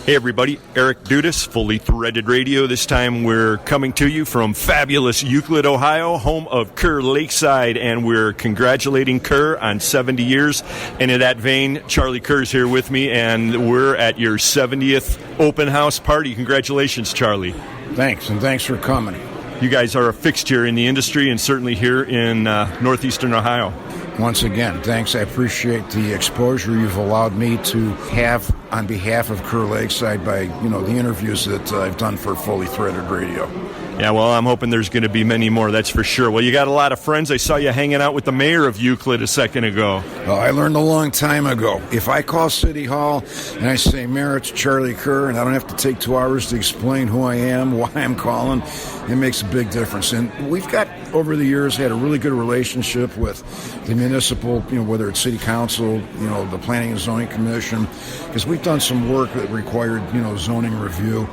Hey everybody, Eric Dudas, Fully Threaded Radio. This time we're coming to you from fabulous Euclid, Ohio, home of Kerr Lakeside, and we're congratulating Kerr on 70 years. And in that vein, Charlie Kerr's here with me, and we're at your 70th open house party. Congratulations, Charlie. Thanks, and thanks for coming. You guys are a fixture in the industry and certainly here in northeastern Ohio. Once again, thanks. I appreciate the exposure you've allowed me to have on behalf of Kerr Lakeside by, the interviews that I've done for Fully Threaded Radio. Yeah, well, I'm hoping there's going to be many more, that's for sure. Well, you got a lot of friends. I saw you hanging out with the mayor of Euclid a second ago. Well, I learned a long time ago. If I call City Hall and I say, Mayor, it's Charlie Kerr, and I don't have to take 2 hours to explain who I am, why I'm calling, it makes a big difference. And we've got, over the years, had a really good relationship with the municipal, whether it's City Council, the Planning and Zoning Commission, because we've done some work that required, zoning review.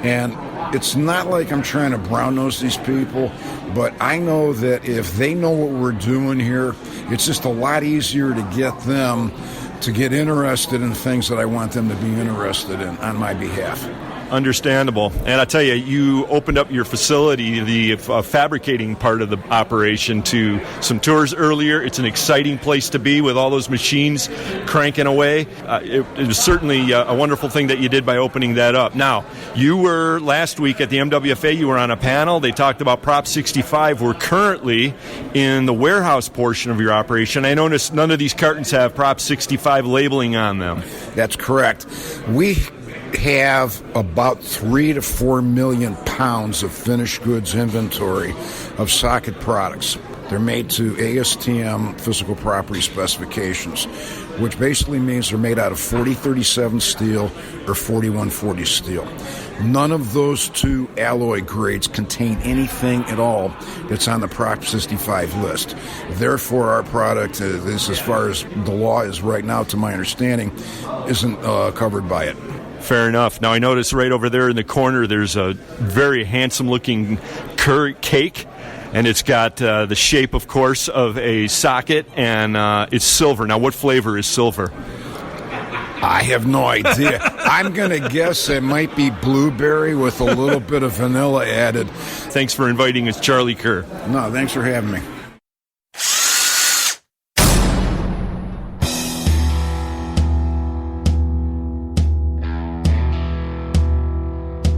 And it's not like I'm trying to brown-nose these people, but I know that if they know what we're doing here, it's just a lot easier to get them to get interested in things that I want them to be interested in on my behalf. Understandable. And I tell you, you opened up your facility, the fabricating part of the operation, to some tours earlier. It's an exciting place to be with all those machines cranking away. It was certainly a wonderful thing that you did by opening that up. Now, you were last week at the MWFA, you were on a panel. They talked about Prop 65. We're currently in the warehouse portion of your operation. I noticed none of these cartons have Prop 65 labeling on them. That's correct. We have about 3 to 4 million pounds of finished goods inventory of socket products. They're made to ASTM physical property specifications, which basically means they're made out of 4037 steel or 4140 steel. None of those two alloy grades contain anything at all that's on the Prop 65 list. Therefore, our product, as far as the law is right now, to my understanding, isn't covered by it. Fair enough. Now, I notice right over there in the corner, there's a very handsome-looking Kerr cake, and it's got the shape, of course, of a socket, and it's silver. Now, what flavor is silver? I have no idea. I'm going to guess it might be blueberry with a little bit of vanilla added. Thanks for inviting us, Charlie Kerr. No, thanks for having me.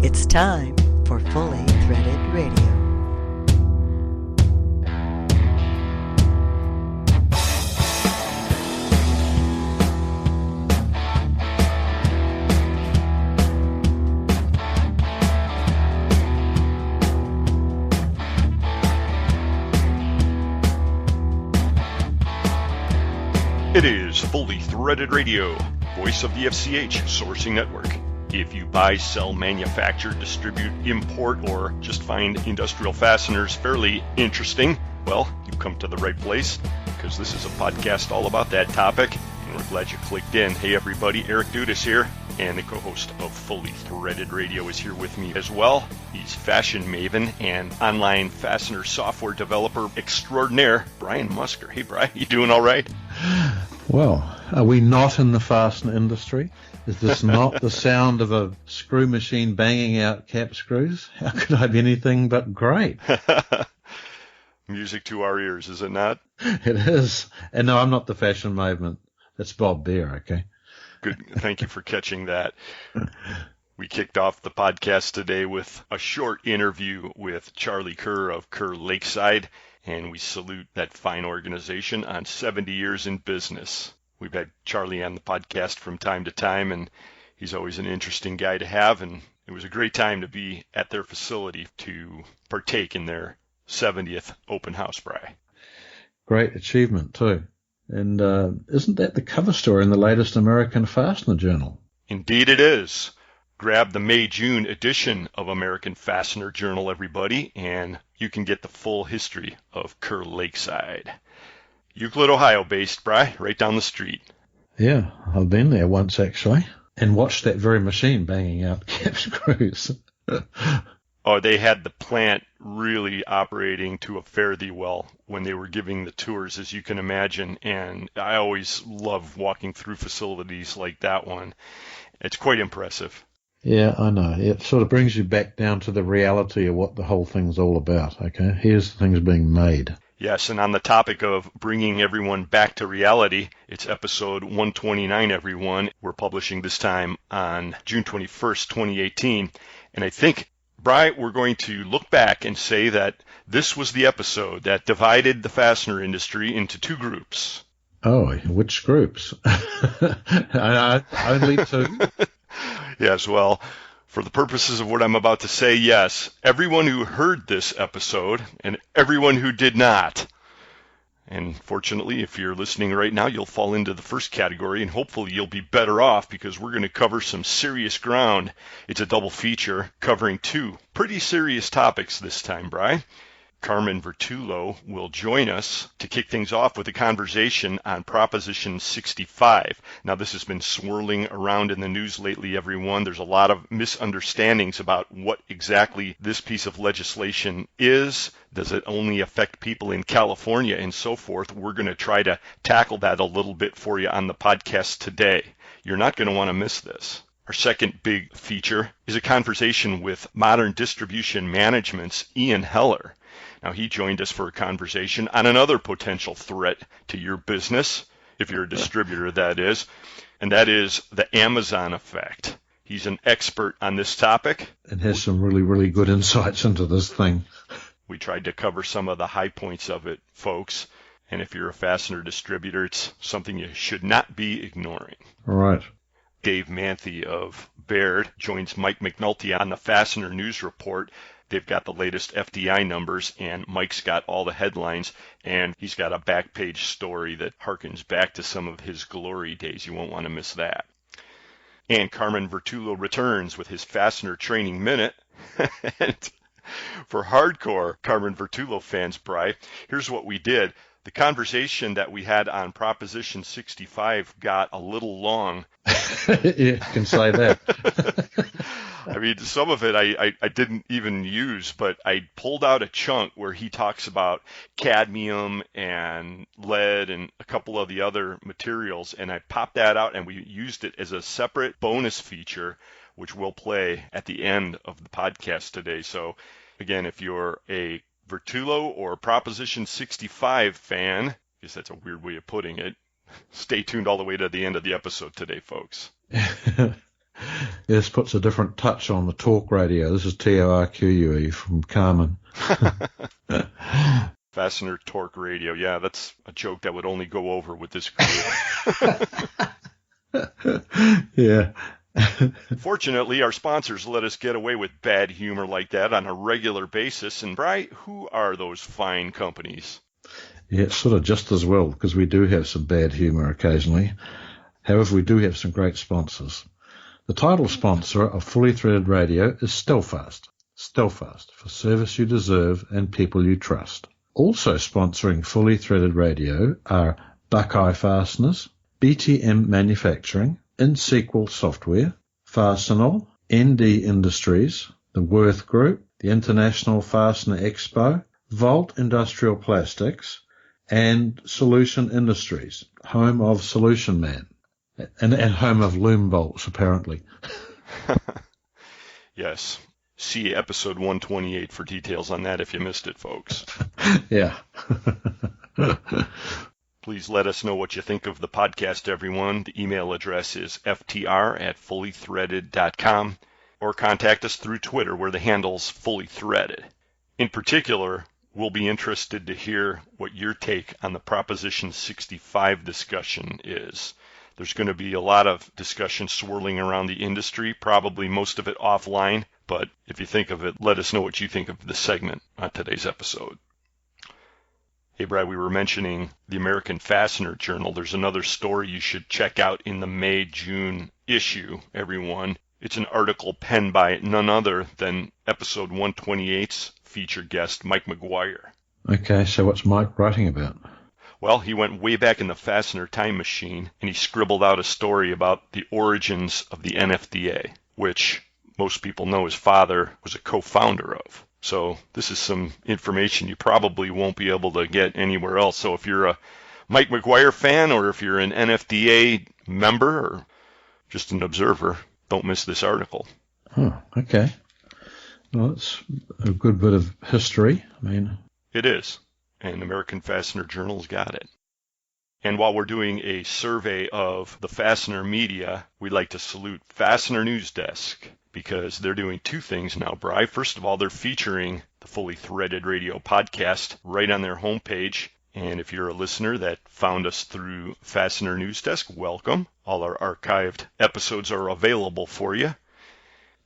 It's time for Fully Threaded Radio. It is Fully Threaded Radio, voice of the FCH Sourcing Network. If you buy, sell, manufacture, distribute, import, or just find industrial fasteners fairly interesting, well, you've come to the right place, because this is a podcast all about that topic, and we're glad you clicked in. Hey everybody, Eric Dudas here, and the co-host of Fully Threaded Radio is here with me as well. He's fashion maven and online fastener software developer extraordinaire, Brian Musker. Hey Brian, you doing all right? Well, are we not in the fastener industry? Is this not the sound of a screw machine banging out cap screws? How could I be anything but great? Music to our ears, is it not? It is. And no, I'm not the fashion movement. That's Bob Bear, okay? Good. Thank you for catching that. We kicked off the podcast today with a short interview with Charlie Kerr of Kerr Lakeside, and we salute that fine organization on 70 years in business. We've had Charlie on the podcast from time to time, and he's always an interesting guy to have, and it was a great time to be at their facility to partake in their 70th open house, Bri. Great achievement, too. And isn't that the cover story in the latest American Fastener Journal? Indeed it is. Grab the May-June edition of American Fastener Journal, everybody, and you can get the full history of Kerr Lakeside. Euclid, Ohio based, Bri, right down the street. Yeah, I've been there once actually, and watched that very machine banging out cap screws. Oh, they had the plant really operating to a fare thee well when they were giving the tours, as you can imagine, and I always love walking through facilities like that one. It's quite impressive. Yeah, I know. It sort of brings you back down to the reality of what the whole thing's all about, okay? Here's the things being made. Yes, and on the topic of bringing everyone back to reality, it's episode 129, everyone. We're publishing this time on June 21st, 2018. And I think, Bri, we're going to look back and say that this was the episode that divided the fastener industry into two groups. Oh, which groups? Only two? Yes, well, for the purposes of what I'm about to say, yes, everyone who heard this episode and everyone who did not. And fortunately, if you're listening right now, you'll fall into the first category, and hopefully you'll be better off because we're going to cover some serious ground. It's a double feature covering two pretty serious topics this time, Bri. Carmen Vertullo will join us to kick things off with a conversation on Proposition 65. Now, this has been swirling around in the news lately, everyone. There's a lot of misunderstandings about what exactly this piece of legislation is. Does it only affect people in California and so forth? We're going to try to tackle that a little bit for you on the podcast today. You're not going to want to miss this. Our second big feature is a conversation with Modern Distribution Management's Ian Heller. Now, he joined us for a conversation on another potential threat to your business, if you're a distributor, that is, and that is the Amazon effect. He's an expert on this topic. And has some really, really good insights into this thing. We tried to cover some of the high points of it, folks, and if you're a fastener distributor, it's something you should not be ignoring. All right. Dave Manthey of Baird joins Mike McNulty on the Fastener News Report. They've got the latest FDI numbers, and Mike's got all the headlines, and he's got a back page story that harkens back to some of his glory days. You won't want to miss that. And Carmen Vertullo returns with his Fastener Training Minute. And for hardcore Carmen Vertullo fans, Bri, here's what we did. The conversation that we had on Proposition 65 got a little long. You can say that. I mean, some of it I didn't even use, but I pulled out a chunk where he talks about cadmium and lead and a couple of the other materials, and I popped that out and we used it as a separate bonus feature, which we'll play at the end of the podcast today. So, again, if you're a Vertullo or Proposition 65 fan, I guess that's a weird way of putting it, stay tuned all the way to the end of the episode today, folks. This puts a different touch on the talk radio. This is TORQUE from Carmen. Fastener Torque Radio. Yeah, that's a joke that would only go over with this group. Yeah. Fortunately, our sponsors let us get away with bad humor like that on a regular basis. And, Bri, who are those fine companies? Yeah, it's sort of just as well, because we do have some bad humor occasionally. However, we do have some great sponsors. The title sponsor of Fully Threaded Radio is Stellfast. Stellfast, for service you deserve and people you trust. Also sponsoring Fully Threaded Radio are Buckeye Fasteners, BTM Manufacturing, InSequel Software, Fastener, ND Industries, the Worth Group, the International Fastener Expo, Volt Industrial Plastics, and Solution Industries, home of Solution Man. And home of loom bolts, apparently. Yes. See episode 128 for details on that if you missed it, folks. Yeah. Please let us know what you think of the podcast, everyone. The email address is ftr@fullythreaded.com, or contact us through Twitter where the handle's fullythreaded. In particular, we'll be interested to hear what your take on the Proposition 65 discussion is. There's going to be a lot of discussion swirling around the industry, probably most of it offline, but if you think of it, let us know what you think of the segment on today's episode. Hey, Brad, we were mentioning the American Fastener Journal. There's another story you should check out in the May-June issue, everyone. It's an article penned by none other than episode 128's feature guest, Mike McGuire. Okay, so what's Mike writing about? Well, he went way back in the Fastener time machine, and he scribbled out a story about the origins of the NFDA, which most people know his father was a co-founder of. So this is some information you probably won't be able to get anywhere else. So if you're a Mike McGuire fan, or if you're an NFDA member, or just an observer, don't miss this article. Oh, okay. Well, it's a good bit of history. It is. And American Fastener Journal's got it. And while we're doing a survey of the Fastener media, we'd like to salute Fastener News Desk because they're doing two things now, Bri. First of all, they're featuring the Fully Threaded Radio podcast right on their homepage. And if you're a listener that found us through Fastener News Desk, welcome. All our archived episodes are available for you.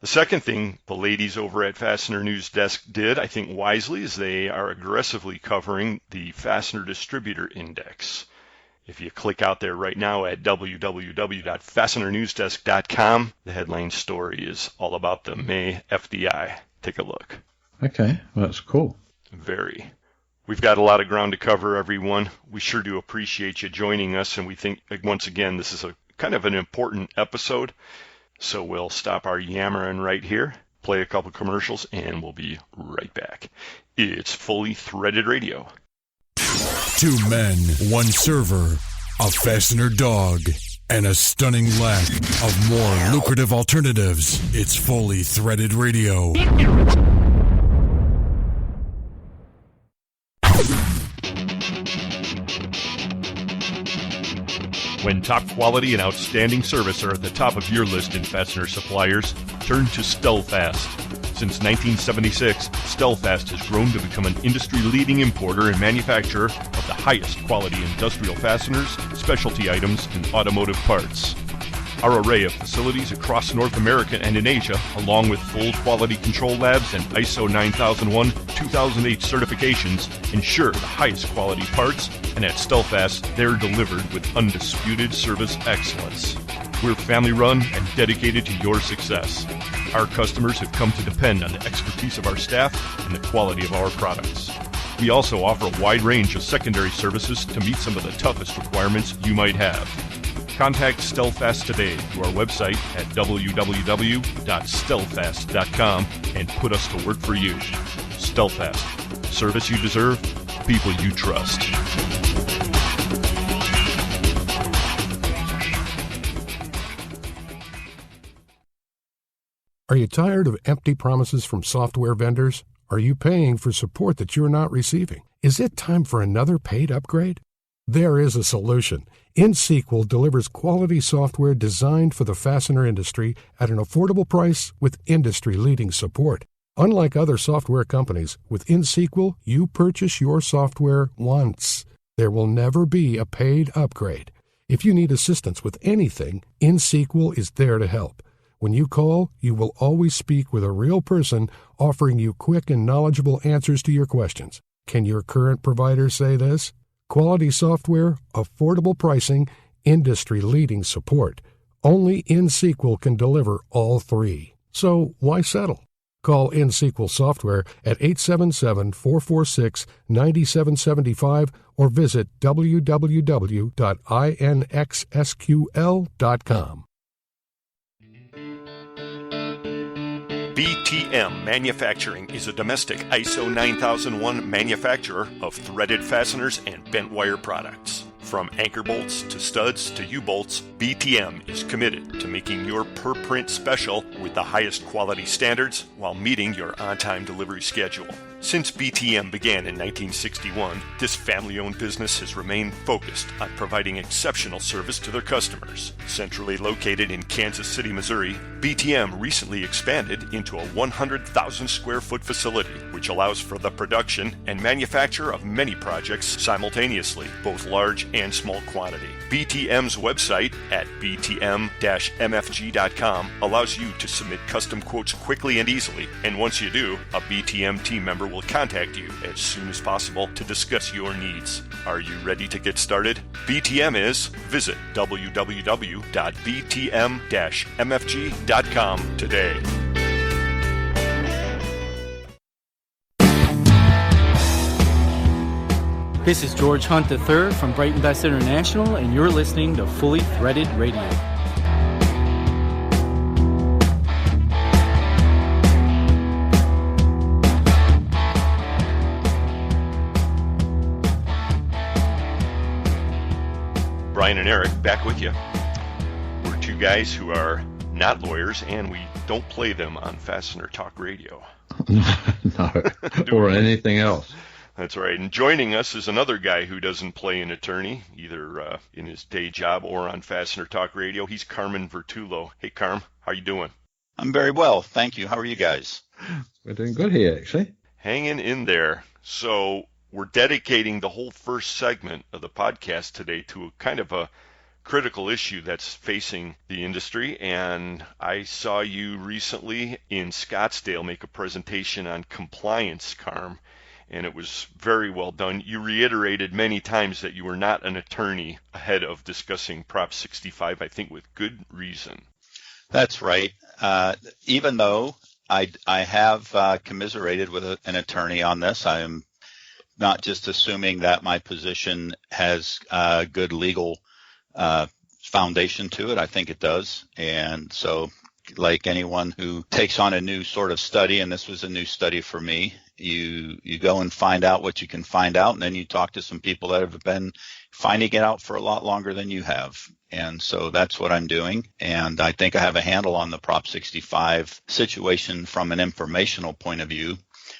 The second thing the ladies over at Fastener News Desk did, I think wisely, is they are aggressively covering the Fastener Distributor Index. If you click out there right now at www.fastenernewsdesk.com, the headline story is all about the May FDI. Take a look. Okay, well, that's cool. Very. We've got a lot of ground to cover, everyone. We sure do appreciate you joining us, and we think, once again, this is a kind of an important episode. So we'll stop our yammering right here, play a couple commercials, and we'll be right back. It's Fully Threaded Radio. 2 men, 1 server, a fastener dog, and a stunning lack of more lucrative alternatives. It's Fully Threaded Radio. When top quality and outstanding service are at the top of your list in fastener suppliers, turn to Stellfast. Since 1976, Stellfast has grown to become an industry-leading importer and manufacturer of the highest quality industrial fasteners, specialty items, and automotive parts. Our array of facilities across North America and in Asia, along with full quality control labs and ISO 9001-2008 certifications, ensure the highest quality parts, and at Stellfast, they're delivered with undisputed service excellence. We're family-run and dedicated to your success. Our customers have come to depend on the expertise of our staff and the quality of our products. We also offer a wide range of secondary services to meet some of the toughest requirements you might have. Contact Stellfast today through our website at www.stellfast.com and put us to work for you. Stellfast. Service you deserve, people you trust. Are you tired of empty promises from software vendors? Are you paying for support that you're not receiving? Is it time for another paid upgrade? There is a solution. InSequel delivers quality software designed for the fastener industry at an affordable price with industry-leading support. Unlike other software companies, with InSequel, you purchase your software once. There will never be a paid upgrade. If you need assistance with anything, InSequel is there to help. When you call, you will always speak with a real person offering you quick and knowledgeable answers to your questions. Can your current provider say this? Quality software, affordable pricing, industry-leading support. Only InSequel can deliver all three. So why settle? Call InSequel Software at 877-446-9775 or visit www.inxsql.com. BTM Manufacturing is a domestic ISO 9001 manufacturer of threaded fasteners and bent wire products. From anchor bolts to studs to U-bolts, BTM is committed to making your per print special with the highest quality standards while meeting your on-time delivery schedule. Since BTM began in 1961, this family-owned business has remained focused on providing exceptional service to their customers. Centrally located in Kansas City, Missouri, BTM recently expanded into a 100,000 square foot facility, which allows for the production and manufacture of many projects simultaneously, both large and small quantity. BTM's website at btm-mfg.com allows you to submit custom quotes quickly and easily, and once you do, a BTM team member will contact you as soon as possible to discuss your needs. Are you ready to get started? BTM is. Visit www.btm-mfg.com today. This is George Hunt III from Brighton Best International, and you're listening to Fully Threaded Radio. Brian and Eric back with you. We're two guys who are not lawyers, and we don't play them on Fastener Talk Radio. No, or anything else. That's right. And joining us is another guy who doesn't play an attorney, either in his day job or on Fastener Talk Radio. He's Carmen Vertullo. Hey, Carm, how you doing? I'm very well, thank you. How are you guys? We're doing good here, actually. Hanging in there. So we're dedicating the whole first segment of the podcast today to a kind of a critical issue that's facing the industry, and I saw you recently in Scottsdale make a presentation on compliance, Carm, and it was very well done. You reiterated many times that you were not an attorney ahead of discussing Prop 65, I think with good reason. That's right. Even though I have commiserated with an attorney on this, I am not just assuming that my position has good legal foundation to it. I think it does. And so, like anyone who takes on a new sort of study, and this was a new study for me, you go and find out what you can find out, and then you talk to some people that have been finding it out for a lot longer than you have. And so that's what I'm doing. And I think I have a handle on the Prop 65 situation from an informational point of view.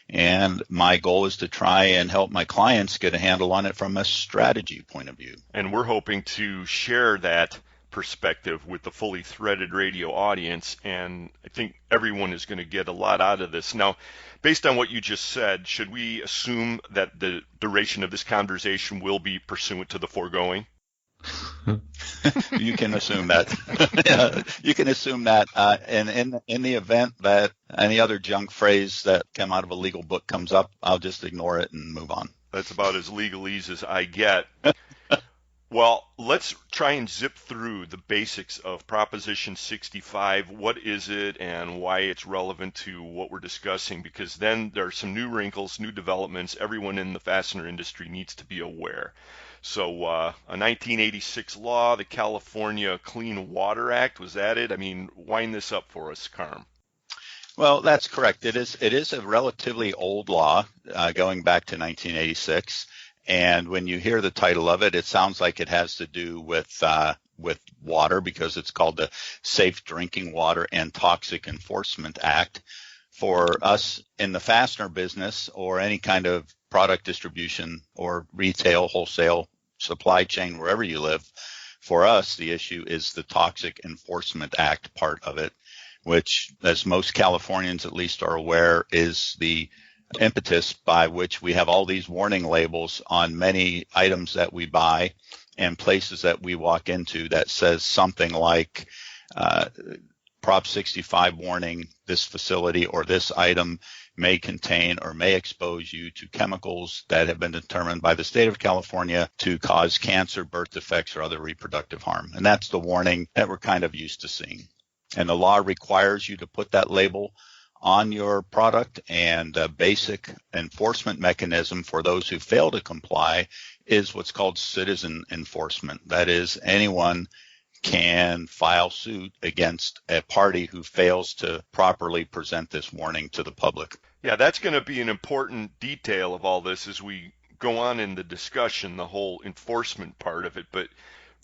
And my goal is to try and help my clients get a handle on it from a strategy point of view. And we're hoping to share that perspective with the Fully Threaded Radio audience, and I think everyone is going to get a lot out of this. Now, based on what you just said, should we assume that the duration of this conversation will be pursuant to the foregoing? You can assume that. You can assume that. And in the event that any other junk phrase that came out of a legal book comes up, I'll just ignore it and move on. That's about as legalese as I get. Well, let's try and zip through the basics of Proposition 65. What is it and why it's relevant to what we're discussing? Because then there are some new wrinkles, new developments. Everyone in the fastener industry needs to be aware. So a 1986 law, the California Clean Water Act, was that it? I mean, wind this up for us, Carm. Well, that's correct. It is a relatively old law going back to 1986. And when you hear the title of it, it sounds like it has to do with water, because it's called the Safe Drinking Water and Toxic Enforcement Act. For us in the fastener business or any kind of product distribution or retail, wholesale, supply chain, wherever you live, for us, the issue is the Toxic Enforcement Act part of it, which, as most Californians at least are aware, is the impetus by which we have all these warning labels on many items that we buy and places that we walk into that says something like Prop 65 warning, this facility or this item may contain or may expose you to chemicals that have been determined by the state of California to cause cancer, birth defects, or other reproductive harm. And that's the warning that we're kind of used to seeing. And the law requires you to put that label on your product, and a basic enforcement mechanism for those who fail to comply is what's called citizen enforcement. That is, anyone can file suit against a party who fails to properly present this warning to the public. Yeah, that's going to be an important detail of all this as we go on in the discussion, the whole enforcement part of it. But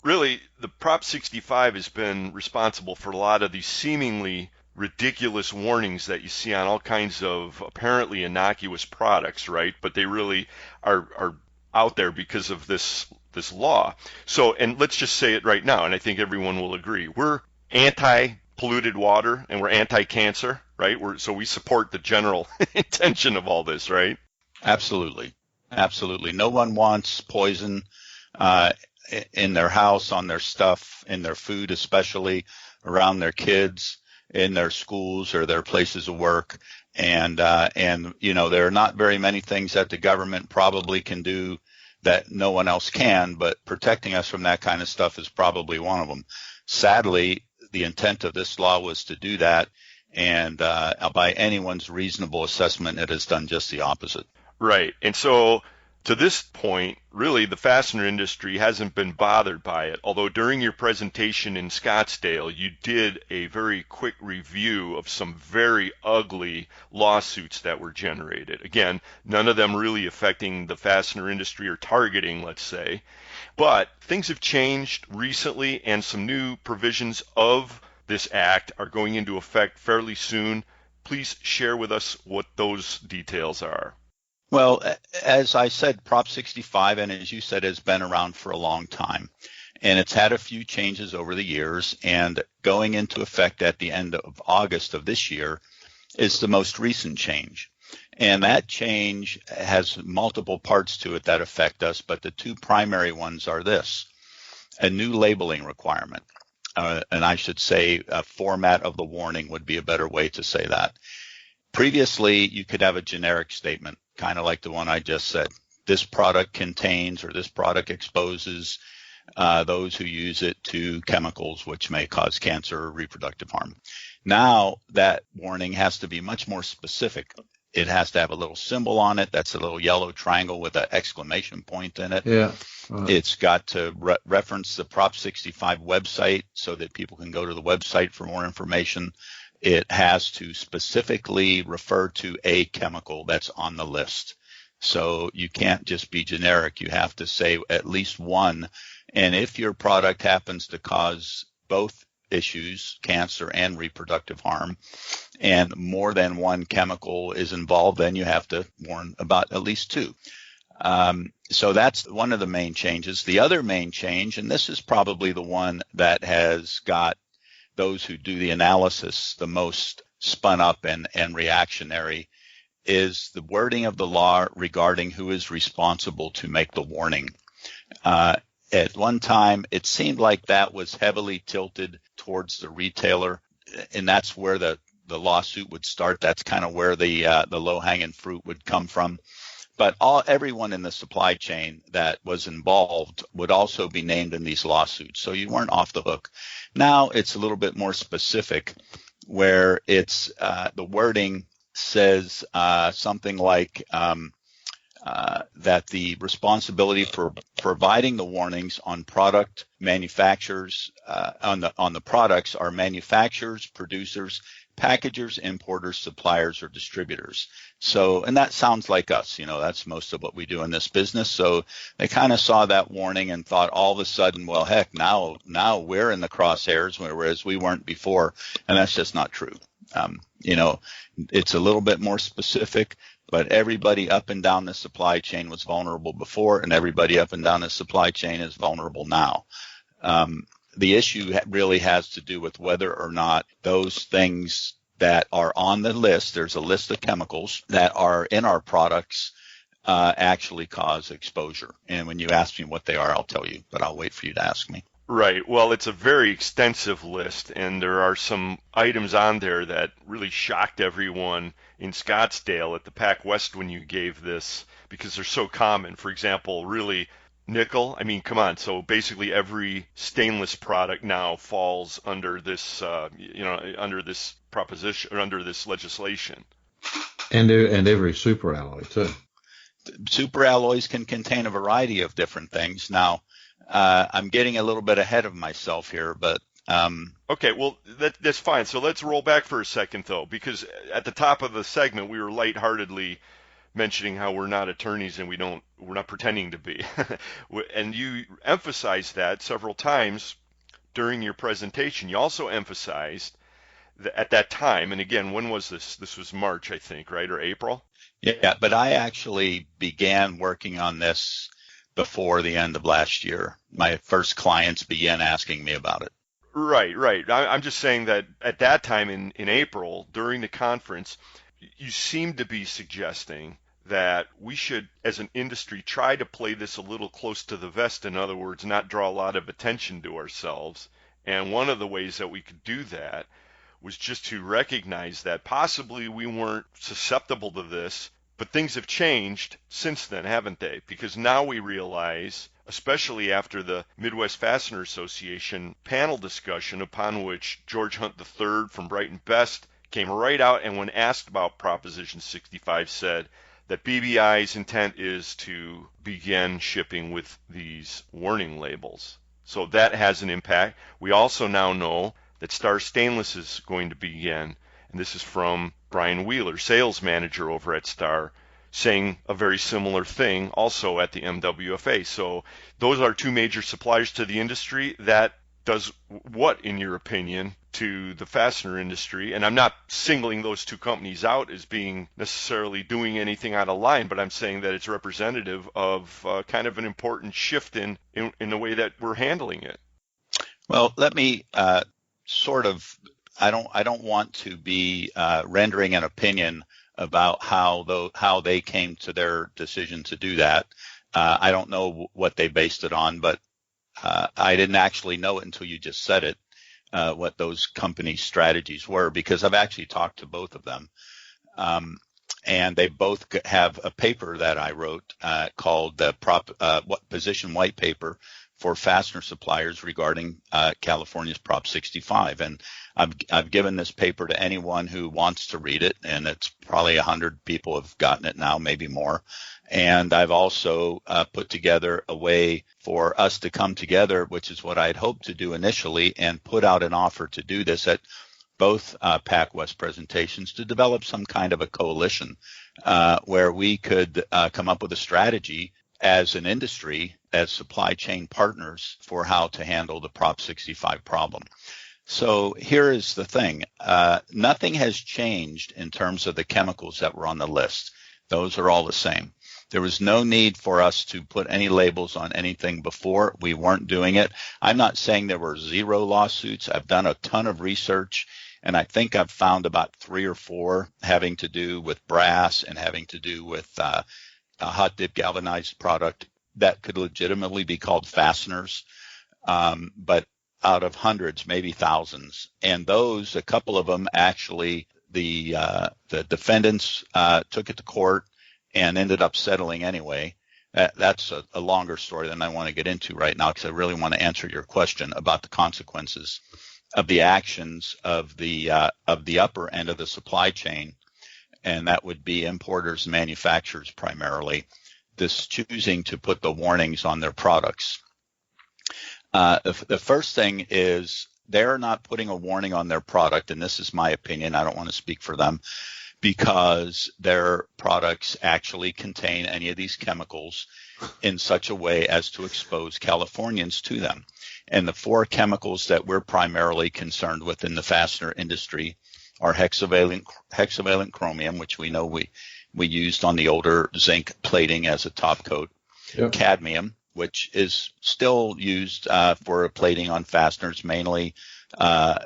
really, the Prop 65 has been responsible for a lot of these seemingly ridiculous warnings that you see on all kinds of apparently innocuous products, right? But they really are out there because of this law. So, and let's just say it right now, and I think everyone will agree. We're anti-polluted water and we're anti-cancer, right? So we support the general intention of all this, right? Absolutely. Absolutely. No one wants poison in their house, on their stuff, in their food, especially around their kids, in their schools or their places of work. And you know, there are not very many things that the government probably can do that no one else can, but protecting us from that kind of stuff is probably one of them. Sadly, the intent of this law was to do that, and by anyone's reasonable assessment, it has done just the opposite. Right. And so to this point, really, the fastener industry hasn't been bothered by it, although during your presentation in Scottsdale, you did a very quick review of some very ugly lawsuits that were generated. Again, none of them really affecting the fastener industry or targeting, let's say. But things have changed recently, and some new provisions of this act are going into effect fairly soon. Please share with us what those details are. Well, as I said, Prop 65, and as you said, has been around for a long time. And it's had a few changes over the years. And going into effect at the end of August of this year is the most recent change. And that change has multiple parts to it that affect us. But the two primary ones are this: a new labeling requirement. And I should say a format of the warning would be a better way to say that. Previously, you could have a generic statement, kind of like the one I just said. This product contains, or this product exposes those who use it to chemicals which may cause cancer or reproductive harm. Now that warning has to be much more specific. It has to have a little symbol on it. That's a little yellow triangle with an exclamation point in it. Yeah. Right. It's got to reference the Prop 65 website so that people can go to the website for more information. It has to specifically refer to a chemical that's on the list. So you can't just be generic. You have to say at least one. And if your product happens to cause both issues, cancer and reproductive harm, and more than one chemical is involved, then you have to warn about at least two. So that's one of the main changes. The other main change, and this is probably the one that has got those who do the analysis the most spun up and reactionary, is the wording of the law regarding who is responsible to make the warning. At one time, it seemed like that was heavily tilted towards the retailer, and that's where the lawsuit would start. That's kind of where the low-hanging fruit would come from. But everyone in the supply chain that was involved would also be named in these lawsuits, so you weren't off the hook. Now it's a little bit more specific, where it's the wording says something like that the responsibility for providing the warnings on product manufacturers on the products are manufacturers, producers, packagers, importers, suppliers, or distributors. So, and that sounds like us, that's most of what we do in this business. So they kind of saw that warning and thought all of a sudden, well, heck, now we're in the crosshairs, whereas we weren't before. And that's just not true. It's a little bit more specific, but everybody up and down the supply chain was vulnerable before, and everybody up and down the supply chain is vulnerable now. The issue really has to do with whether or not those things that are on the list, there's a list of chemicals that are in our products, actually cause exposure. And when you ask me what they are, I'll tell you, but I'll wait for you to ask me. Right. Well, it's a very extensive list, and there are some items on there that really shocked everyone in Scottsdale at the Pac West when you gave this, because they're so common. For example, really, nickel. I mean, come on. So basically every stainless product now falls under this, under this proposition or under this legislation. And every superalloy too. Superalloys can contain a variety of different things. Now, I'm getting a little bit ahead of myself here, but okay, well, that's fine. So let's roll back for a second, though, because at the top of the segment, we were lightheartedly mentioning how we're not attorneys and we're not pretending to be. And you emphasized that several times during your presentation. You also emphasized that at that time, and again, when was this? This was March, I think, right, or April? Yeah, but I actually began working on this before the end of last year. My first clients began asking me about it. Right. I'm just saying that at that time in April, during the conference, you seemed to be suggesting that we should, as an industry, try to play this a little close to the vest. In other words, not draw a lot of attention to ourselves. And one of the ways that we could do that was just to recognize that possibly we weren't susceptible to this, but things have changed since then, haven't they? Because now we realize, especially after the Midwest Fastener Association panel discussion, upon which George Hunt III from Bright & Best came right out and when asked about Proposition 65 said that BBI's intent is to begin shipping with these warning labels. So that has an impact. We also now know that Star Stainless is going to begin, and this is from Brian Wheeler, sales manager over at Star, saying a very similar thing also at the MWFA. So those are two major suppliers to the industry that does what, in your opinion, to the fastener industry? And I'm not singling those two companies out as being necessarily doing anything out of line, but I'm saying that it's representative of kind of an important shift in the way that we're handling it. Well, let me I don't want to be rendering an opinion about how they came to their decision to do that. I don't know what they based it on, but I didn't actually know it until you just said it, what those company strategies were, because I've actually talked to both of them. And they both have a paper that I wrote called the Position White Paper for fastener suppliers regarding California's Prop 65. And I've given this paper to anyone who wants to read it, and it's probably 100 people have gotten it now, maybe more. And I've also put together a way for us to come together, which is what I'd hoped to do initially, and put out an offer to do this at both PAC West presentations, to develop some kind of a coalition where we could come up with a strategy as an industry, as supply chain partners, for how to handle the Prop 65 problem. So here is the thing. Nothing has changed in terms of the chemicals that were on the list. Those are all the same. There was no need for us to put any labels on anything before. We weren't doing it. I'm not saying there were zero lawsuits. I've done a ton of research, and I think I've found about 3 or 4 having to do with brass and having to do with a hot dip galvanized product that could legitimately be called fasteners, but out of hundreds, maybe thousands. And those, a couple of them actually, the defendants took it to court and ended up settling anyway. That's a longer story than I want to get into right now, because I really want to answer your question about the consequences of the actions of the upper end of the supply chain, and that would be importers and manufacturers primarily, this choosing to put the warnings on their products. The first thing is they're not putting a warning on their product, and this is my opinion, I don't want to speak for them, because their products actually contain any of these chemicals in such a way as to expose Californians to them. And the 4 chemicals that we're primarily concerned with in the fastener industry are hexavalent chromium, which we know we used on the older zinc plating as a top coat, yep. Cadmium, which is still used for plating on fasteners, mainly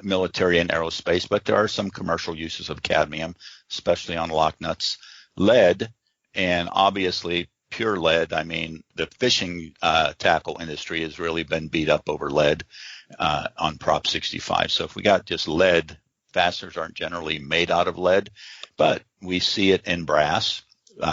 military and aerospace, but there are some commercial uses of cadmium, especially on lock nuts. Lead, and obviously pure lead. I mean, the fishing tackle industry has really been beat up over lead on Prop 65. So if we got just lead, fasteners aren't generally made out of lead, but we see it in brass.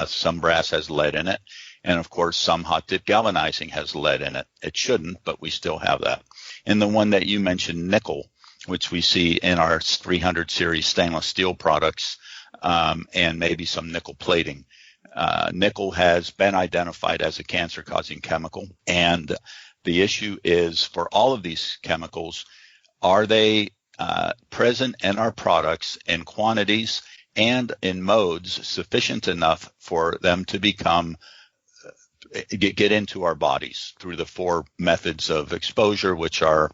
Some brass has lead in it. And of course, some hot dip galvanizing has lead in it. It shouldn't, but we still have that. And the one that you mentioned, nickel, which we see in our 300 series stainless steel products, and maybe some nickel plating. Nickel has been identified as a cancer-causing chemical. And the issue is, for all of these chemicals, are they present in our products in quantities and in modes sufficient enough for them to become get into our bodies through the 4 methods of exposure, which are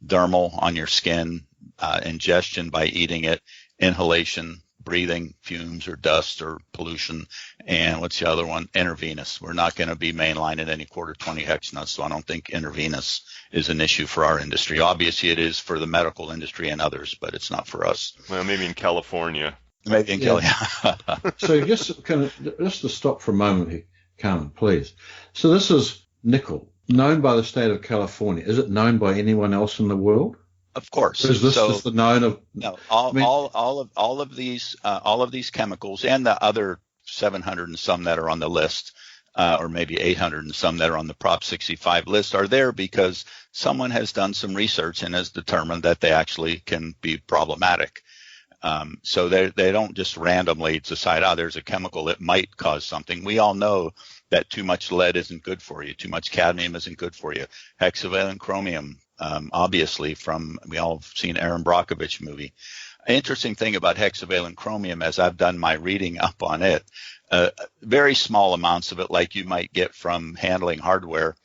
dermal on your skin, ingestion by eating it, inhalation, breathing fumes or dust or pollution, and what's the other one? Intravenous. We're not going to be mainlining any quarter 20 hex nuts, so I don't think intravenous is an issue for our industry. Obviously, it is for the medical industry and others, but it's not for us. Well, maybe in California. Maybe in California. So just to stop for a moment here, Carmen, please. So this is nickel, known by the state of California. Is it known by anyone else in the world? Of course. Or is this just the known of? No, all of these chemicals and the other 700 and some that are on the list, or maybe 800 and some that are on the Prop 65 list, are there because someone has done some research and has determined that they actually can be problematic. So they don't just randomly decide, there's a chemical that might cause something. We all know that too much lead isn't good for you. Too much cadmium isn't good for you. Hexavalent chromium, obviously we all have seen Aaron Brockovich movie. Interesting thing about hexavalent chromium, as I've done my reading up on it, very small amounts of it, like you might get from handling hardware,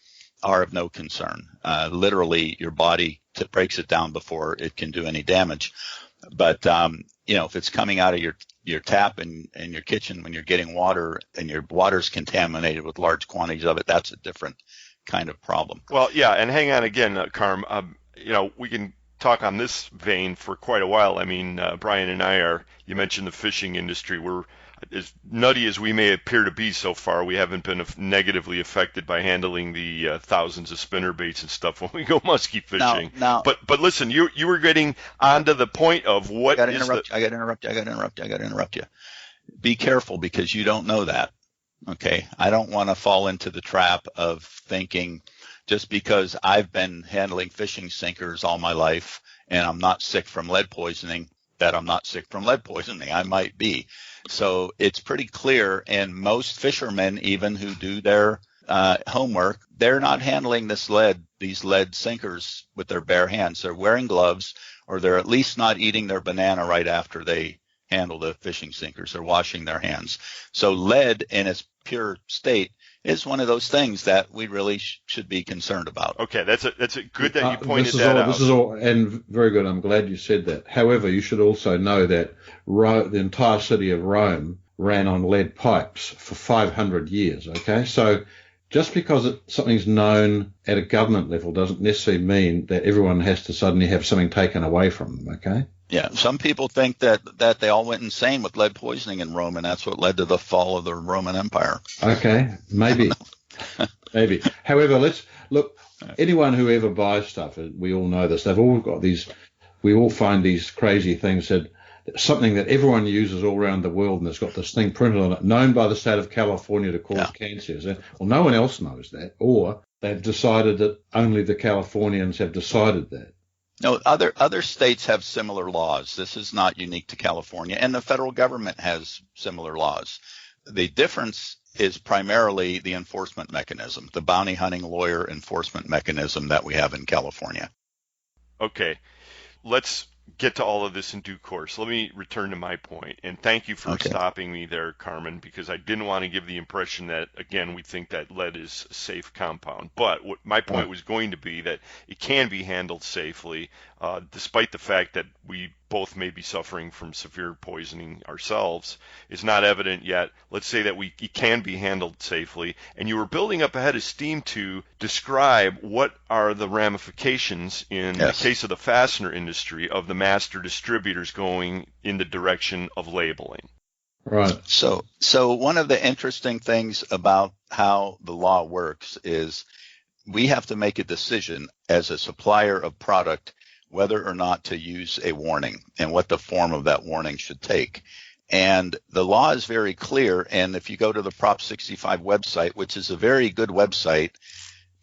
are of no concern. Literally, your body breaks it down before it can do any damage. But, if it's coming out of your tap in your kitchen when you're getting water and your water's contaminated with large quantities of it, that's a different kind of problem. Well, yeah, and hang on again, Carm. We can talk on this vein for quite a while. I mean, Brian and I you mentioned the fishing industry. We're, as nutty as we may appear to be so far, we haven't been negatively affected by handling the thousands of spinner baits and stuff when we go muskie fishing. Now, but listen, you were getting onto the point of what I got to interrupt you. Be careful, because you don't know that. Okay, I don't want to fall into the trap of thinking just because I've been handling fishing sinkers all my life and I'm not sick from lead poisoning, that I'm not sick from lead poisoning. I might be. So it's pretty clear, and most fishermen, even who do their homework, they're not handling these lead sinkers with their bare hands. They're wearing gloves, or they're at least not eating their banana right after they handle the fishing sinkers. They're washing their hands. So lead in its pure state is one of those things that we really should be concerned about. Okay, that's a good that you pointed that out. This is all, and very good. I'm glad you said that. However, you should also know that the entire city of Rome ran on lead pipes for 500 years. Okay, so just because something's known at a government level doesn't necessarily mean that everyone has to suddenly have something taken away from them. Okay. Yeah, some people think that they all went insane with lead poisoning in Rome, and that's what led to the fall of the Roman Empire. Okay, maybe. Maybe. However, let's look, anyone who ever buys stuff, we all know this, they've all got these, we all find these crazy things that something that everyone uses all around the world, and it's got this thing printed on it, known by the state of California to cause cancer. Well, no one else knows that, or they've decided that only the Californians have decided that. No, other states have similar laws. This is not unique to California, and the federal government has similar laws. The difference is primarily the enforcement mechanism, the bounty hunting lawyer enforcement mechanism that we have in California. Okay, let's get to all of this in due course. Let me return to my point, and thank you for stopping me there, Carmen, because I didn't want to give the impression that, again, we think that lead is a safe compound. But what my point was going to be that it can be handled safely, despite the fact that we both may be suffering from severe poisoning ourselves. It's not evident yet. Let's say that it can be handled safely, and you were building up a head of steam to describe what are the ramifications in the case of the fastener industry of the master distributors going in the direction of labeling. Right. So one of the interesting things about how the law works is we have to make a decision as a supplier of product whether or not to use a warning and what the form of that warning should take. And the law is very clear. And if you go to the Prop 65 website, which is a very good website,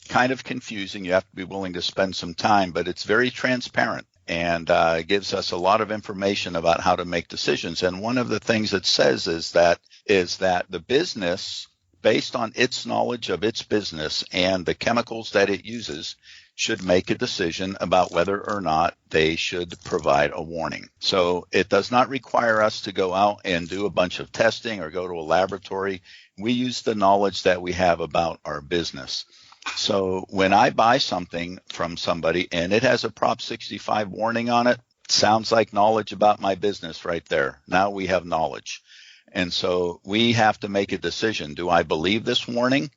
kind of confusing, you have to be willing to spend some time, but it's very transparent and gives us a lot of information about how to make decisions. And one of the things it says is that the business, based on its knowledge of its business and the chemicals that it uses, should make a decision about whether or not they should provide a warning. So it does not require us to go out and do a bunch of testing or go to a laboratory. We use the knowledge that we have about our business. So when I buy something from somebody and it has a Prop 65 warning on it, sounds like knowledge about my business right there. Now we have knowledge. And so we have to make a decision. Do I believe this warning?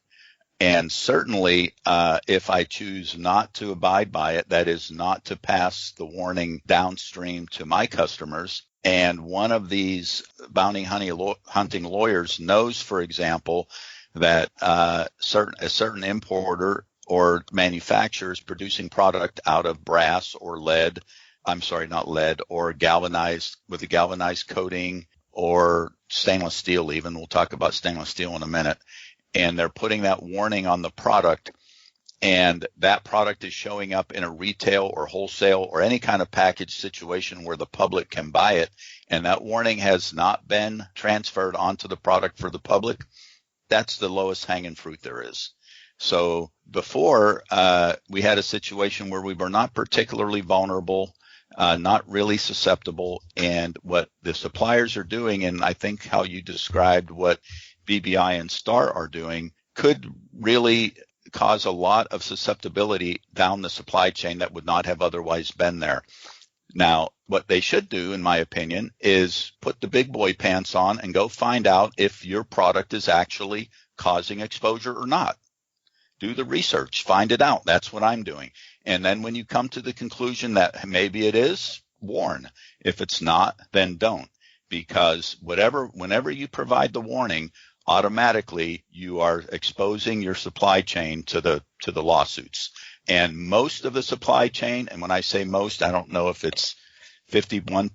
And certainly, if I choose not to abide by it, that is not to pass the warning downstream to my customers. And one of these bounty hunting lawyers knows, for example, that a certain importer or manufacturer is producing product out of brass or lead. I'm sorry, not lead, or galvanized with a galvanized coating, or stainless steel even. We'll talk about stainless steel in a minute. And they're putting that warning on the product, and that product is showing up in a retail or wholesale or any kind of package situation where the public can buy it, and that warning has not been transferred onto the product for the public. That's the lowest hanging fruit there is. So before, we had a situation where we were not particularly vulnerable, not really susceptible, and what the suppliers are doing, and I think how you described what BBI and STAR are doing, could really cause a lot of susceptibility down the supply chain that would not have otherwise been there. Now, what they should do, in my opinion, is put the big boy pants on and go find out if your product is actually causing exposure or not. Do the research, find it out. That's what I'm doing. And then when you come to the conclusion that maybe it is, warn. If it's not, then don't. Because whenever you provide the warning, automatically you are exposing your supply chain to the lawsuits. And most of the supply chain, and when I say most, I don't know if it's 51%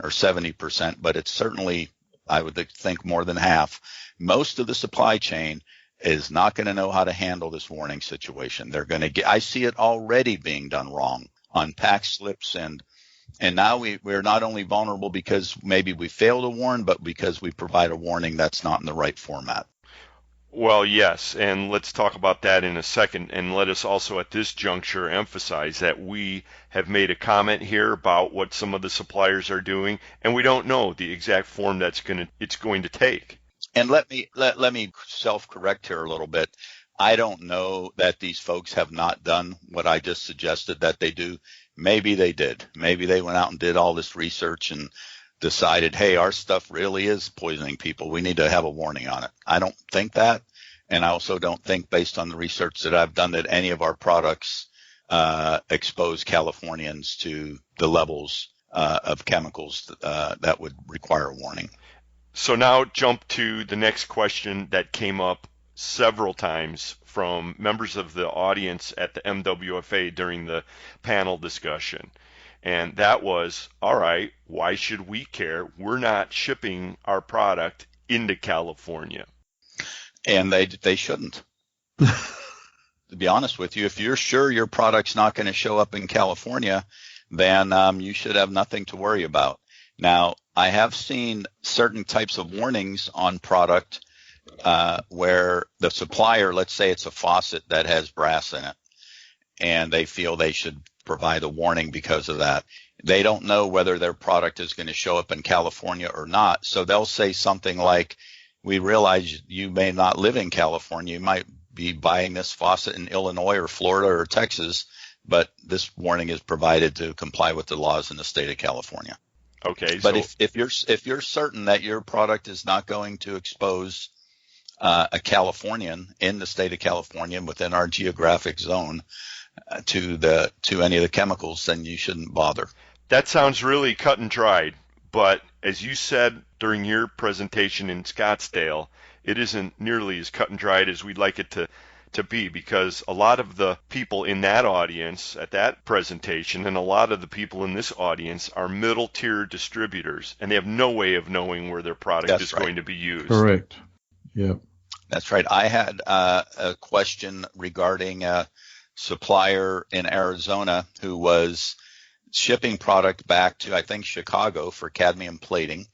or 70%, but it's certainly, I would think, more than half. Most of the supply chain is not going to know how to handle this warning situation. They're going to get, I see it already being done wrong on pack slips, and now we're not only vulnerable because maybe we fail to warn, but because we provide a warning that's not in the right format. Well, yes, and let's talk about that in a second. And let us also at this juncture emphasize that we have made a comment here about what some of the suppliers are doing, and we don't know the exact form it's going to take. And let me self-correct here a little bit. I don't know that these folks have not done what I just suggested that they do. Maybe they did. Maybe they went out and did all this research and decided, hey, our stuff really is poisoning people. We need to have a warning on it. I don't think that. And I also don't think, based on the research that I've done, that any of our products expose Californians to the levels of chemicals that would require a warning. So now jump to the next question that came up several times from members of the audience at the MWFA during the panel discussion. And that was, all right, why should we care? We're not shipping our product into California. And they shouldn't. To be honest with you, if you're sure your product's not going to show up in California, then you should have nothing to worry about. Now, I have seen certain types of warnings on product where the supplier, let's say it's a faucet that has brass in it, and they feel they should provide a warning because of that. They don't know whether their product is going to show up in California or not. So they'll say something like, we realize you may not live in California. You might be buying this faucet in Illinois or Florida or Texas, but this warning is provided to comply with the laws in the state of California. Okay. But so if you're certain that your product is not going to expose a Californian in the state of California within our geographic zone to any of the chemicals, then you shouldn't bother. That sounds really cut and dried, but as you said during your presentation in Scottsdale, it isn't nearly as cut and dried as we'd like it to be, because a lot of the people in that audience at that presentation and a lot of the people in this audience are middle tier distributors, and they have no way of knowing where their product is going to be used. Correct. Yep. That's right. I had a question regarding a supplier in Arizona who was shipping product back to, I think, Chicago for cadmium plating,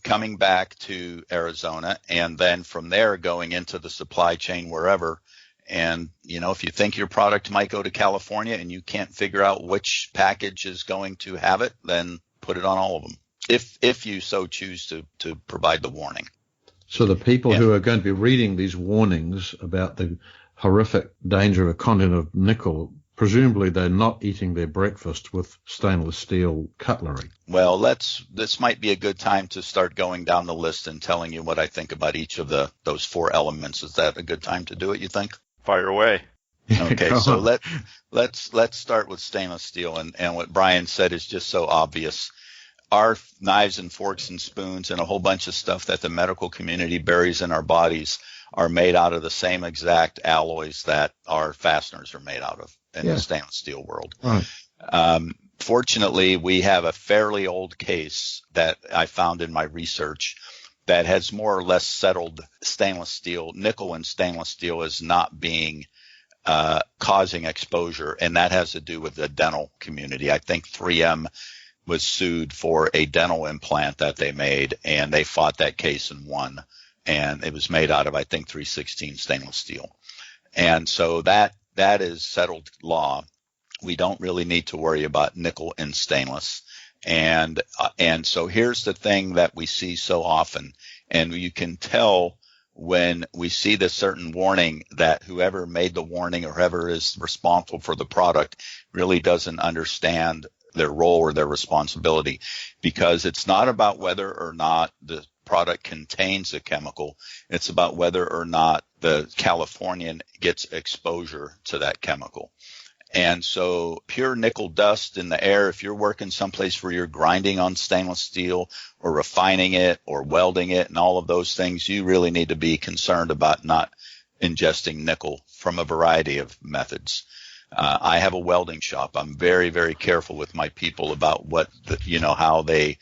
coming back to Arizona, and then from there going into the supply chain wherever. And, if you think your product might go to California and you can't figure out which package is going to have it, then put it on all of them, if you so choose to provide the warning. So the people who are going to be reading these warnings about the horrific danger of content of nickel, presumably they're not eating their breakfast with stainless steel cutlery. Well, this might be a good time to start going down the list and telling you what I think about each of those four elements. Is that a good time to do it, you think? Fire away. Okay, so let's start with stainless steel, and what Brian said is just so obvious. Our knives and forks and spoons and a whole bunch of stuff that the medical community buries in our bodies are made out of the same exact alloys that our fasteners are made out of in the stainless steel world. Right. Fortunately, we have a fairly old case that I found in my research that has more or less settled stainless steel, nickel and stainless steel as not being causing exposure, and that has to do with the dental community. I think 3M was sued for a dental implant that they made, and they fought that case and won. And it was made out of, I think, 316 stainless steel. And so that is settled law. We don't really need to worry about nickel and stainless. And so here's the thing that we see so often, and you can tell when we see this certain warning, that whoever made the warning or whoever is responsible for the product really doesn't understand their role or their responsibility, because it's not about whether or not the product contains a chemical. It's about whether or not the Californian gets exposure to that chemical. And so pure nickel dust in the air, if you're working someplace where you're grinding on stainless steel or refining it or welding it and all of those things, you really need to be concerned about not ingesting nickel from a variety of methods. I have a welding shop. I'm very, very careful with my people about how they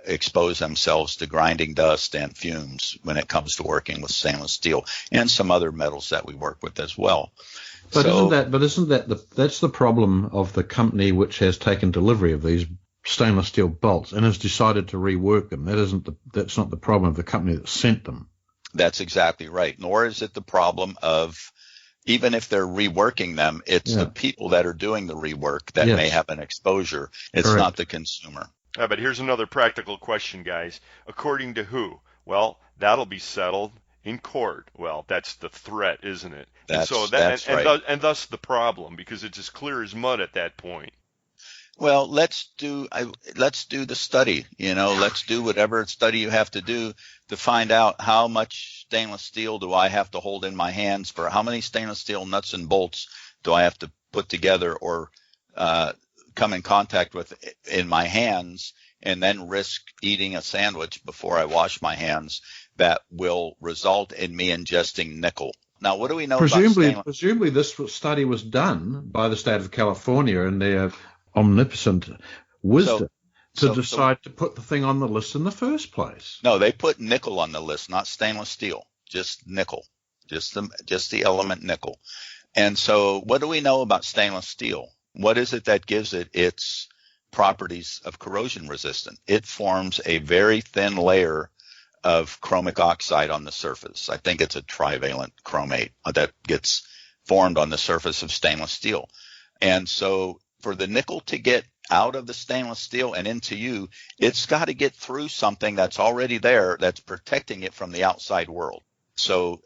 expose themselves to grinding dust and fumes when it comes to working with stainless steel and some other metals that we work with as well. But isn't that that's the problem of the company which has taken delivery of these stainless steel bolts and has decided to rework them? That's not the problem of the company that sent them. That's exactly right. Nor is it the problem of, even if they're reworking them, it's the people that are doing the rework that may have an exposure. It's not the consumer. But here's another practical question, guys. According to who? Well, that'll be settled in court. Well, that's the threat, isn't it? That's right. And thus the problem, because it's as clear as mud at that point. Well, let's do the study. Let's do whatever study you have to do to find out how much stainless steel do I have to hold in my hands, for how many stainless steel nuts and bolts do I have to put together or come in contact with in my hands, and then risk eating a sandwich before I wash my hands that will result in me ingesting nickel. Now, what do we know about stainless? Presumably this study was done by the state of California and their omnipotent wisdom to decide to put the thing on the list in the first place. No, they put nickel on the list, not stainless steel, just nickel, just the element nickel. And so what do we know about stainless steel? What is it that gives it its properties of corrosion resistant? It forms a very thin layer of chromic oxide on the surface. I think it's a trivalent chromate that gets formed on the surface of stainless steel. And so for the nickel to get out of the stainless steel and into you, it's got to get through something that's already there that's protecting it from the outside world. So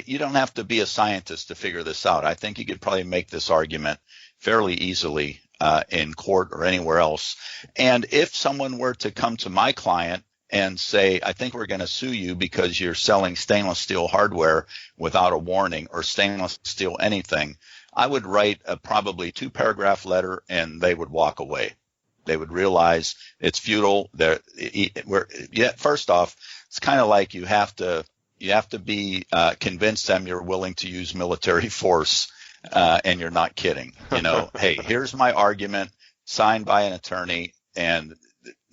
you don't have to be a scientist to figure this out. I think you could probably make this argument fairly easily in court or anywhere else. And if someone were to come to my client and say, I think we're going to sue you because you're selling stainless steel hardware without a warning, or stainless steel anything, I would write a probably 2-paragraph letter and they would walk away. They would realize it's futile. First off, it's kind of like you have to be convince them you're willing to use military force, and you're not kidding. Hey, here's my argument signed by an attorney, and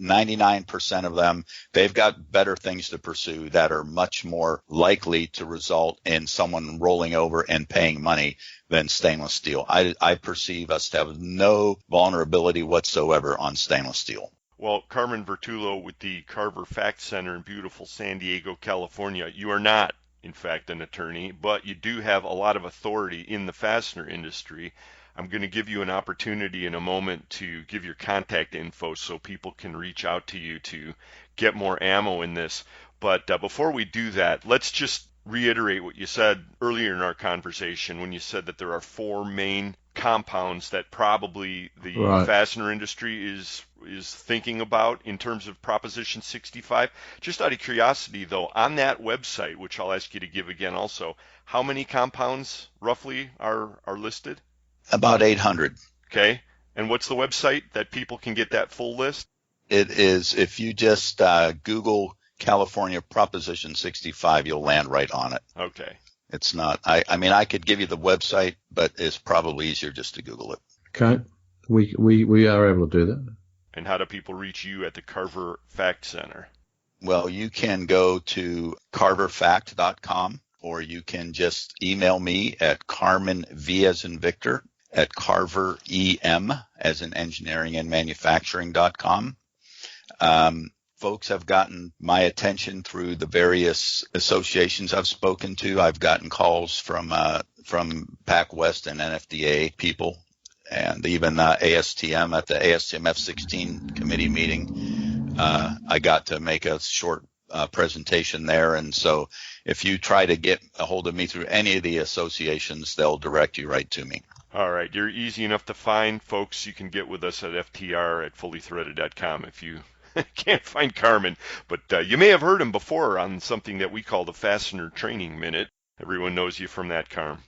99% of them, they've got better things to pursue that are much more likely to result in someone rolling over and paying money than stainless steel. I perceive us to have no vulnerability whatsoever on stainless steel. Well, Carmen Vertullo with the Carver Fact Center in beautiful San Diego, California, you are not, in fact, an attorney, but you do have a lot of authority in the fastener industry. I'm going to give you an opportunity in a moment to give your contact info so people can reach out to you to get more ammo in this. But before we do that, let's just reiterate what you said earlier in our conversation when you said that there are 4 main compounds that probably the fastener industry is thinking about in terms of Proposition 65. Just out of curiosity, though, on that website, which I'll ask you to give again also, how many compounds roughly are listed? About 800. Okay. And what's the website that people can get that full list? It is, if you just Google California Proposition 65, you'll land right on it. Okay. It's not, I could give you the website, but it's probably easier just to Google it. Okay. We are able to do that. And how do people reach you at the Carver Fact Center? Well, you can go to carverfact.com, or you can just email me at Carmen V as in Victor at carverem as in engineering and manufacturing.com. Folks have gotten my attention through the various associations I've spoken to. I've gotten calls from PAC West and NFDA people, and even ASTM at the ASTM F-16 committee meeting. I got to make a short presentation there. And so if you try to get a hold of me through any of the associations, they'll direct you right to me. All right. You're easy enough to find, folks. You can get with us at FTR at fullythreaded.com if you can't find Carmen. But you may have heard him before on something that we call the Fastener Training Minute. Everyone knows you from that, Carm.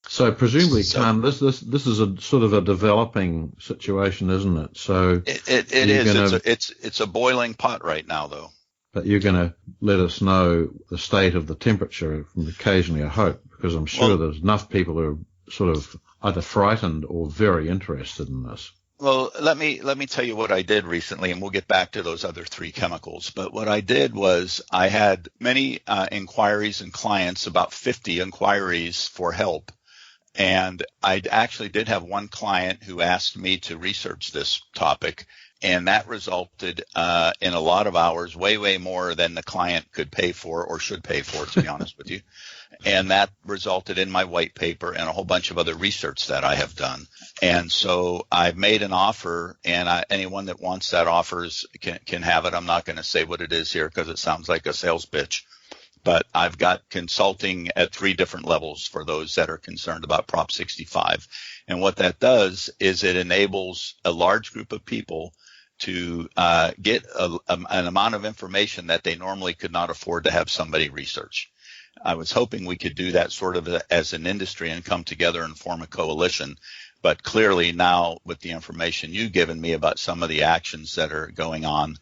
So presumably, Carm, this is a sort of a developing situation, isn't it? So it is. It's a boiling pot right now, though. But you're going to let us know the state of the temperature occasionally, I hope, because I'm sure there's enough people who are sort of either frightened or very interested in this. Well, let me tell you what I did recently, and we'll get back to those other three chemicals. But what I did was I had many inquiries and clients, about 50 inquiries for help. And I actually did have one client who asked me to research this topic, and that resulted in a lot of hours, way more than the client could pay for or should pay for, to be honest with you. And that resulted in my white paper and a whole bunch of other research that I have done. And so I've made an offer, and anyone that wants that offer can have it. I'm not going to say what it is here because it sounds like a sales pitch. But I've got consulting at 3 different levels for those that are concerned about Prop 65. And what that does is it enables a large group of people to get an amount of information that they normally could not afford to have somebody research. I was hoping we could do that sort of as an industry and come together and form a coalition. But clearly now, with the information you've given me about some of the actions that are going on,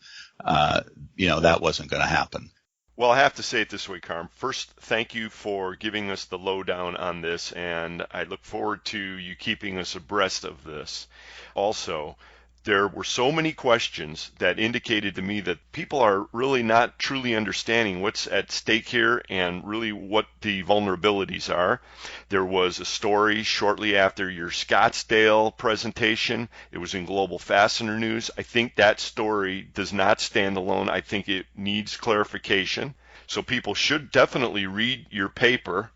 that wasn't going to happen. Well, I have to say it this way, Carm. First, thank you for giving us the lowdown on this, and I look forward to you keeping us abreast of this. Also, there were so many questions that indicated to me that people are really not truly understanding what's at stake here and really what the vulnerabilities are. There was a story shortly after your Scottsdale presentation. It was in Global Fastener News. I think that story does not stand alone. I think it needs clarification. So people should definitely read your paper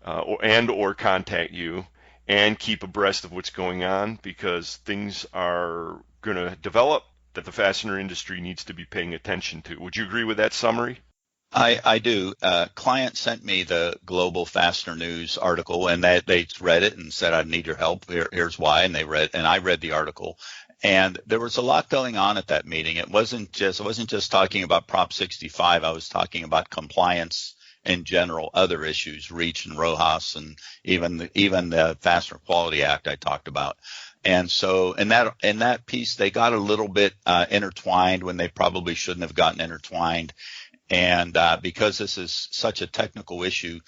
or contact you and keep abreast of what's going on, because things are going to develop that the fastener industry needs to be paying attention to. Would you agree with that summary? I do. Client sent me the Global Fastener News article, and they read it and said, "I need your help. Here's why." And I read the article, and there was a lot going on at that meeting. I wasn't just talking about Prop 65. I was talking about compliance in general, other issues, REACH and RoHS, and even the Fastener Quality Act I talked about. And so in that piece, they got a little bit intertwined when they probably shouldn't have gotten intertwined. And because this is such a technical issue,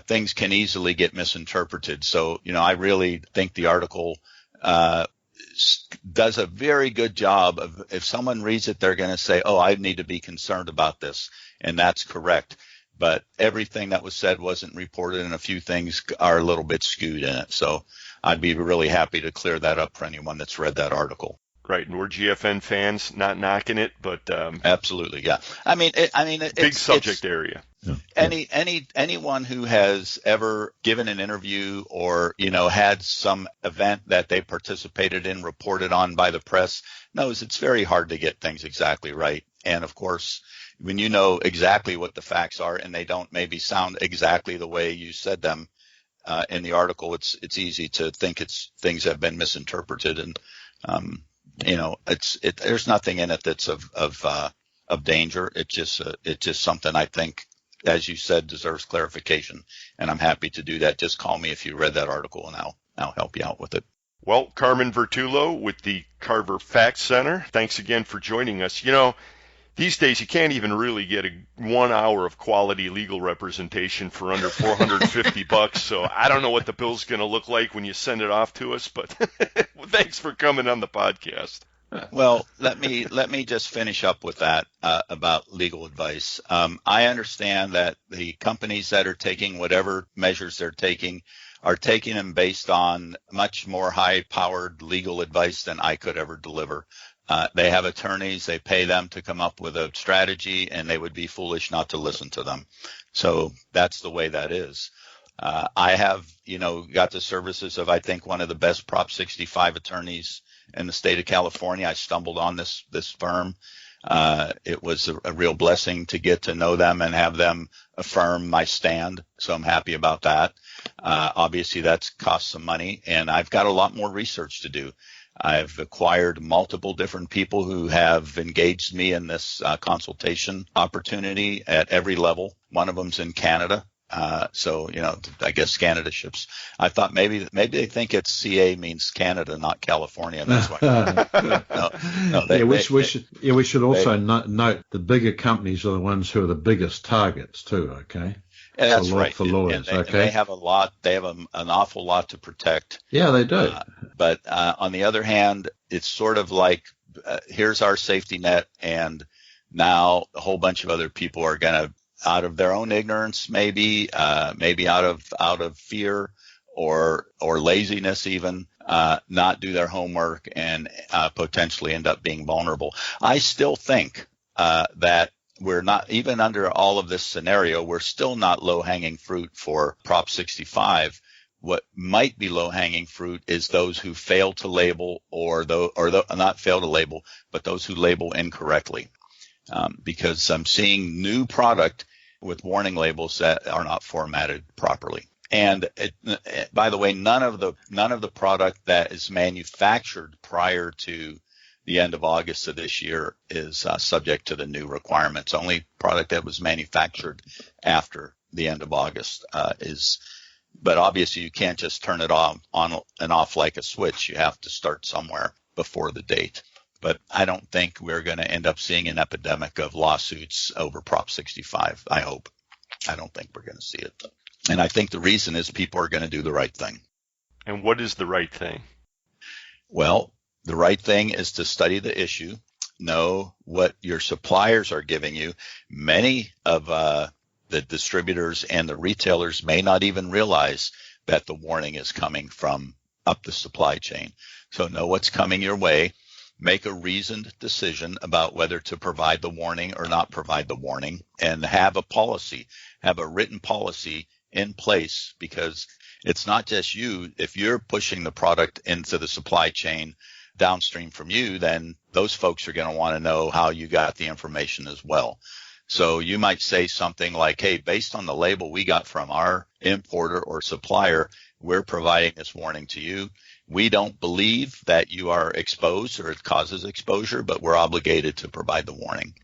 things can easily get misinterpreted. So, I really think the article does a very good job of, if someone reads it, they're going to say, "Oh, I need to be concerned about this," and that's correct. But everything that was said wasn't reported, and a few things are a little bit skewed in it. So I'd be really happy to clear that up for anyone that's read that article. Right, and we're GFN fans, not knocking it, but absolutely, yeah. It's big subject area. Yeah. Anyone who has ever given an interview or had some event that they participated in reported on by the press knows it's very hard to get things exactly right. And of course, when you know exactly what the facts are and they don't maybe sound exactly the way you said them in the article, it's easy to think things have been misinterpreted. And there's nothing in it that's of danger. It's just something I think, as you said, deserves clarification. And I'm happy to do that. Just call me if you read that article, and I'll help you out with it. Well, Carmen Vertullo with the Carver Fact Center, thanks again for joining us. These days, you can't even really get 1 hour of quality legal representation for under $450. So I don't know what the bill's going to look like when you send it off to us, but thanks for coming on the podcast. Well, let me just finish up with that about legal advice. I understand that the companies that are taking whatever measures they're taking are taking them based on much more high-powered legal advice than I could ever deliver. They have attorneys, they pay them to come up with a strategy, and they would be foolish not to listen to them. So that's the way that is. I have, got the services of, I think, one of the best Prop 65 attorneys in the state of California. I stumbled on this firm. It was a real blessing to get to know them and have them affirm my stand. So I'm happy about that. Obviously, that's cost some money, and I've got a lot more research to do. I've acquired multiple different people who have engaged me in this consultation opportunity at every level. One of them's in Canada. So, I guess Canada ships. I thought maybe they think it's CA means Canada, not California. That's why. We should also note the bigger companies are the ones who are the biggest targets too. Okay. And that's right. For lawyers, and they have a lot. They have an awful lot to protect. Yeah, they do. But on the other hand, it's sort of like here's our safety net, and now a whole bunch of other people are going to, out of their own ignorance, maybe out of fear or laziness, even not do their homework and potentially end up being vulnerable. I still think that we're not, even under all of this scenario, we're still not low-hanging fruit for Prop 65. What might be low-hanging fruit is those who fail to label, or not fail to label, but those who label incorrectly. Because I'm seeing new product with warning labels that are not formatted properly. And by the way, none of the product that is manufactured prior to the end of August of this year is subject to the new requirements. Only product that was manufactured after the end of August is. But obviously, you can't just turn it on and off like a switch. You have to start somewhere before the date. But I don't think we're going to end up seeing an epidemic of lawsuits over Prop 65. I hope. I don't think we're going to see it. And I think the reason is people are going to do the right thing. And what is the right thing? Well, the right thing is to study the issue, know what your suppliers are giving you. Many of the distributors and the retailers may not even realize that the warning is coming from up the supply chain. So know what's coming your way. Make a reasoned decision about whether to provide the warning or not provide the warning, and have a policy, have a written policy in place, because it's not just you. If you're pushing the product into the supply chain downstream from you, then those folks are going to want to know how you got the information as well. So you might say something like, hey, based on the label we got from our importer or supplier, we're providing this warning to you. We don't believe that you are exposed or it causes exposure, but we're obligated to provide the warning.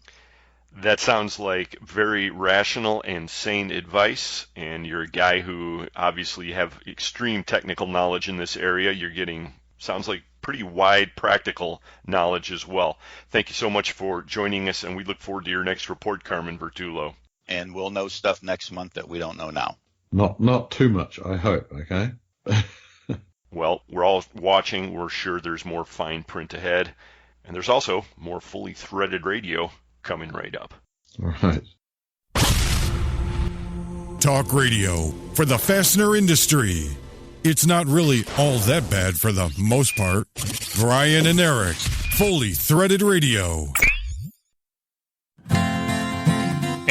That sounds like very rational and sane advice, and you're a guy who obviously have extreme technical knowledge in this area. You're getting, sounds like, pretty wide practical knowledge as well. Thank you so much for joining us, and we look forward to your next report, Carmen Vertullo. And we'll know stuff next month that we don't know now. Not too much, I hope, okay? Well, we're all watching. We're sure there's more fine print ahead. And there's also more fully threaded radio coming right up. All right. Talk radio for the fastener industry. It's not really all that bad for the most part. Brian and Eric, fully threaded radio.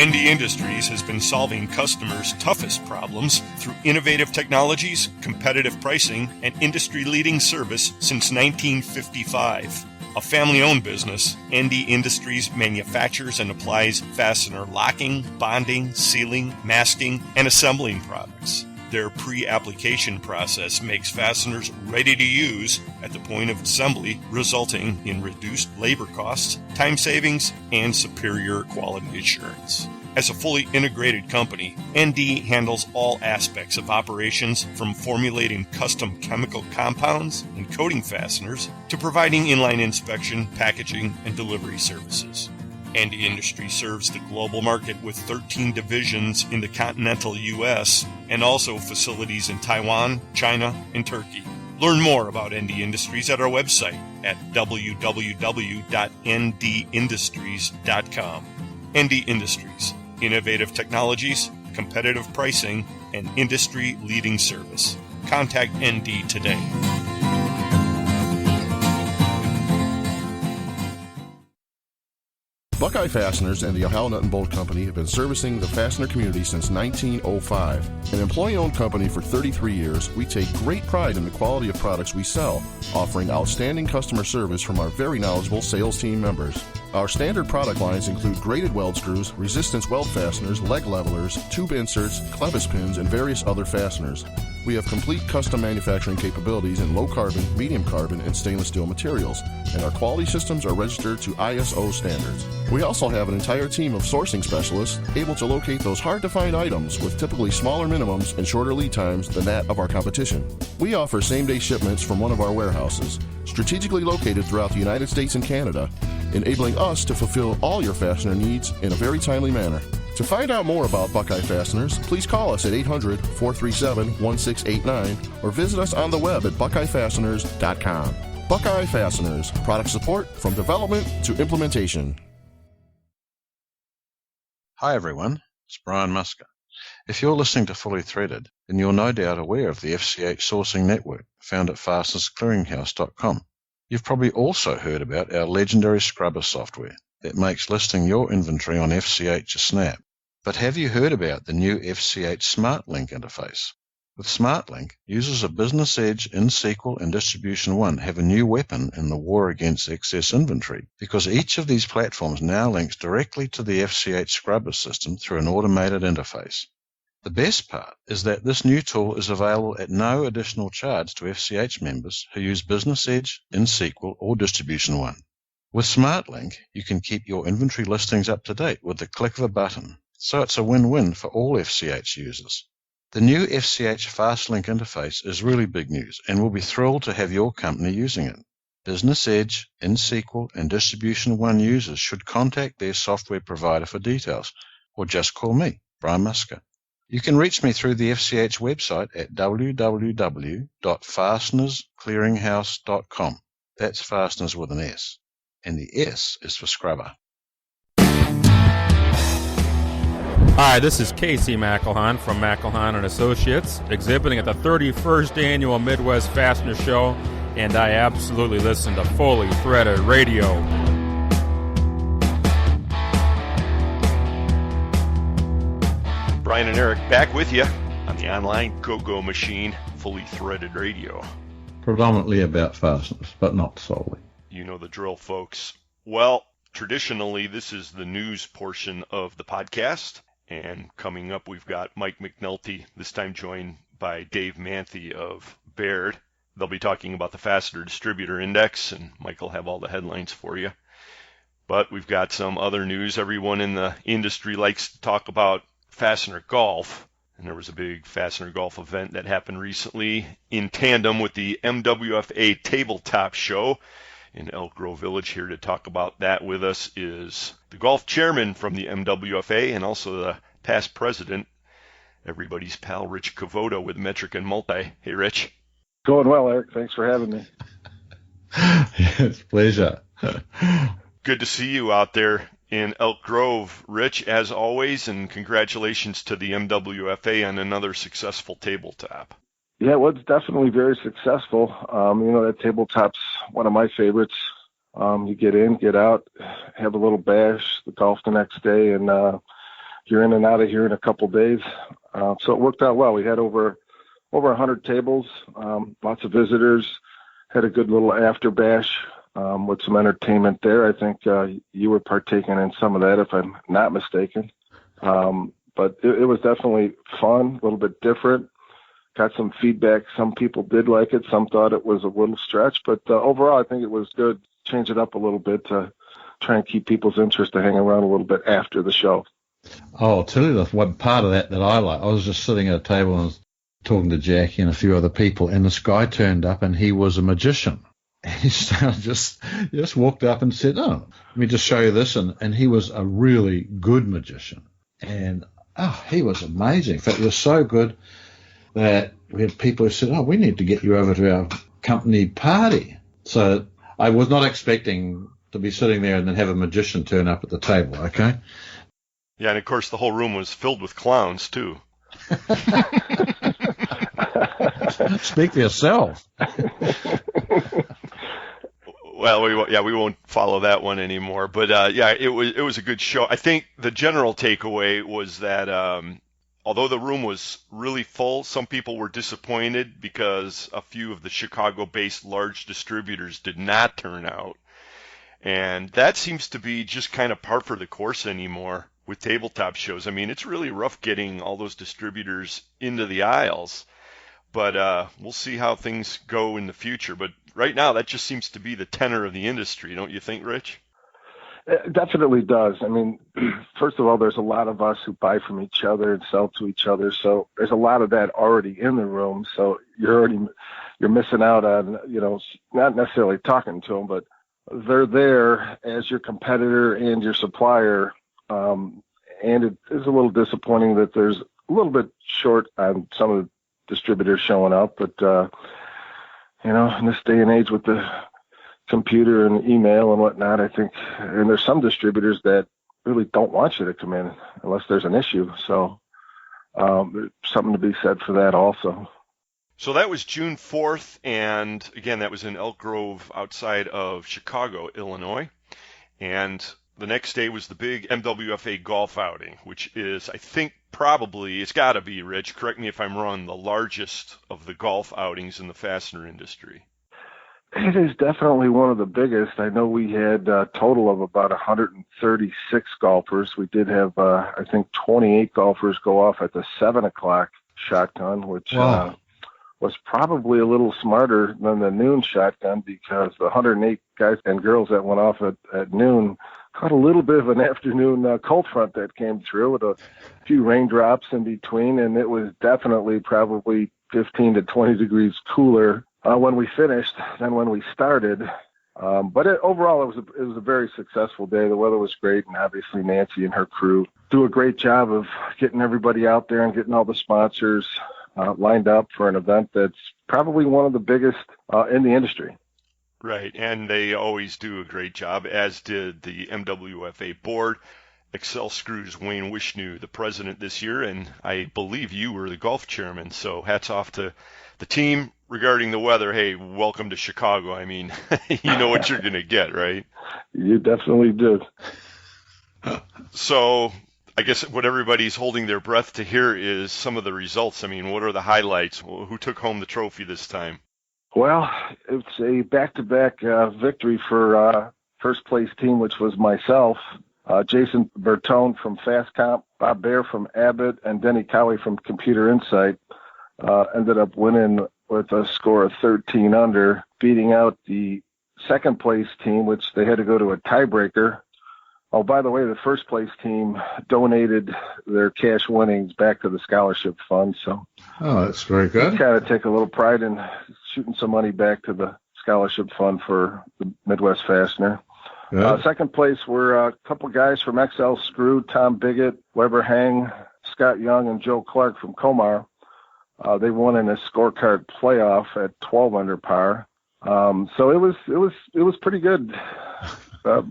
ND Industries has been solving customers' toughest problems through innovative technologies, competitive pricing, and industry-leading service since 1955. A family-owned business, ND Industries manufactures and applies fastener locking, bonding, sealing, masking, and assembling products. Their pre-application process makes fasteners ready to use at the point of assembly, resulting in reduced labor costs, time savings, and superior quality assurance. As a fully integrated company, ND handles all aspects of operations, from formulating custom chemical compounds and coating fasteners to providing inline inspection, packaging, and delivery services. ND Industries serves the global market with 13 divisions in the continental U.S. and also facilities in Taiwan, China, and Turkey. Learn more about ND Industries at our website at www.ndindustries.com. ND Industries, innovative technologies, competitive pricing, and industry-leading service. Contact ND today. Buckeye Fasteners and the Ohio Nut and Bolt Company have been servicing the fastener community since 1905. An employee-owned company for 33 years, we take great pride in the quality of products we sell, offering outstanding customer service from our very knowledgeable sales team members. Our standard product lines include braided weld screws, resistance weld fasteners, leg levelers, tube inserts, clevis pins, and various other fasteners. We have complete custom manufacturing capabilities in low carbon, medium carbon, and stainless steel materials, and our quality systems are registered to ISO standards. We also have an entire team of sourcing specialists able to locate those hard-to-find items with typically smaller minimums and shorter lead times than that of our competition. We offer same-day shipments from one of our warehouses, strategically located throughout the United States and Canada, enabling us to fulfill all your fastener needs in a very timely manner. To find out more about Buckeye Fasteners, please call us at 800-437-1689 or visit us on the web at buckeyefasteners.com. Buckeye Fasteners, product support from development to implementation. Hi everyone, it's Brian Musker. If you're listening to Fully Threaded, then you're no doubt aware of the FCH sourcing network found at fastenersclearinghouse.com. You've probably also heard about our legendary scrubber software that makes listing your inventory on FCH a snap. But have you heard about the new FCH SmartLink interface? With SmartLink, users of Business Edge, InSequel, and Distribution One have a new weapon in the war against excess inventory, because each of these platforms now links directly to the FCH scrubber system through an automated interface. The best part is that this new tool is available at no additional charge to FCH members who use Business Edge, InSequel, or Distribution One. With SmartLink, you can keep your inventory listings up to date with the click of a button, so it's a win-win for all FCH users. The new FCH FastLink interface is really big news, and we'll be thrilled to have your company using it. Business Edge, InSequel, and Distribution One users should contact their software provider for details, or just call me, Brian Musker. You can reach me through the FCH website at www.fastenersclearinghouse.com. That's fasteners with an S. And the S is for scrubber. Hi, this is Casey McElhon from McElhon & Associates, exhibiting at the 31st Annual Midwest Fastener Show, and I absolutely listen to Fully Threaded Radio. Brian and Eric back with you on the online go-go machine, Fully Threaded Radio. Predominantly about fasteners, but not solely. You know the drill, folks. Well, traditionally, this is the news portion of the podcast. And coming up, we've got Mike McNulty, this time joined by Dave Manthey of Baird. They'll be talking about the Fastener Distributor Index, and Mike will have all the headlines for you. But we've got some other news. Everyone in the industry likes to talk about Fastener Golf. And there was a big Fastener Golf event that happened recently in tandem with the MWFA Tabletop Show in Elk Grove Village. Here to talk about that with us is the golf chairman from the MWFA and also the past president, everybody's pal, Rich Cavoto with Metric and Multi. Hey, Rich. Going well, Eric. Thanks for having me. It's a pleasure. Good to see you out there in Elk Grove, Rich, as always, and congratulations to the MWFA on another successful tabletop. Yeah, well, it's definitely very successful. That tabletop's one of my favorites. You get in, get out, have a little bash, the golf the next day, and you're in and out of here in a couple days. So it worked out well. We had over 100 tables, lots of visitors, had a good little after bash with some entertainment there. I think you were partaking in some of that, if I'm not mistaken. But it was definitely fun, a little bit different. Got some feedback. Some people did like it. Some thought it was a little stretch. But overall, I think it was good. Change it up a little bit to try and keep people's interest to hang around a little bit after the show. Oh, I'll tell you the one part of that I like. I was just sitting at a table and was talking to Jackie and a few other people, and this guy turned up, and he was a magician. And he started just walked up and said, "Oh, let me just show you this," and he was a really good magician. And he was amazing. In fact, it was so good that we had people who said, "Oh, we need to get you over to our company party." So I was not expecting to be sitting there and then have a magician turn up at the table, okay? Yeah, and of course the whole room was filled with clowns, too. Speak for yourself. Well, we won't follow that one anymore. But, it was a good show. I think the general takeaway was that although the room was really full, some people were disappointed because a few of the Chicago-based large distributors did not turn out. And that seems to be just kind of par for the course anymore with tabletop shows. I mean, it's really rough getting all those distributors into the aisles, but we'll see how things go in the future. But right now, that just seems to be the tenor of the industry, don't you think, Rich? It definitely does. I mean, first of all, there's a lot of us who buy from each other and sell to each other. So there's a lot of that already in the room. So you're missing out on, not necessarily talking to them, but they're there as your competitor and your supplier. And it is a little disappointing that there's a little bit short on some of the distributors showing up. But, in this day and age with the computer and email and whatnot, I think, and there's some distributors that really don't want you to come in unless there's an issue. So there's something to be said for that also. So that was June 4th, and again, that was in Elk Grove outside of Chicago, Illinois. And the next day was the big MWFA golf outing, which is, I think, probably, it's got to be, Rich, correct me if I'm wrong, the largest of the golf outings in the fastener industry. It is definitely one of the biggest. I know we had a total of about 136 golfers. We did have, I think, 28 golfers go off at the 7 o'clock shotgun, which was probably a little smarter than the noon shotgun, because the 108 guys and girls that went off at noon caught a little bit of an afternoon cold front that came through with a few raindrops in between, and it was definitely probably 15 to 20 degrees cooler when we finished than when we started. But overall, it was a very successful day. The weather was great, and obviously Nancy and her crew do a great job of getting everybody out there and getting all the sponsors lined up for an event that's probably one of the biggest in the industry. Right, and they always do a great job, as did the MWFA board. Excel Screws Wayne Wishnu, the president this year, and I believe you were the golf chairman, so hats off to the team. Regarding the weather, hey, welcome to Chicago. I mean, you know what you're going to get, right? You definitely do. So I guess what everybody's holding their breath to hear is some of the results. I mean, what are the highlights? Who took home the trophy this time? Well, it's a back-to-back victory for first place team, which was myself, Jason Bertone from FastComp, Bob Baird from Abbott, and Denny Cowie from Computer Insight. Ended up winning with a score of 13 under, beating out the second place team, which they had to go to a tiebreaker. Oh, by the way, the first place team donated their cash winnings back to the scholarship fund. So, that's very good. Kind of take a little pride in shooting some money back to the scholarship fund for the Midwest Fastener. Second place were a couple guys from XL Screw, Tom Biggett, Weber Hang, Scott Young, and Joe Clark from Comar. They won in a scorecard playoff at 12 under par. So it was pretty good.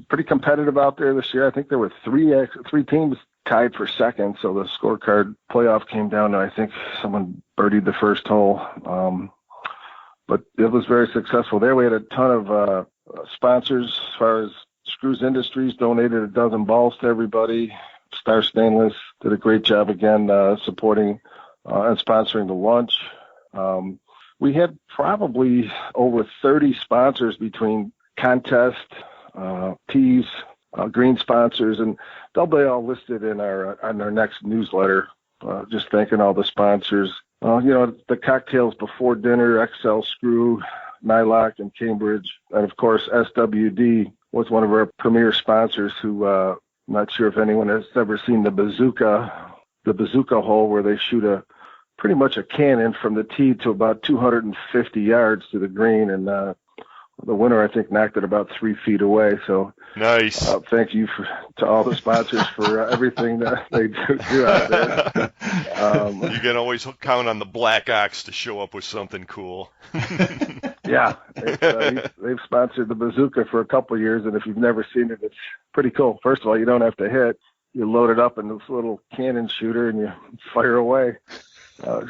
Pretty competitive out there this year. I think there were three teams tied for second. So the scorecard playoff came down to, I think, someone birdied the first hole. But it was very successful there. We had a ton of sponsors as far as Screws Industries donated a dozen balls to everybody. Star Stainless did a great job again supporting and sponsoring the lunch. We had probably over 30 sponsors between contest, tees, green sponsors, and they'll be all listed in on our next newsletter. Just thanking all the sponsors. The cocktails before dinner, XL Screw, Nylock, and Cambridge, and of course SWD was one of our premier sponsors. Who I'm not sure if anyone has ever seen the bazooka hole, where they shoot pretty much a cannon from the tee to about 250 yards to the green, and the winner, I think, knocked it about 3 feet away. So nice. Thank you to all the sponsors for everything that they do out there. You can always count on the Black Ox to show up with something cool. Yeah, they've sponsored the bazooka for a couple of years, and if you've never seen it, it's pretty cool. First of all, you don't have to hit. You load it up in this little cannon shooter, and you fire away,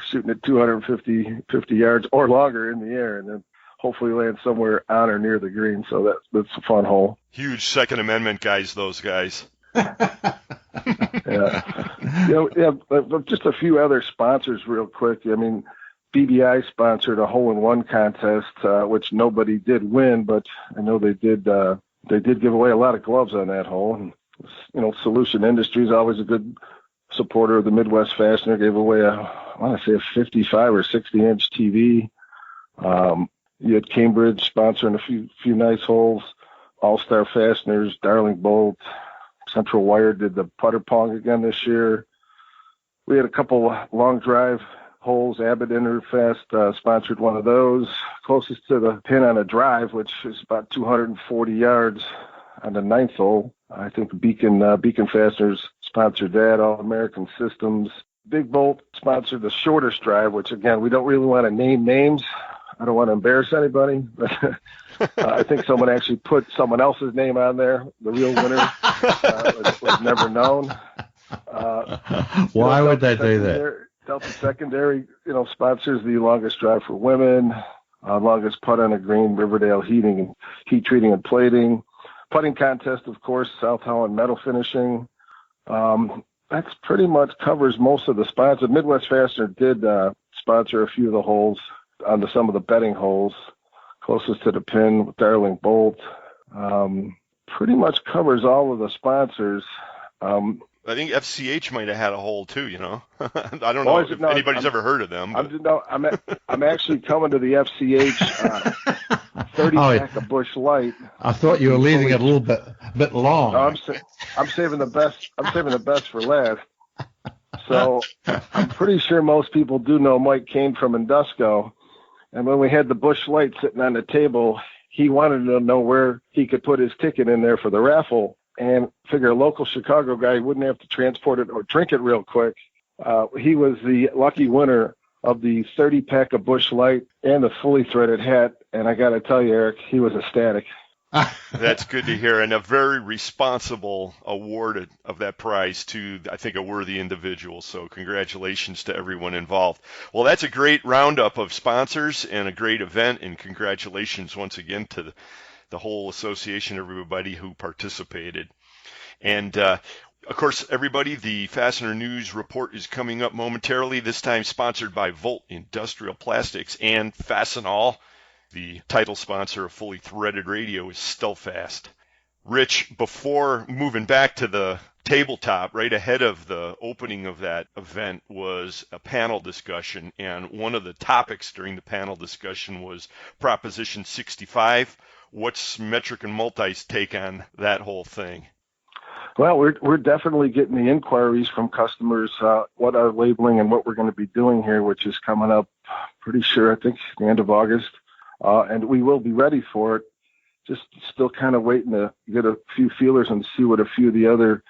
shooting at 250 yards or longer in the air, and then hopefully land somewhere on or near the green. So that's a fun hole. Huge Second Amendment guys, those guys. Yeah. Just a few other sponsors real quick. I mean, BBI sponsored a hole-in-one contest, which nobody did win, but I know they did They did give away a lot of gloves on that hole. And, Solution Industries, always a good supporter of the Midwest Fastener, gave away I want to say a 55 or 60-inch TV. You had Cambridge sponsoring a few nice holes. All-Star Fasteners, Darling Bolt, Central Wire did the putter pong again this year. We had a couple long drive holes. Abbott Interfast sponsored one of those. Closest to the pin on a drive, which is about 240 yards on the 9th hole. I think Beacon Fasteners sponsored that. All American Systems. Big Bolt sponsored the shortest drive, which, again, we don't really want to name names. I don't want to embarrass anybody, but I think someone actually put someone else's name on there. The real winner was never known. Why would they do that? Delta Secondary, sponsors the longest drive for women, longest putt on a green, Riverdale Heat Treating and Plating. Putting contest, of course, South Holland Metal Finishing. That's pretty much covers most of the sponsors. Midwest Fastener did sponsor a few of the holes on some of the betting holes closest to the pin with Darling Bolt. Pretty much covers all of the sponsors. I think FCH might have had a hole too, I don't know if anybody's ever heard of them. I'm actually coming to the FCH 30-pack of Busch Light. I thought you were leaving it a little bit long. No, I'm saving the best. I'm saving the best for last. So I'm pretty sure most people do know Mike Kane from Indusco. And when we had the Busch Light sitting on the table, he wanted to know where he could put his ticket in there for the raffle. And figure a local Chicago guy wouldn't have to transport it or drink it real quick. He was the lucky winner of the 30-pack of Busch Light and the fully threaded hat. And I got to tell you, Eric, he was ecstatic. That's good to hear, and a very responsible award of that prize to, I think, a worthy individual. So congratulations to everyone involved. Well, that's a great roundup of sponsors and a great event, and congratulations once again to the whole association, everybody who participated. And, of course, everybody, the Fastener News Report is coming up momentarily, this time sponsored by Volt Industrial Plastics and Fastenal. The title sponsor of Fully Threaded Radio is Stelfast. Rich, before moving back to the tabletop, right ahead of the opening of that event was a panel discussion, and one of the topics during the panel discussion was Proposition 65. What's Metric and Multi's take on that whole thing? Well, we're definitely getting the inquiries from customers, what our labeling and what we're going to be doing here, which is coming up pretty sure, I think, the end of August. And we will be ready for it. Just still kind of waiting to get a few feelers and see what a few of the other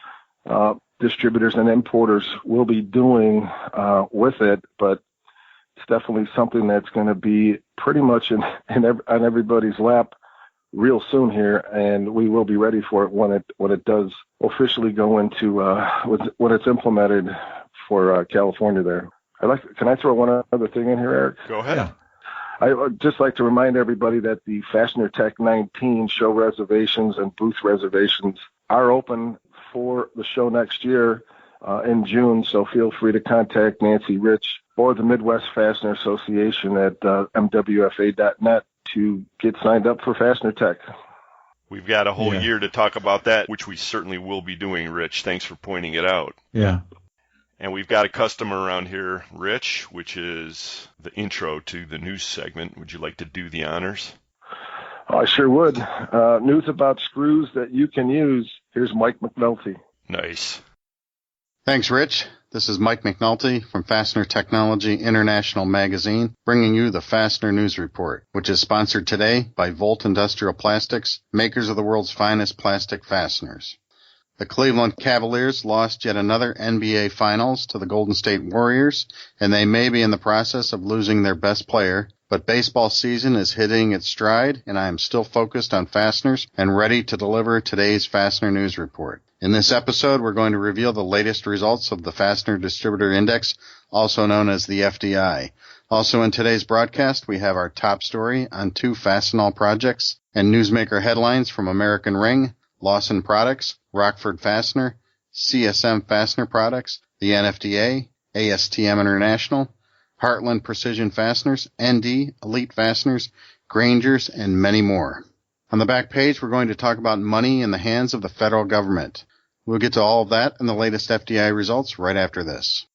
distributors and importers will be doing with it. But it's definitely something that's going to be pretty much on everybody's lap real soon here, and we will be ready for it when it does officially go into when it's implemented for California there. Can I throw one other thing in here, Eric? Go ahead. Yeah. I would just like to remind everybody that the Fastener Tech 19 show reservations and booth reservations are open for the show next year in June, so feel free to contact Nancy Rich or the Midwest Fastener Association at MWFA.net to get signed up for Fastener Tech. We've got a whole year to talk about that, which we certainly will be doing, Rich. Thanks for pointing it out. Yeah. And we've got a customer around here, Rich, which is the intro to the news segment. Would you like to do the honors? I sure would. News about screws that you can use. Here's Mike McNulty. Nice. Thanks, Rich. This is Mike McNulty from Fastener Technology International Magazine, bringing you the Fastener News Report, which is sponsored today by Volt Industrial Plastics, makers of the world's finest plastic fasteners. The Cleveland Cavaliers lost yet another NBA Finals to the Golden State Warriors, and they may be in the process of losing their best player, but baseball season is hitting its stride, and I am still focused on fasteners and ready to deliver today's Fastener News Report. In this episode, we're going to reveal the latest results of the Fastener Distributor Index, also known as the FDI. Also in today's broadcast, we have our top story on 2 Fastenal projects and newsmaker headlines from American Ring, Lawson Products, Rockford Fastener, CSM Fastener Products, the NFDA, ASTM International, Heartland Precision Fasteners, ND, Elite Fasteners, Grangers, and many more. On the back page, we're going to talk about money in the hands of the federal government. We'll get to all of that and the latest FDI results right after this.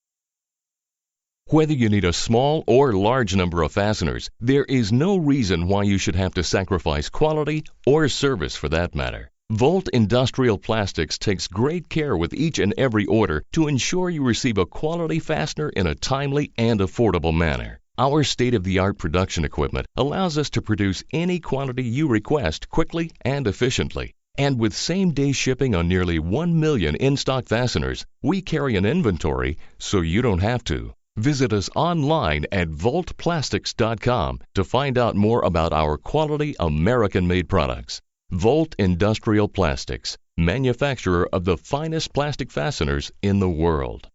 Whether you need a small or large number of fasteners, there is no reason why you should have to sacrifice quality or service for that matter. Volt Industrial Plastics takes great care with each and every order to ensure you receive a quality fastener in a timely and affordable manner. Our state-of-the-art production equipment allows us to produce any quantity you request quickly and efficiently. And with same-day shipping on nearly 1 million in-stock fasteners, we carry an inventory so you don't have to. Visit us online at voltplastics.com to find out more about our quality American-made products. Volt Industrial Plastics, manufacturer of the finest plastic fasteners in the world.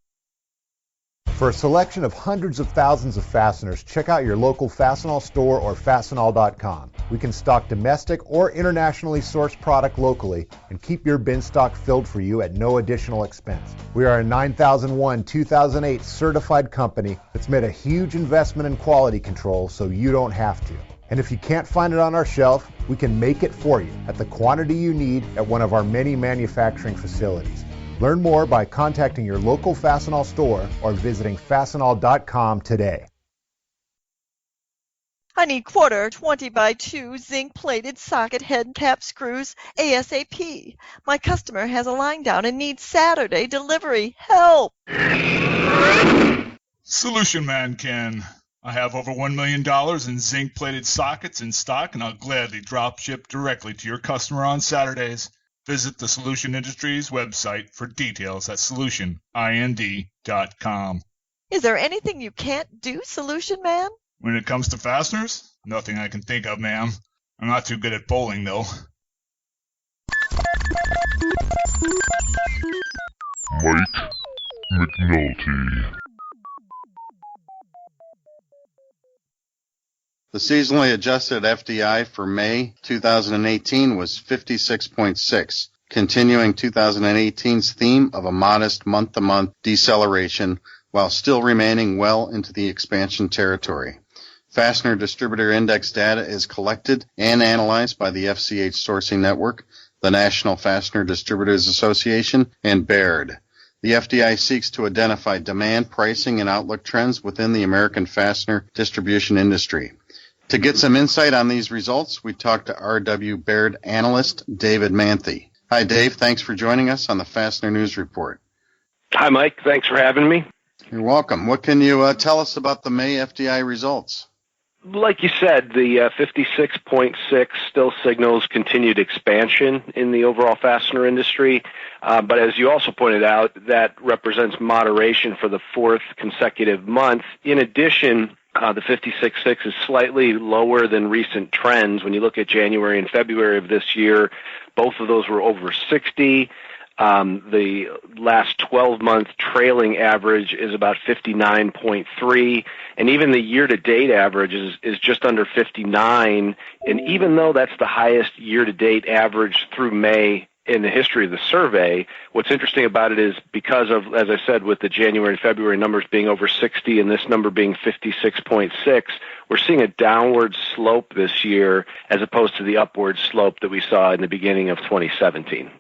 For a selection of hundreds of thousands of fasteners, check out your local Fastenal store or Fastenal.com. We can stock domestic or internationally sourced product locally and keep your bin stock filled for you at no additional expense. We are a 9001-2008 certified company that's made a huge investment in quality control so you don't have to. And if you can't find it on our shelf, we can make it for you at the quantity you need at one of our many manufacturing facilities. Learn more by contacting your local Fastenal store or visiting Fastenal.com today. I need quarter 20x2 zinc-plated socket head cap screws ASAP. My customer has a line down and needs Saturday delivery. Help! Solution Man can. I have over $1 million in zinc-plated sockets in stock, and I'll gladly drop ship directly to your customer on Saturdays. Visit the Solution Industries website for details at solutionind.com. Is there anything you can't do, Solution Man? When it comes to fasteners, nothing I can think of, ma'am. I'm not too good at bowling, though. Mike McNulty. The seasonally adjusted FDI for May 2018 was 56.6, continuing 2018's theme of a modest month-to-month deceleration while still remaining well into the expansion territory. Fastener Distributor Index data is collected and analyzed by the FCH Sourcing Network, the National Fastener Distributors Association, and Baird. The FDI seeks to identify demand, pricing, and outlook trends within the American fastener distribution industry. To get some insight on these results, we talked to RW Baird analyst David Manthey. Hi, Dave. Thanks for joining us on the Fastener News Report. Hi, Mike. Thanks for having me. You're welcome. What can you tell us about the May FDI results? Like you said, the 56.6 still signals continued expansion in the overall fastener industry. But as you also pointed out, that represents moderation for the fourth consecutive month. In addition, the 56.6 is slightly lower than recent trends. When you look at January and February of this year, both of those were over 60. The last 12-month trailing average is about 59.3, and even the year-to-date average is just under 59. And even though that's the highest year-to-date average through May in the history of the survey, what's interesting about it is because of, as I said, with the January and February numbers being over 60 and this number being 56.6, we're seeing a downward slope this year as opposed to the upward slope that we saw in the beginning of 2017.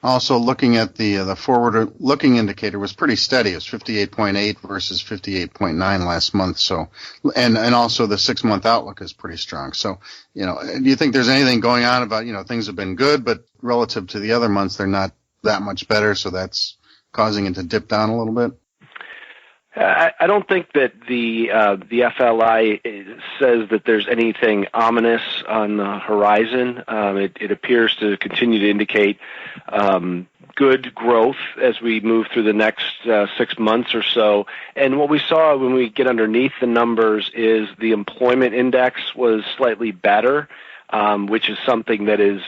Also, looking at the forward-looking indicator was pretty steady. It was 58.8 versus 58.9 last month. So, and also the 6-month outlook is pretty strong. So, do you think there's anything going on about, things have been good, but relative to the other months, they're not that much better. So that's causing it to dip down a little bit? I don't think that the FLI says that there's anything ominous on the horizon. It appears to continue to indicate good growth as we move through the next 6 months or so. And what we saw when we get underneath the numbers is the employment index was slightly better, which is something that is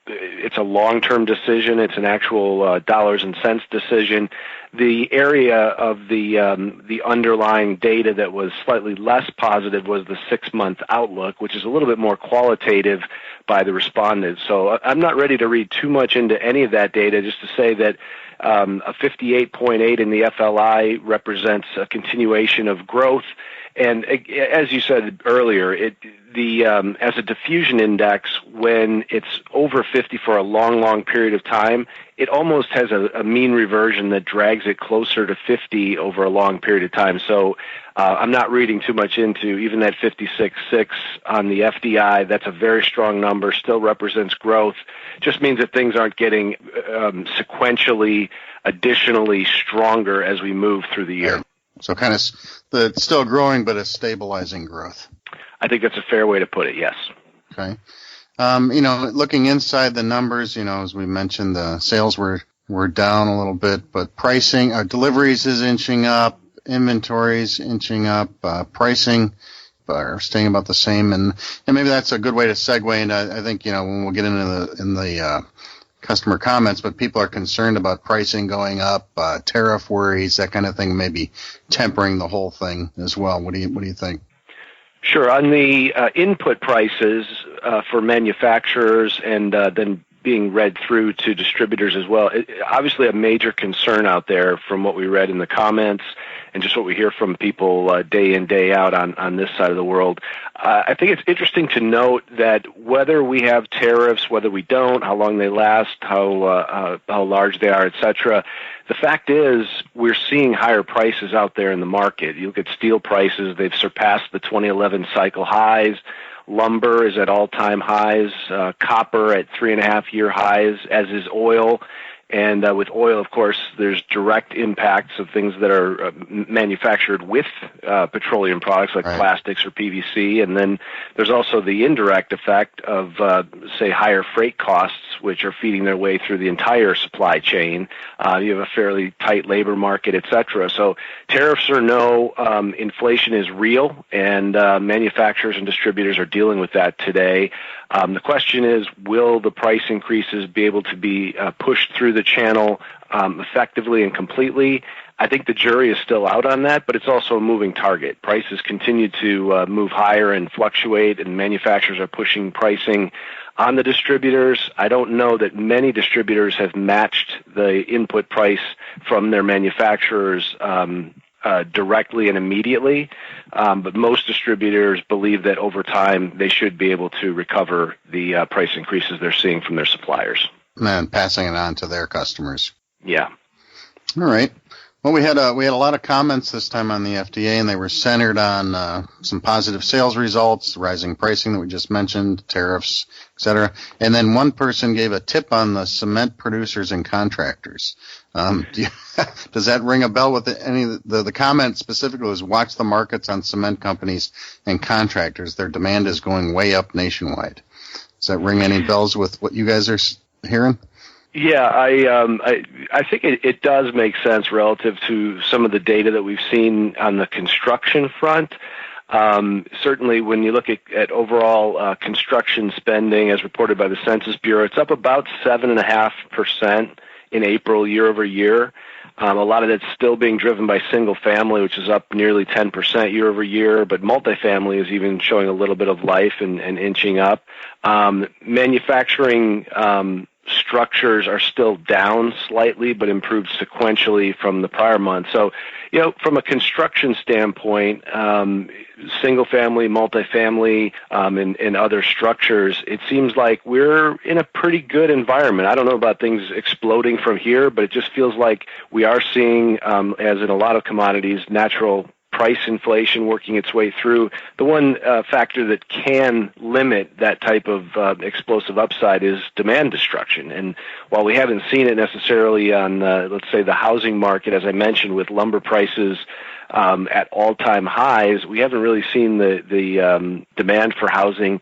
it's a long-term decision. It's an actual dollars and cents decision. The area of the underlying data that was slightly less positive was the 6-month outlook, which is a little bit more qualitative by the respondents. So I'm not ready to read too much into any of that data, just to say that a 58.8 in the FLI represents a continuation of growth. And as you said earlier, as a diffusion index, when it's over 50 for a long, long period of time, it almost has a mean reversion that drags it closer to 50 over a long period of time. So I'm not reading too much into even that 56.6 on the FDI. That's a very strong number, still represents growth. Just means that things aren't getting sequentially, additionally stronger as we move through the year. So kind of it's still growing, but a stabilizing growth. I think that's a fair way to put it, yes. Okay. Looking inside the numbers, as we mentioned, the sales were down a little bit, but pricing, deliveries is inching up, inventories inching up, pricing are staying about the same, and maybe that's a good way to segue into, I think, when we'll get into the customer comments, but people are concerned about pricing going up, tariff worries, that kind of thing, maybe tempering the whole thing as well. What do you think? Sure. On the input prices for manufacturers and then being read through to distributors as well, obviously a major concern out there from what we read in the comments and just what we hear from people day in, day out on this side of the world. I think it's interesting to note that whether we have tariffs, whether we don't, how long they last, how large they are, et cetera, the fact is we're seeing higher prices out there in the market. You look at steel prices, they've surpassed the 2011 cycle highs. Lumber is at all-time highs. Copper at 3.5-year highs, as is oil. And with oil, of course, there's direct impacts of things that are manufactured with petroleum products like plastics or PVC. And then there's also the indirect effect of, say, higher freight costs, which are feeding their way through the entire supply chain. You have a fairly tight labor market, et cetera. So tariffs or no, inflation is real, and manufacturers and distributors are dealing with that today. The question is, will the price increases be able to be pushed through the channel effectively and completely? I think the jury is still out on that, but it's also a moving target. Prices continue to move higher and fluctuate, and manufacturers are pushing pricing on the distributors. I don't know that many distributors have matched the input price from their manufacturers directly and immediately, but most distributors believe that over time they should be able to recover the price increases they're seeing from their suppliers. And passing it on to their customers. Yeah. All right. Well, we had a lot of comments this time on the FDA, and they were centered on some positive sales results, rising pricing that we just mentioned, tariffs, et cetera. And then one person gave a tip on the cement producers and contractors. Does that ring a bell with the comment specifically was watch the markets on cement companies and contractors. Their demand is going way up nationwide. Does that ring any bells with what you guys are hearing? Yeah, I think it does make sense relative to some of the data that we've seen on the construction front. Certainly when you look at overall construction spending as reported by the Census Bureau, it's up about 7.5% in April year over year. A lot of that's still being driven by single family, which is up nearly 10% year over year, but multifamily is even showing a little bit of life and inching up. Manufacturing structures are still down slightly, but improved sequentially from the prior month. So, from a construction standpoint, single family, multifamily, and other structures, it seems like we're in a pretty good environment. I don't know about things exploding from here, but it just feels like we are seeing, as in a lot of commodities, natural price inflation working its way through. The one factor that can limit that type of explosive upside is demand destruction. And while we haven't seen it necessarily on, let's say, the housing market, as I mentioned, with lumber prices at all-time highs, we haven't really seen the demand for housing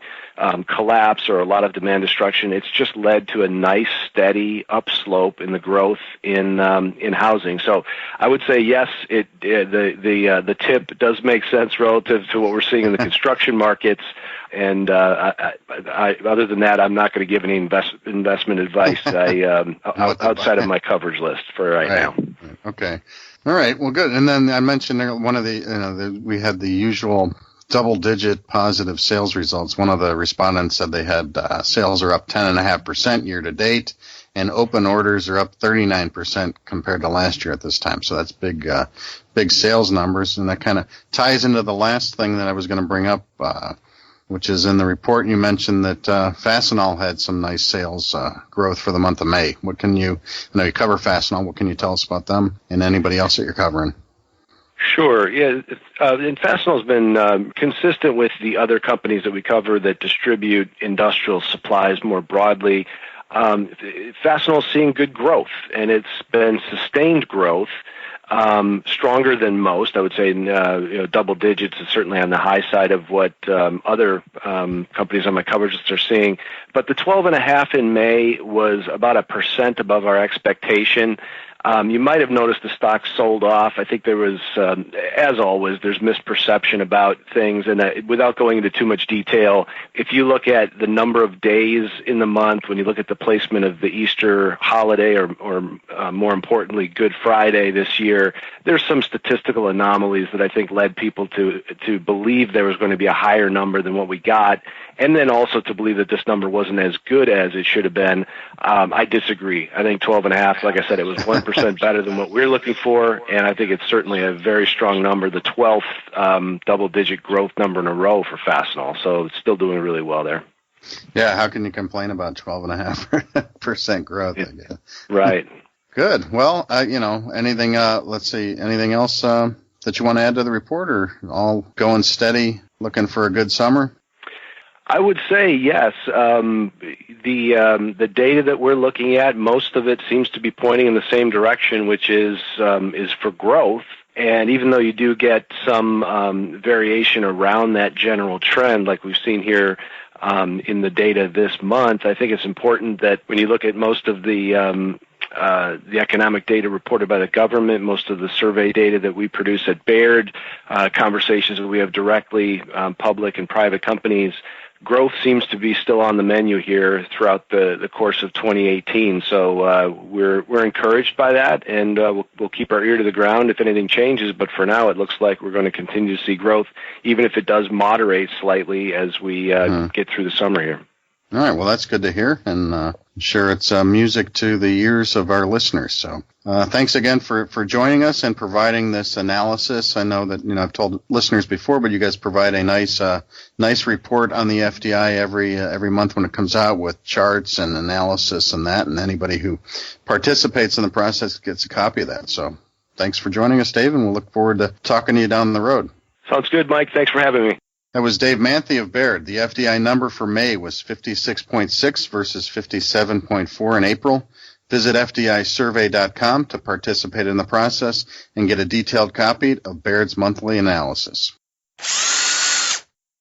collapse or a lot of demand destruction. It's just led to a nice, steady upslope in the growth in housing. So I would say yes, the tip does make sense relative to what we're seeing in the construction markets. And other than that, I'm not going to give any investment advice outside of my coverage list for right now. Okay. All right. Well, good. And then I mentioned one of we had the usual double-digit positive sales results. One of the respondents said they had sales are up 10.5% year to date, and open orders are up 39% compared to last year at this time. So that's big sales numbers, and that kind of ties into the last thing that I was going to bring up, which is in the report you mentioned that Fastenal had some nice sales growth for the month of May. I know you cover Fastenal. What can you tell us about them and anybody else that you're covering? Sure. Yeah. And Fastenal has been consistent with the other companies that we cover that distribute industrial supplies more broadly. Fastenal is seeing good growth, and it's been sustained growth, stronger than most. I would say double digits is certainly on the high side of what other companies on my coverage are seeing. But the 12.5 in May was about 1% above our expectation. You might have noticed the stock sold off. I think there was, as always, there's misperception about things. And without going into too much detail, if you look at the number of days in the month, when you look at the placement of the Easter holiday or more importantly, Good Friday this year, there's some statistical anomalies that I think led people to believe there was going to be a higher number than what we got. And then also to believe that this number wasn't as good as it should have been. I disagree. I think 12.5, like I said, it was 1% better than what we're looking for, and I think it's certainly a very strong number, the 12th double-digit growth number in a row for Fastenal. So it's still doing really well there. Yeah, how can you complain about 12.5% growth? Yeah. I guess. Right. Good. Well, anything? Let's see. Anything else that you want to add to the report, or all going steady, looking for a good summer? I would say yes. The data that we're looking at, most of it seems to be pointing in the same direction, which is for growth. And even though you do get some variation around that general trend, like we've seen here in the data this month, I think it's important that when you look at most of the economic data reported by the government, most of the survey data that we produce at Baird, conversations that we have directly, public and private companies, growth seems to be still on the menu here throughout the course of 2018. So we're encouraged by that, and we'll keep our ear to the ground if anything changes. But for now, it looks like we're going to continue to see growth, even if it does moderate slightly as we get through the summer here. All right. Well, that's good to hear, and I'm sure it's music to the ears of our listeners. So thanks again for joining us and providing this analysis. I know that I've told listeners before, but you guys provide a nice report on the FDI every month when it comes out with charts and analysis and that, and anybody who participates in the process gets a copy of that. So thanks for joining us, Dave, and we'll look forward to talking to you down the road. Sounds good, Mike. Thanks for having me. That was Dave Manthey of Baird. The FDI number for May was 56.6 versus 57.4 in April. Visit FDIsurvey.com to participate in the process and get a detailed copy of Baird's monthly analysis.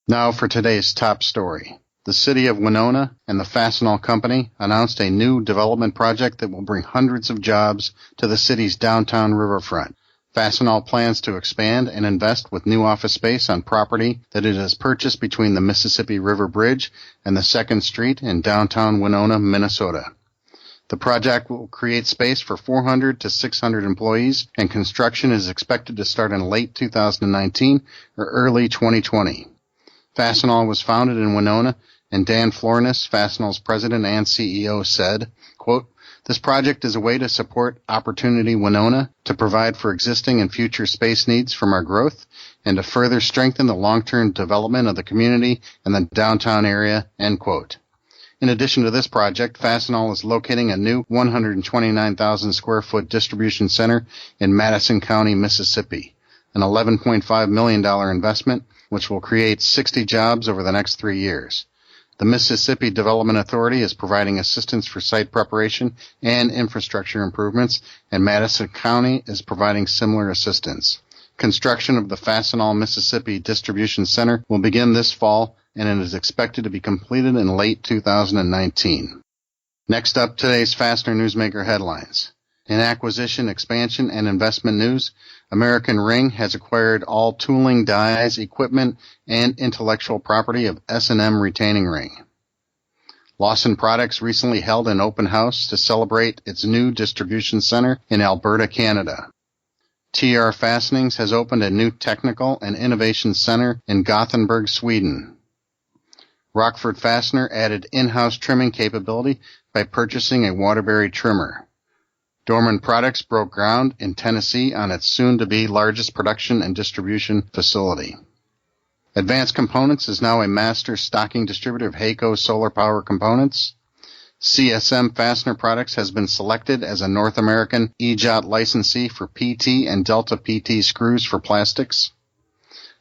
Now for today's top story. The City of Winona and the Fastenal Company announced a new development project that will bring hundreds of jobs to the city's downtown riverfront. Fastenal plans to expand and invest with new office space on property that it has purchased between the Mississippi River Bridge and the 2nd Street in downtown Winona, Minnesota. The project will create space for 400 to 600 employees, and construction is expected to start in late 2019 or early 2020. Fastenal was founded in Winona, and Dan Florness, Fastenal's president and CEO, said, quote, "This project is a way to support Opportunity Winona to provide for existing and future space needs from our growth and to further strengthen the long-term development of the community and the downtown area," end quote. In addition to this project, Fastenal is locating a new 129,000 square foot distribution center in Madison County, Mississippi, an $11.5 million investment which will create 60 jobs over the next 3 years. The Mississippi Development Authority is providing assistance for site preparation and infrastructure improvements, and Madison County is providing similar assistance. Construction of the Fastenal Mississippi Distribution Center will begin this fall, and it is expected to be completed in late 2019. Next up, today's Fastener Newsmaker headlines. In acquisition, expansion, and investment news, American Ring has acquired all tooling, dies, equipment, and intellectual property of S&M Retaining Ring. Lawson Products recently held an open house to celebrate its new distribution center in Alberta, Canada. TR Fastenings has opened a new technical and innovation center in Gothenburg, Sweden. Rockford Fastener added in-house trimming capability by purchasing a Waterbury trimmer. Dorman Products broke ground in Tennessee on its soon-to-be largest production and distribution facility. Advanced Components is now a master stocking distributor of HACO solar power components. CSM Fastener Products has been selected as a North American EJOT licensee for PT and Delta PT screws for plastics.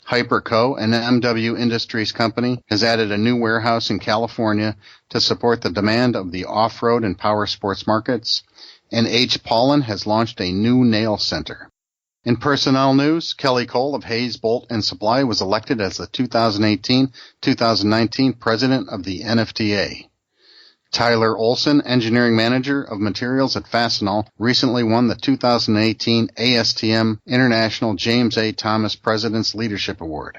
Hyperco, an MW Industries company, has added a new warehouse in California to support the demand of the off-road and power sports markets. And H. Paulin has launched a new nail center. In personnel news, Kelly Cole of Hayes Bolt & Supply was elected as the 2018-2019 president of the NFTA. Tyler Olson, engineering manager of materials at Fastenal, recently won the 2018 ASTM International James A. Thomas President's Leadership Award.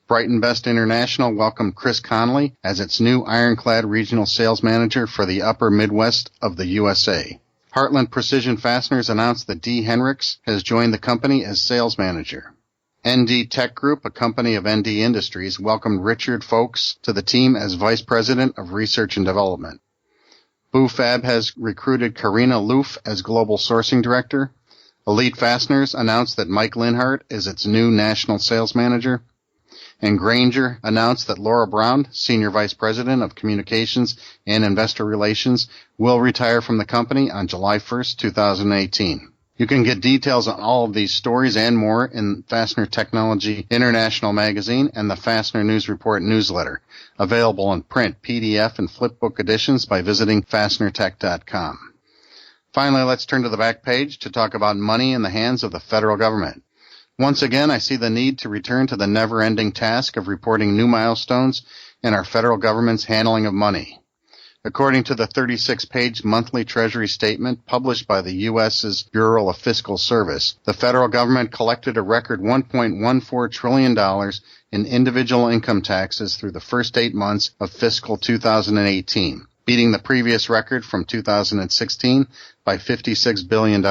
Brighton Best International welcomed Chris Connolly as its new Ironclad Regional Sales Manager for the Upper Midwest of the USA. Heartland Precision Fasteners announced that Dee Henricks has joined the company as sales manager. ND Tech Group, a company of ND Industries, welcomed Richard Folks to the team as Vice President of Research and Development. BooFab has recruited Karina Loof as Global Sourcing Director. Elite Fasteners announced that Mike Linhart is its new National Sales Manager. And Grainger announced that Laura Brown, Senior Vice President of Communications and Investor Relations, will retire from the company on July 1st, 2018. You can get details on all of these stories and more in Fastener Technology International Magazine and the Fastener News Report newsletter, available in print, PDF, and flipbook editions by visiting FastenerTech.com. Finally, let's turn to the back page to talk about money in the hands of the federal government. Once again, I see the need to return to the never-ending task of reporting new milestones in our federal government's handling of money. According to the 36-page monthly Treasury statement published by the U.S.'s Bureau of Fiscal Service, the federal government collected a record $1.14 trillion in individual income taxes through the first 8 months of fiscal 2018, beating the previous record from 2016 by $56 billion.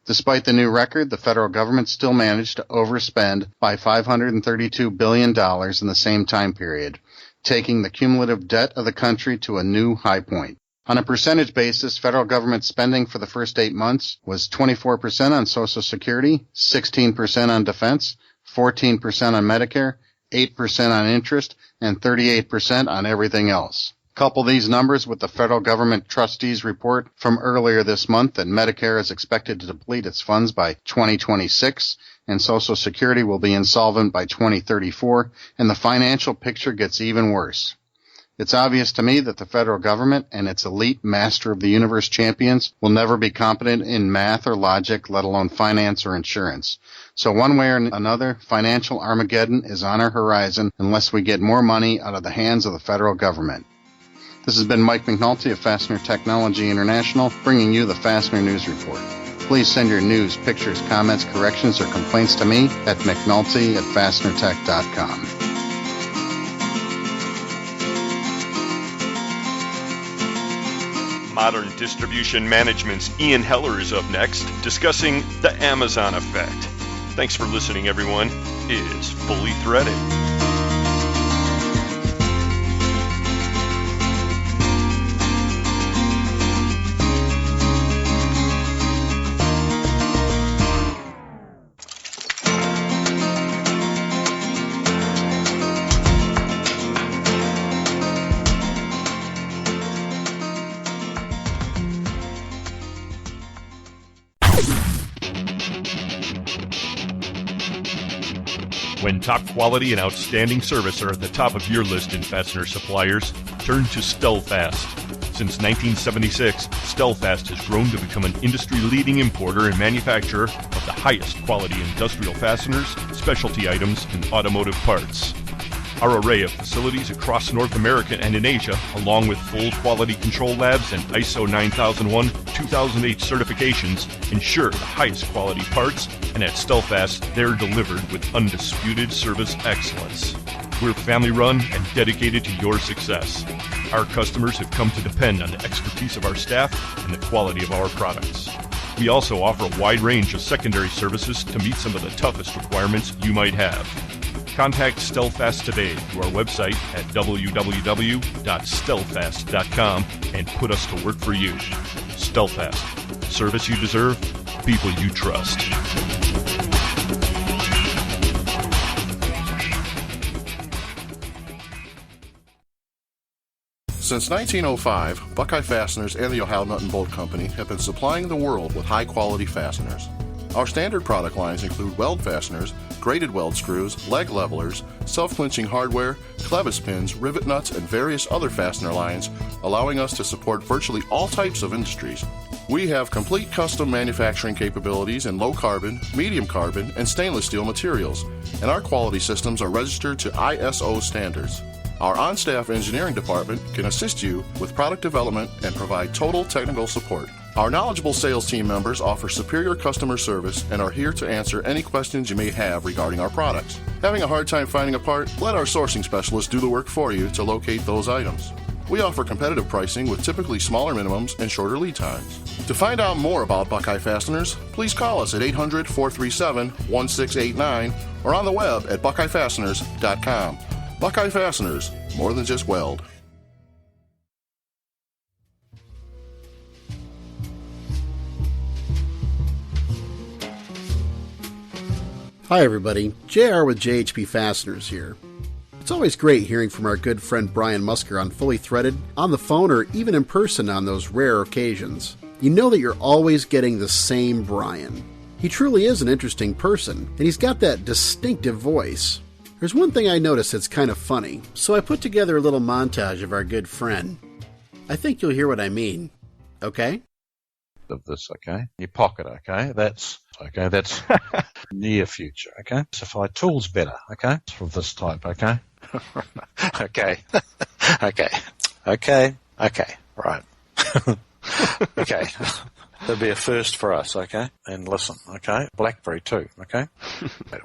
Despite the new record, the federal government still managed to overspend by $532 billion in the same time period, taking the cumulative debt of the country to a new high point. On a percentage basis, federal government spending for the first 8 months was 24% on Social Security, 16% on defense, 14% on Medicare, 8% on interest, and 38% on everything else. Couple these numbers with the federal government trustees report from earlier this month that Medicare is expected to deplete its funds by 2026, and Social Security will be insolvent by 2034, and the financial picture gets even worse. It's obvious to me that the federal government and its elite master of the universe champions will never be competent in math or logic, let alone finance or insurance. So one way or another, financial Armageddon is on our horizon unless we get more money out of the hands of the federal government. This has been Mike McNulty of Fastener Technology International, bringing you the Fastener News Report. Please send your news, pictures, comments, corrections, or complaints to me at McNulty@FastenerTech.com. Modern Distribution Management's Ian Heller is up next, discussing the Amazon effect. Thanks for listening, everyone. It's Fully Threaded. When top quality and outstanding service are at the top of your list in fastener suppliers, turn to Stellfast. Since 1976, Stellfast has grown to become an industry-leading importer and manufacturer of the highest quality industrial fasteners, specialty items, and automotive parts. Our array of facilities across North America and in Asia, along with full quality control labs and ISO 9001-2008 certifications, ensure the highest quality parts, and at Stellfast, they're delivered with undisputed service excellence. We're family-run and dedicated to your success. Our customers have come to depend on the expertise of our staff and the quality of our products. We also offer a wide range of secondary services to meet some of the toughest requirements you might have. Contact Stellfast today through our website at www.stellfast.com and put us to work for you. Stellfast. Service you deserve, people you trust. Since 1905, Buckeye Fasteners and the Ohio Nut and Bolt Company have been supplying the world with high-quality fasteners. Our standard product lines include weld fasteners, braided weld screws, leg levelers, self-clinching hardware, clevis pins, rivet nuts, and various other fastener lines, allowing us to support virtually all types of industries. We have complete custom manufacturing capabilities in low carbon, medium carbon, and stainless steel materials, and our quality systems are registered to ISO standards. Our on-staff engineering department can assist you with product development and provide total technical support. Our knowledgeable sales team members offer superior customer service and are here to answer any questions you may have regarding our products. Having a hard time finding a part? Let our sourcing specialists do the work for you to locate those items. We offer competitive pricing with typically smaller minimums and shorter lead times. To find out more about Buckeye Fasteners, please call us at 800-437-1689 or on the web at buckeyefasteners.com. Buckeye Fasteners, more than just weld. Hi everybody, JR with JHP Fasteners here. It's always great hearing from our good friend Brian Musker on Fully Threaded, on the phone, or even in person on those rare occasions. You know that you're always getting the same Brian. He truly is an interesting person, and he's got that distinctive voice. There's one thing I noticed that's kind of funny, so I put together a little montage of our good friend. I think you'll hear what I mean. Okay? Of this, okay? Your pocket, okay? That's near future, okay? Supply tools better, okay? Of this type, okay? Okay. Okay, right. Okay. That'll be a first for us, okay? And listen, okay? BlackBerry too, okay?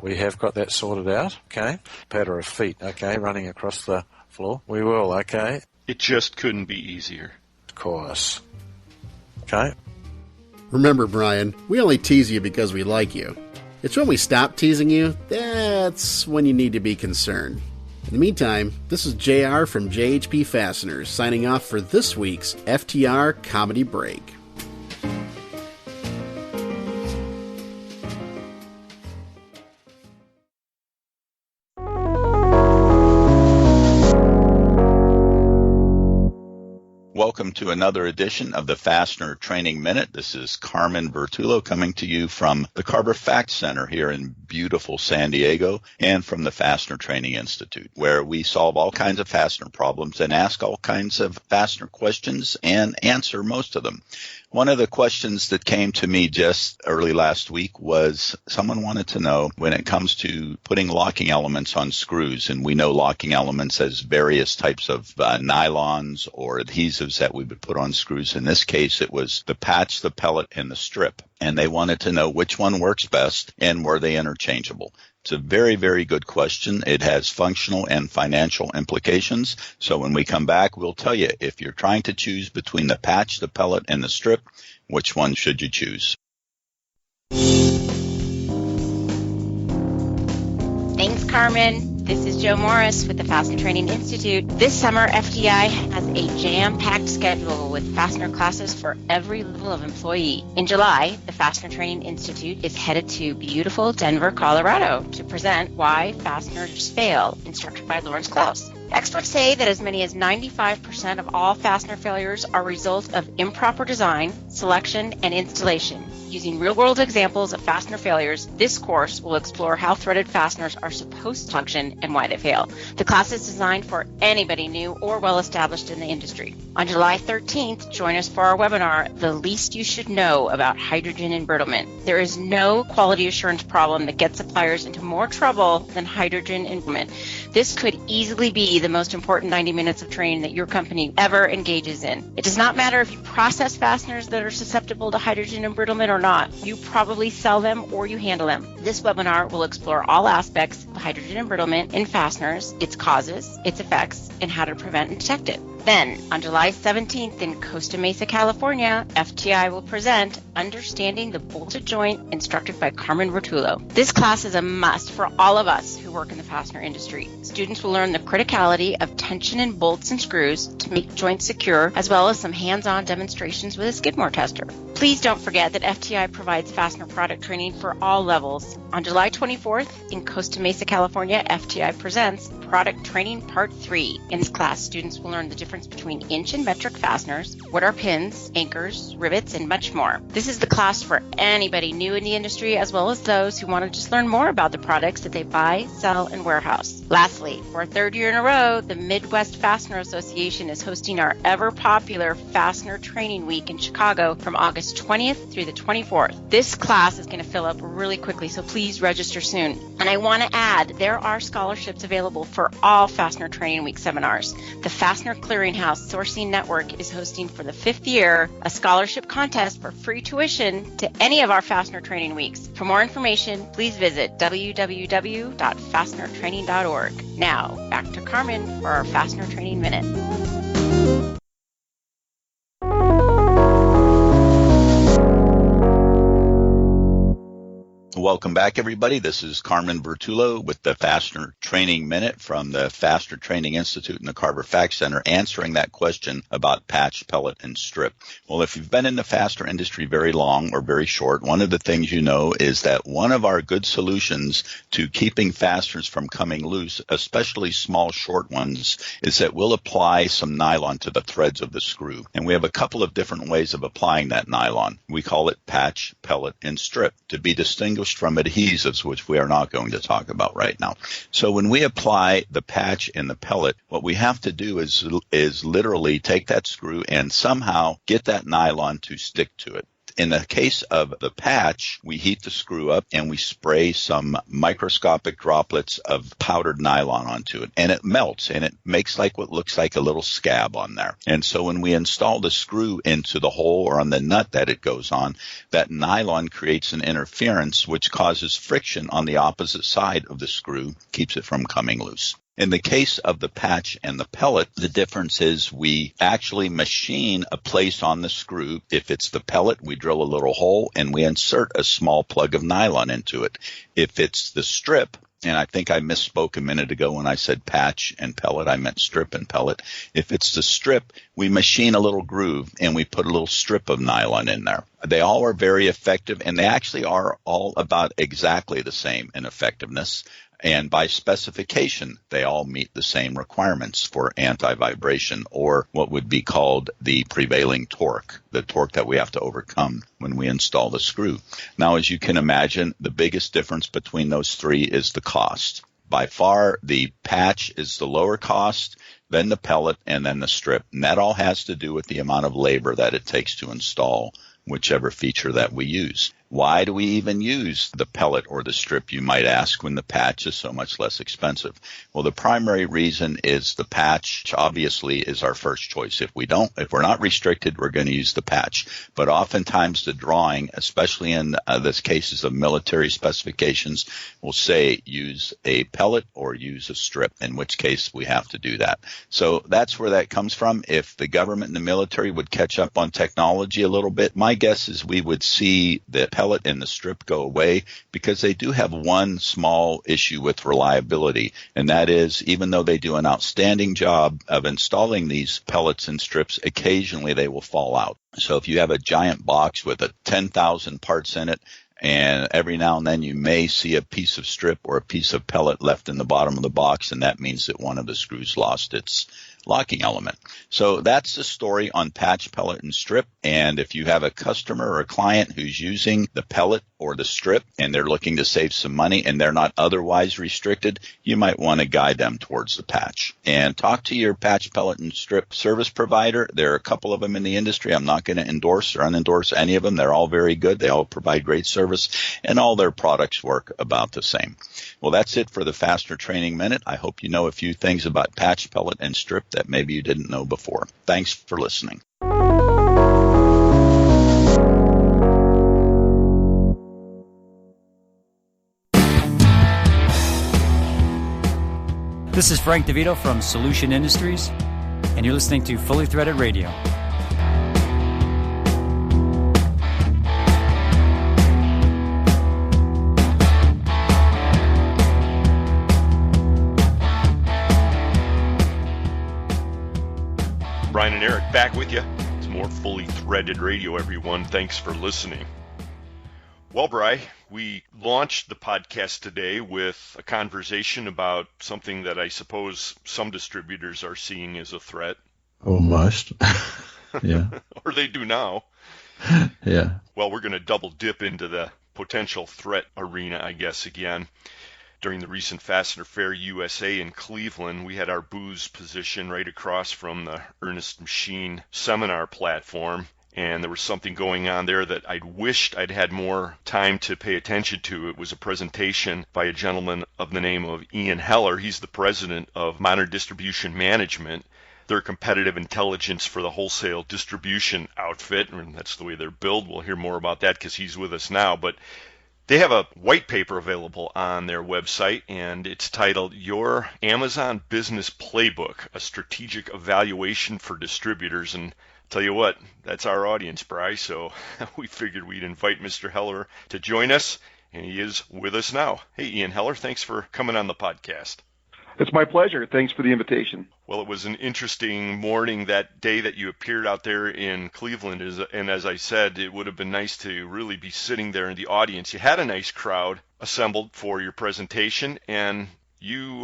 We have got that sorted out, okay? Patter of feet, okay? Running across the floor. We will, okay? It just couldn't be easier. Of course. Okay? Remember, Brian, we only tease you because we like you. It's when we stop teasing you, that's when you need to be concerned. In the meantime, this is JR from JHP Fasteners signing off for this week's FTR Comedy Break. Welcome to another edition of the Fastener Training Minute. This is Carmen Vertullo coming to you from the Carver Fact Center here in beautiful San Diego and from the Fastener Training Institute, where we solve all kinds of fastener problems and ask all kinds of fastener questions and answer most of them. One of the questions that came to me just early last week was someone wanted to know when it comes to putting locking elements on screws, and we know locking elements as various types of nylons or adhesives that we would put on screws. In this case, it was the patch, the pellet, and the strip. And they wanted to know which one works best and were they interchangeable. It's a very, very good question. It has functional and financial implications. So when we come back, we'll tell you if you're trying to choose between the patch, the pellet, and the strip, which one should you choose? Thanks, Carmen. This is Joe Morris with the Fastener Training Institute. This summer, FTI has a jam-packed schedule with fastener classes for every level of employee. In July, the Fastener Training Institute is headed to beautiful Denver, Colorado to present Why Fasteners Fail, instructed by Lawrence Klaus. Experts say that as many as 95% of all fastener failures are a result of improper design, selection, and installation. Using real-world examples of fastener failures, this course will explore how threaded fasteners are supposed to function and why they fail. The class is designed for anybody new or well-established in the industry. On July 13th, join us for our webinar, The Least You Should Know About Hydrogen Embrittlement. There is no quality assurance problem that gets suppliers into more trouble than hydrogen embrittlement. This could easily be the most important 90 minutes of training that your company ever engages in. It does not matter if you process fasteners that are susceptible to hydrogen embrittlement or not. You probably sell them or you handle them. This webinar will explore all aspects of hydrogen embrittlement in fasteners, its causes, its effects, and how to prevent and detect it. Then, on July 17th in Costa Mesa, California, FTI will present Understanding the Bolted Joint, instructed by Carmen Vertullo. This class is a must for all of us who work in the fastener industry. Students will learn the criticality of tension in bolts and screws to make joints secure, as well as some hands-on demonstrations with a Skidmore tester. Please don't forget that FTI provides fastener product training for all levels. On July 24th in Costa Mesa, California, FTI presents Product Training Part 3. In this class, students will learn the difference between inch and metric fasteners, what are pins, anchors, rivets, and much more. This is the class for anybody new in the industry, as well as those who want to just learn more about the products that they buy, sell, and warehouse. Lastly, for a third year in a row, the Midwest Fastener Association is hosting our ever-popular Fastener Training Week in Chicago from August 20th through the 24th. This class is going to fill up really quickly, so please register soon. And I want to add, there are scholarships available for all Fastener Training Week seminars. The Fastener Clearinghouse Sourcing Network is hosting for the 5th year a scholarship contest for free tuition to any of our Fastener Training Weeks. For more information, please visit www.fastenertraining.org. Now, back to Carmen for our Fastener Training Minute. Welcome back, everybody. This is Carmen Vertullo with the Fastener Training Minute from the Fastener Training Institute and the Carver Fax Center, answering that question about patch, pellet, and strip. Well, if you've been in the fastener industry very long or very short, one of the things you know is that one of our good solutions to keeping fasteners from coming loose, especially small, short ones, is that we'll apply some nylon to the threads of the screw. And we have a couple of different ways of applying that nylon. We call it patch, pellet, and strip, to be distinguished from adhesives, which we are not going to talk about right now. So when we apply the patch and the pellet, what we have to do is literally take that screw and somehow get that nylon to stick to it. In the case of the patch, we heat the screw up and we spray some microscopic droplets of powdered nylon onto it, and it melts and it makes like what looks like a little scab on there. And so when we install the screw into the hole or on the nut that it goes on, that nylon creates an interference which causes friction on the opposite side of the screw, keeps it from coming loose. In the case of the patch and the pellet, the difference is we actually machine a place on the screw. If it's the pellet, we drill a little hole and we insert a small plug of nylon into it. If it's the strip, and I think I misspoke a minute ago when I said patch and pellet, I meant strip and pellet. If it's the strip, we machine a little groove and we put a little strip of nylon in there. They all are very effective, and they actually are all about exactly the same in effectiveness. And by specification, they all meet the same requirements for anti-vibration, or what would be called the prevailing torque, the torque that we have to overcome when we install the screw. Now, as you can imagine, the biggest difference between those three is the cost. By far, the patch is the lower cost, then the pellet, and then the strip. And that all has to do with the amount of labor that it takes to install whichever feature that we use. Why do we even use the pellet or the strip, you might ask, when the patch is so much less expensive? Well, the primary reason is the patch obviously is our first choice. If we're not restricted, we're going to use the patch. But oftentimes the drawing, especially in the cases of military specifications, will say use a pellet or use a strip, in which case we have to do that. So that's where that comes from. If the government and the military would catch up on technology a little bit, my guess is we would see the pellet and the strip go away, because they do have one small issue with reliability, and that is, even though they do an outstanding job of installing these pellets and strips, occasionally they will fall out. So if you have a giant box with 10,000 parts in it, and every now and then you may see a piece of strip or a piece of pellet left in the bottom of the box, and that means that one of the screws lost its locking element. So that's the story on patch, pellet, and strip. And if you have a customer or a client who's using the pellet or the strip and they're looking to save some money and they're not otherwise restricted, you might want to guide them towards the patch. And talk to your patch, pellet, and strip service provider. There are a couple of them in the industry. I'm not going to endorse or unendorse any of them. They're all very good. They all provide great service, and all their products work about the same. Well, that's it for the Fastener Training Minute. I hope you know a few things about patch, pellet, and strip that maybe you didn't know before. Thanks for listening. This is Frank DeVito from Solution Industries. and you're listening to Fully Threaded Radio. Brian and Eric back with you. It's more Fully Threaded Radio, everyone. Thanks for listening. Well, Bri, we launched the podcast today with a conversation about something that I suppose some distributors are seeing as a threat. Almost. Yeah. Or they do now. Yeah. Well, we're going to double dip into the potential threat arena, I guess, again. During the recent Fastener Fair USA in Cleveland, we had our booth position right across from the Ernest Machine seminar platform, and there was something going on there that I'd wished I'd had more time to pay attention to. It was a presentation by a gentleman of the name of Ian Heller. He's the president of Modern Distribution Management. They're competitive intelligence for the wholesale distribution outfit, and that's the way they're billed. We'll hear more about that because he's with us now, but they have a white paper available on their website, and it's titled Your Amazon Business Playbook, a Strategic Evaluation for Distributors. And tell you what, that's our audience, Bri, so we figured we'd invite Mr. Heller to join us, and he is with us now. Hey, Ian Heller, thanks for coming on the podcast. It's my pleasure. Thanks for the invitation. Well, it was an interesting morning that day that you appeared out there in Cleveland, and as I said, it would have been nice to really be sitting there in the audience. You had a nice crowd assembled for your presentation, and you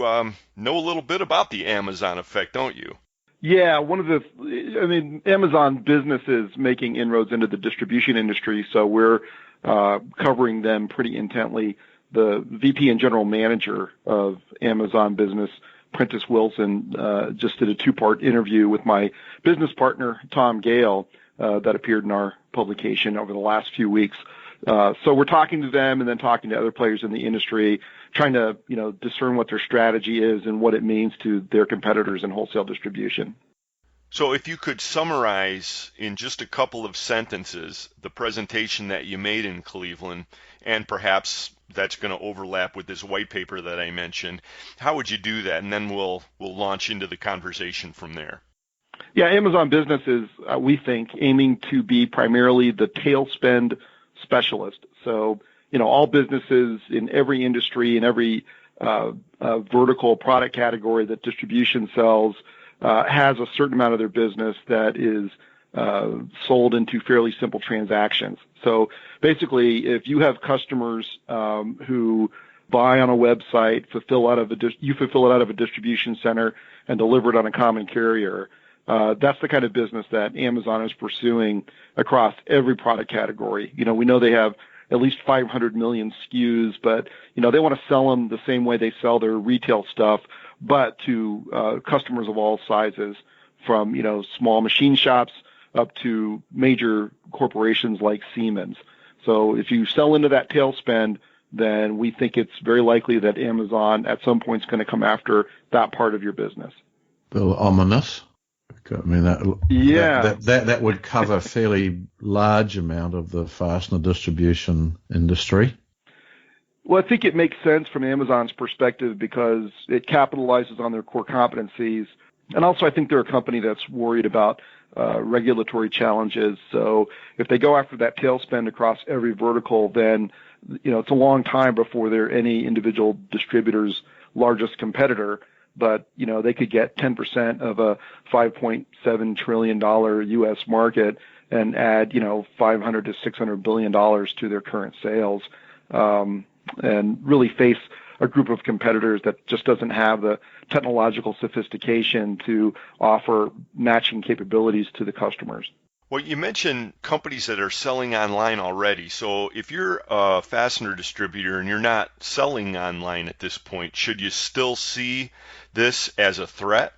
know a little bit about the Amazon effect, don't you? Yeah, Amazon Business is making inroads into the distribution industry, so we're covering them pretty intently. The VP and General Manager of Amazon Business, Prentice Wilson, just did a two-part interview with my business partner, Tom Gale, that appeared in our publication over the last few weeks. So we're talking to them and then talking to other players in the industry, trying to, discern what their strategy is and what it means to their competitors in wholesale distribution. So if you could summarize in just a couple of sentences the presentation that you made in Cleveland, and perhaps that's going to overlap with this white paper that I mentioned, how would you do that? And then we'll launch into the conversation from there. Yeah, Amazon Business is, we think, aiming to be primarily the tail spend specialist. So, all businesses in every industry, in every vertical product category that distribution sells, has a certain amount of their business that is sold into fairly simple transactions. So basically, if you have customers who buy on a website, you fulfill it out of a distribution center and deliver it on a common carrier, that's the kind of business that Amazon is pursuing across every product category. We know they have at least 500 million SKUs, but they want to sell them the same way they sell their retail stuff, but to customers of all sizes, from small machine shops up to major corporations like Siemens. So if you sell into that tail spend, then we think it's very likely that Amazon at some point is going to come after that part of your business. A little ominous. I mean, that would cover a fairly large amount of the fastener distribution industry. Well, I think it makes sense from Amazon's perspective because it capitalizes on their core competencies. And also, I think they're a company that's worried about regulatory challenges. So if they go after that tail spend across every vertical, then, it's a long time before they're any individual distributor's largest competitor. But, they could get 10% of a $5.7 trillion U.S. market and add, $500 to $600 billion to their current sales, and really face a group of competitors that just doesn't have the technological sophistication to offer matching capabilities to the customers. Well, you mentioned companies that are selling online already. So if you're a fastener distributor and you're not selling online at this point, should you still see this as a threat?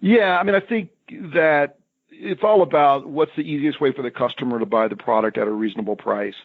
Yeah, I think that it's all about what's the easiest way for the customer to buy the product at a reasonable price.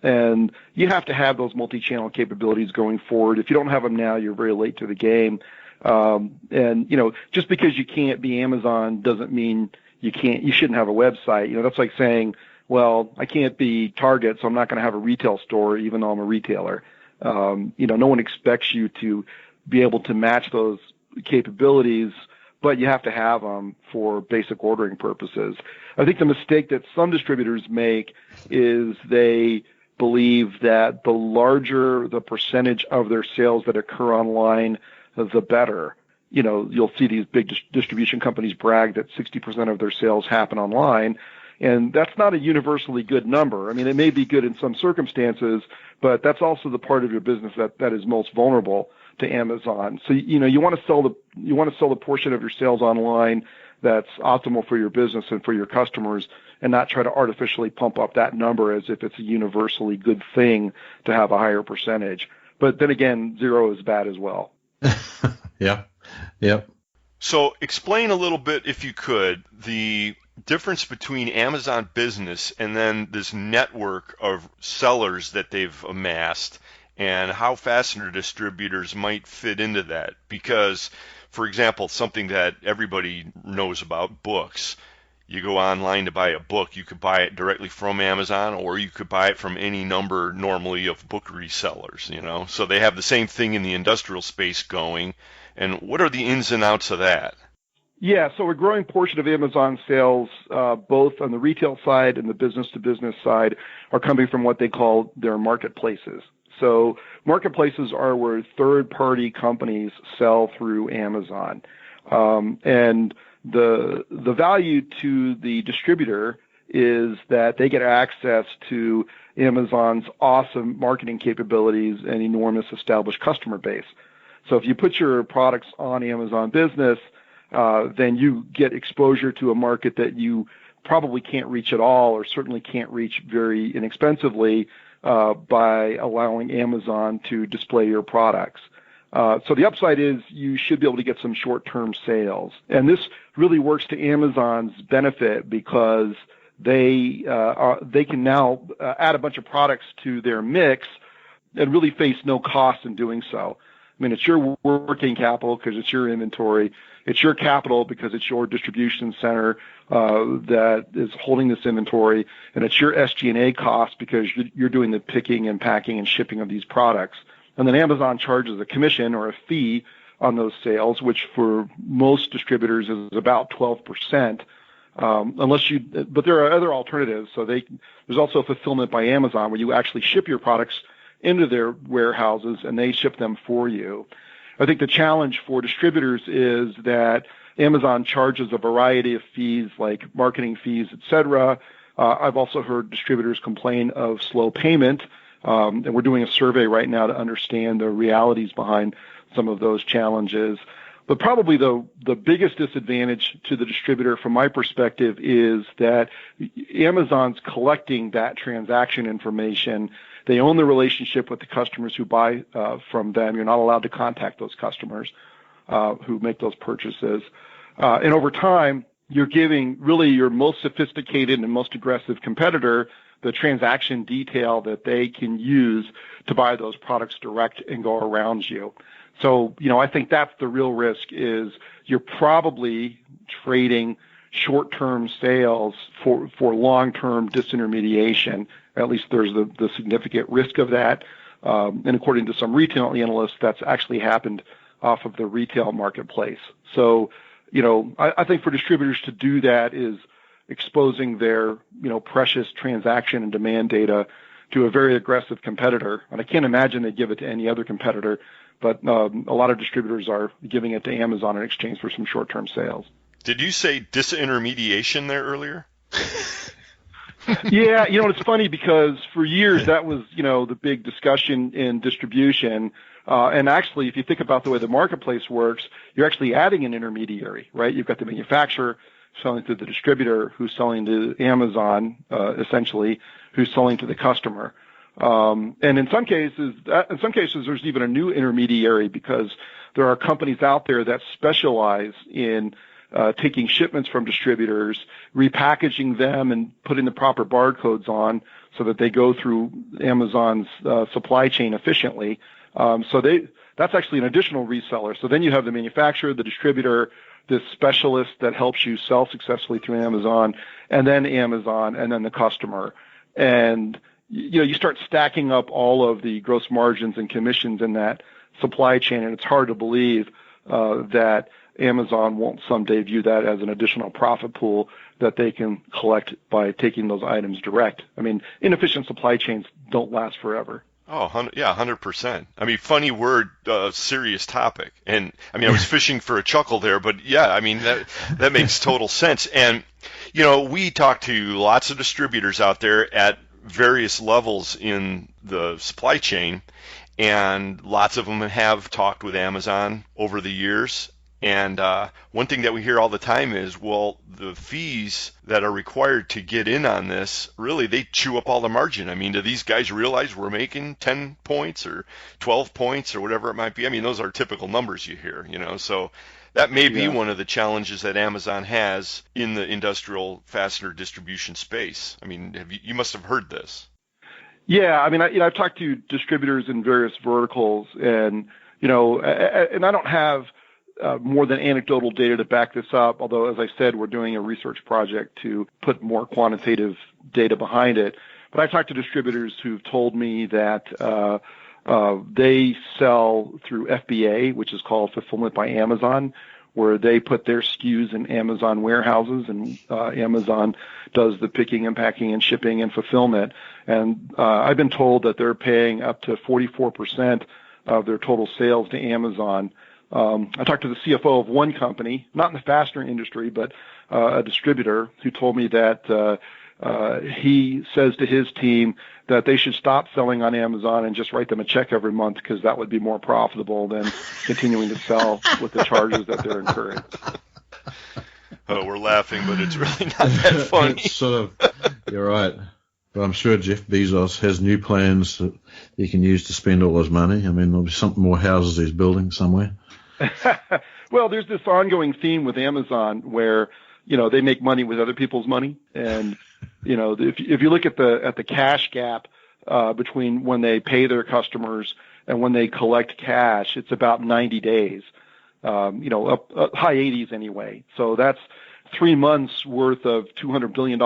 And you have to have those multi-channel capabilities going forward. If you don't have them now, you're very late to the game. And just because you can't be Amazon doesn't mean you shouldn't have a website. That's like saying, well, I can't be Target, so I'm not going to have a retail store, even though I'm a retailer. No one expects you to be able to match those capabilities but you have to have them for basic ordering purposes. I think the mistake that some distributors make is they believe that the larger the percentage of their sales that occur online, the better. You know, you'll see these big distribution companies brag that 60% of their sales happen online, and that's not a universally good number. I mean, it may be good in some circumstances, but that's also the part of your business that is most vulnerable to Amazon. So, you know, you want to sell the portion of your sales online that's optimal for your business and for your customers, and not try to artificially pump up that number as if it's a universally good thing to have a higher percentage. But then again, zero is bad as well. Yep. So explain a little bit, if you could, the difference between Amazon Business and then this network of sellers that they've amassed, and how fastener distributors might fit into that. Because, for example, something that everybody knows about, books. You go online to buy a book, you could buy it directly from Amazon, or you could buy it from any number normally of book resellers, you know. So they have the same thing in the industrial space going. And what are the ins and outs of that? Yeah, so a growing portion of Amazon sales, both on the retail side and the business-to-business side, are coming from what they call their marketplaces. So marketplaces are where third-party companies sell through Amazon. And the value to the distributor is that they get access to Amazon's awesome marketing capabilities and enormous established customer base. So if you put your products on Amazon Business, then you get exposure to a market that you probably can't reach at all, or certainly can't reach very inexpensively by allowing Amazon to display your products. So the upside is you should be able to get some short-term sales. And this really works to Amazon's benefit because they can now add a bunch of products to their mix and really face no cost in doing so. I mean, it's your working capital because it's your inventory. It's your capital because it's your distribution center that is holding this inventory. And it's your SG&A cost because you're doing the picking and packing and shipping of these products. And then Amazon charges a commission or a fee on those sales, which for most distributors is about 12%. But there are other alternatives. So there's also fulfillment by Amazon where you actually ship your products into their warehouses and they ship them for you. I think the challenge for distributors is that Amazon charges a variety of fees like marketing fees, etc. I've also heard distributors complain of slow payment, and we're doing a survey right now to understand the realities behind some of those challenges. But probably the biggest disadvantage to the distributor from my perspective is that Amazon's collecting that transaction information. They own the relationship with the customers who buy from them. You're not allowed to contact those customers who make those purchases. And over time, you're giving really your most sophisticated and most aggressive competitor the transaction detail that they can use to buy those products direct and go around you. So, you know, I think that's the real risk is you're probably trading short-term sales for long-term disintermediation. At least there's the significant risk of that. And according to some retail analysts, that's actually happened off of the retail marketplace. So, you know, I think for distributors to do that is exposing their, you know, precious transaction and demand data to a very aggressive competitor. And I can't imagine they'd give it to any other competitor, but a lot of distributors are giving it to Amazon in exchange for some short-term sales. Did you say disintermediation there earlier? Yeah, you know, it's funny because for years that was, you know, the big discussion in distribution. And actually, if you think about the way the marketplace works, you're actually adding an intermediary, right? You've got the manufacturer selling to the distributor who's selling to Amazon, essentially, who's selling to the customer. And in some cases, there's even a new intermediary because there are companies out there that specialize in taking shipments from distributors, repackaging them, and putting the proper barcodes on so that they go through Amazon's supply chain efficiently. That's actually an additional reseller. So then you have the manufacturer, the distributor, this specialist that helps you sell successfully through Amazon, and then the customer. And you know, you start stacking up all of the gross margins and commissions in that supply chain, and it's hard to believe that Amazon won't someday view that as an additional profit pool that they can collect by taking those items direct. I mean, inefficient supply chains don't last forever. Oh, yeah, 100%. I mean, funny word, serious topic. And I mean, I was fishing for a chuckle there, but yeah, I mean, that makes total sense. And, you know, we talk to lots of distributors out there at various levels in the supply chain, and lots of them have talked with Amazon over the years. And one thing that we hear all the time is, well, the fees that are required to get in on this, really, they chew up all the margin. I mean, do these guys realize we're making 10 points or 12 points or whatever it might be? I mean, those are typical numbers you hear, you know. So that may be one of the challenges that Amazon has in the industrial fastener distribution space. I mean, you must have heard this. Yeah, I mean, I've talked to distributors in various verticals, and, you know, and I don't have more than anecdotal data to back this up, although, as I said, we're doing a research project to put more quantitative data behind it. But I've talked to distributors who've told me that they sell through FBA, which is called Fulfillment by Amazon, where they put their SKUs in Amazon warehouses, and Amazon does the picking and packing and shipping and fulfillment. And I've been told that they're paying up to 44% of their total sales to Amazon. I talked to the CFO of one company, not in the fastener industry, but a distributor, who told me that he says to his team that they should stop selling on Amazon and just write them a check every month, because that would be more profitable than continuing to sell with the charges that they're incurring. Oh, we're laughing, but it's really not that funny. It's sort of, you're right. But I'm sure Jeff Bezos has new plans that he can use to spend all his money. I mean, there'll be some more houses he's building somewhere. Well, there's this ongoing theme with Amazon where, you know, they make money with other people's money. And, you know, if you look at the cash gap between when they pay their customers and when they collect cash, it's about 90 days, you know, up high 80s anyway. So that's 3 months worth of $200 billion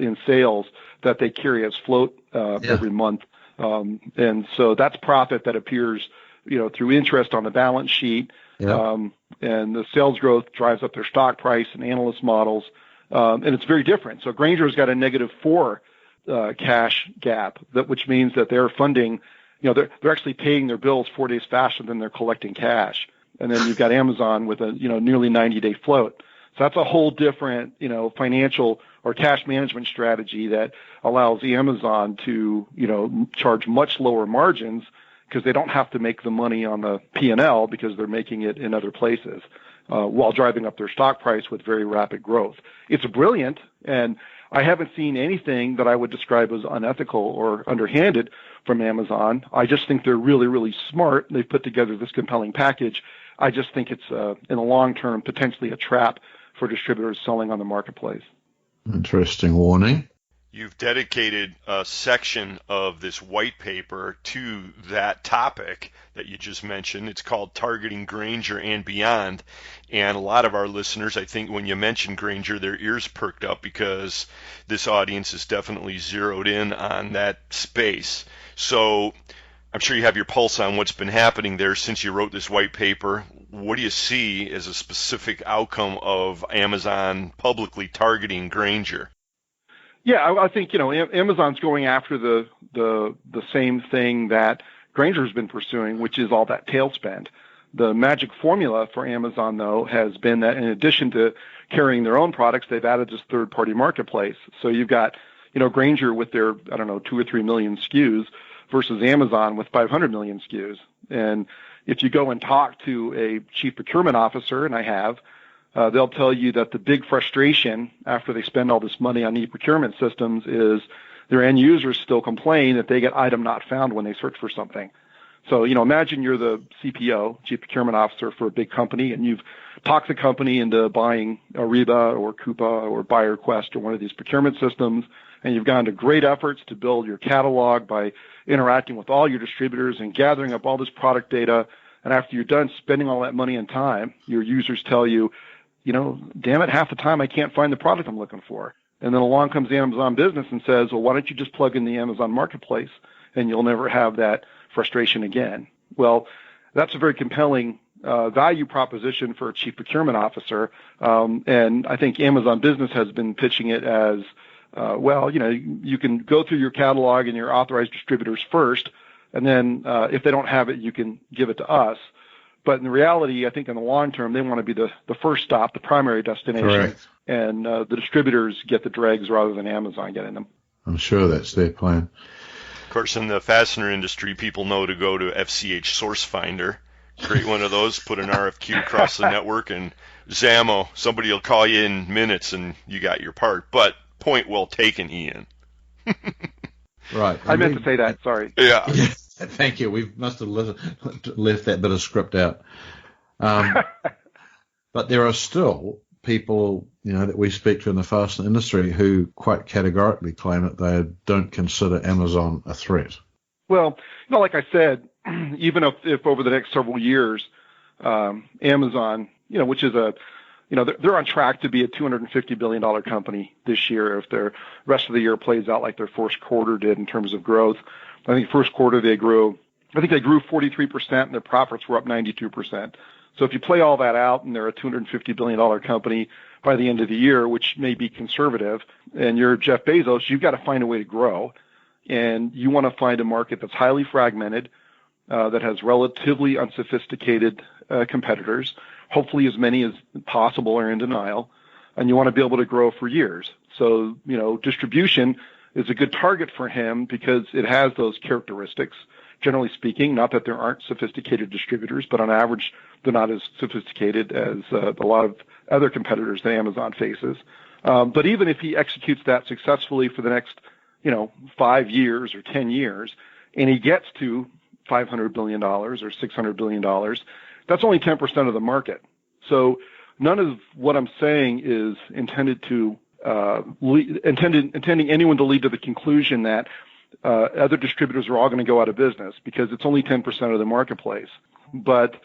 in sales that they carry as float every month. And so that's profit that appears, you know, through interest on the balance sheet. And the sales growth drives up their stock price and analyst models. And it's very different. So Grainger's got a -4 cash gap, which means that they're funding, you know, they're actually paying their bills 4 days faster than they're collecting cash. And then you've got Amazon with a, you know, nearly 90-day float. So that's a whole different, you know, financial or cash management strategy that allows Amazon to, you know, charge much lower margins, because they don't have to make the money on the P&L because they're making it in other places, while driving up their stock price with very rapid growth. It's brilliant, and I haven't seen anything that I would describe as unethical or underhanded from Amazon. I just think they're really, really smart. They've put together this compelling package. I just think it's, in the long term, potentially a trap for distributors selling on the marketplace. Interesting warning. You've dedicated a section of this white paper to that topic that you just mentioned. It's called Targeting Grainger and Beyond. And a lot of our listeners, I think when you mention Grainger, their ears perked up, because this audience is definitely zeroed in on that space. So I'm sure you have your pulse on what's been happening there since you wrote this white paper. What do you see as a specific outcome of Amazon publicly targeting Grainger? Yeah, I think, you know, Amazon's going after the same thing that Grainger's been pursuing, which is all that tail spend. The magic formula for Amazon, though, has been that in addition to carrying their own products, they've added this third-party marketplace. So you've got, you know, Grainger with their, 2 or 3 million SKUs versus Amazon with 500 million SKUs. And if you go and talk to a chief procurement officer, and I have, they'll tell you that the big frustration after they spend all this money on e-procurement systems is their end users still complain that they get item not found when they search for something. So, you know, imagine you're the CPO, chief procurement officer for a big company, and you've talked the company into buying Ariba or Coupa or BuyerQuest or one of these procurement systems, and you've gone to great efforts to build your catalog by interacting with all your distributors and gathering up all this product data. And after you're done spending all that money and time, your users tell you, you know, damn it, half the time I can't find the product I'm looking for. And then along comes Amazon Business and says, well, why don't you just plug in the Amazon Marketplace and you'll never have that frustration again. Well, that's a very compelling value proposition for a chief procurement officer. And I think Amazon Business has been pitching it as, you can go through your catalog and your authorized distributors first, and then if they don't have it, you can give it to us. But in reality, I think in the long term, they want to be the first stop, the primary destination. Correct. And the distributors get the dregs rather than Amazon getting them. I'm sure that's their plan. Of course, in the fastener industry, people know to go to FCH Source Finder, create one of those, put an RFQ across the network, and Zammo, somebody will call you in minutes and you got your part. But point well taken, Ian. Right. I meant to say that, sorry. Yeah. Thank you. We must have left that bit of script out. But there are still people, that we speak to in the fastener industry who quite categorically claim that they don't consider Amazon a threat. Well, like I said, even if over the next several years, Amazon, which is they're on track to be a $250 billion company this year if the rest of the year plays out like their first quarter did in terms of growth. I think first quarter they grew 43% and their profits were up 92%. So if you play all that out and they're a $250 billion company by the end of the year, which may be conservative, and you're Jeff Bezos, you've got to find a way to grow. And you want to find a market that's highly fragmented, that has relatively unsophisticated competitors, hopefully as many as possible are in denial, and you want to be able to grow for years. So, distribution is a good target for him because it has those characteristics, generally speaking, not that there aren't sophisticated distributors, but on average, they're not as sophisticated as a lot of other competitors that Amazon faces. But even if he executes that successfully for the next, 5 years or 10 years, and he gets to $500 billion or $600 billion, that's only 10% of the market. So none of what I'm saying is intended to intending anyone to lead to the conclusion that other distributors are all going to go out of business, because it's only 10% of the marketplace. But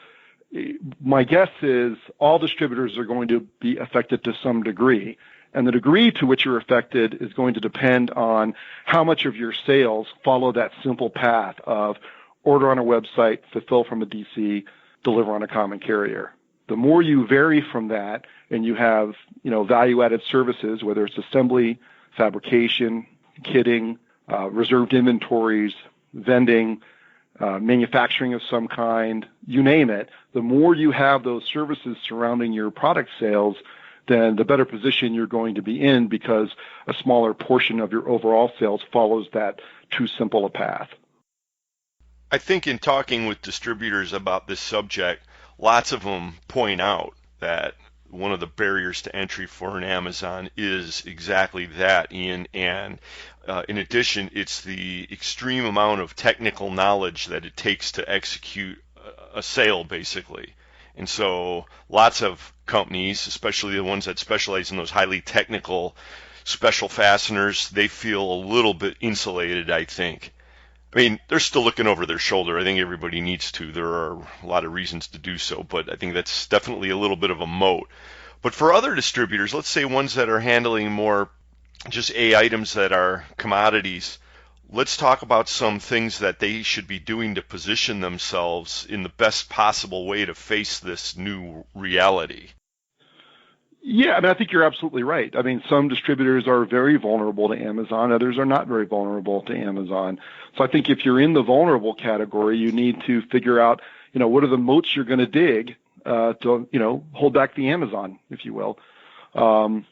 my guess is all distributors are going to be affected to some degree. And the degree to which you're affected is going to depend on how much of your sales follow that simple path of order on a website, fulfill from a DC, deliver on a common carrier. The more you vary from that and you have, value-added services, whether it's assembly, fabrication, kitting, reserved inventories, vending, manufacturing of some kind, you name it, the more you have those services surrounding your product sales, then the better position you're going to be in, because a smaller portion of your overall sales follows that too simple a path. I think in talking with distributors about this subject, lots of them point out that one of the barriers to entry for an Amazon is exactly that, Ian. And in addition, it's the extreme amount of technical knowledge that it takes to execute a sale, basically. And so lots of companies, especially the ones that specialize in those highly technical special fasteners, they feel a little bit insulated, I think. I mean, they're still looking over their shoulder. I think everybody needs to. There are a lot of reasons to do so, but I think that's definitely a little bit of a moat. But for other distributors, let's say ones that are handling more just items that are commodities, let's talk about some things that they should be doing to position themselves in the best possible way to face this new reality. Yeah, I think you're absolutely right. I mean, some distributors are very vulnerable to Amazon. Others are not very vulnerable to Amazon. So I think if you're in the vulnerable category, you need to figure out, what are the moats you're going to dig to, hold back the Amazon, if you will. I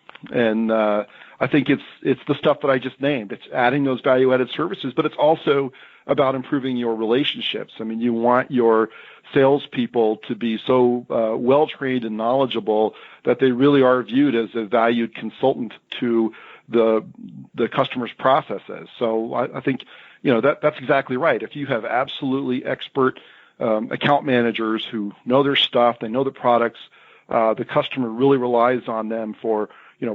think it's the stuff that I just named. It's adding those value-added services, but it's also about improving your relationships. I mean, you want your salespeople to be so well-trained and knowledgeable that they really are viewed as a valued consultant to the customer's processes. So I think, that's exactly right. If you have absolutely expert account managers who know their stuff, they know the products, the customer really relies on them for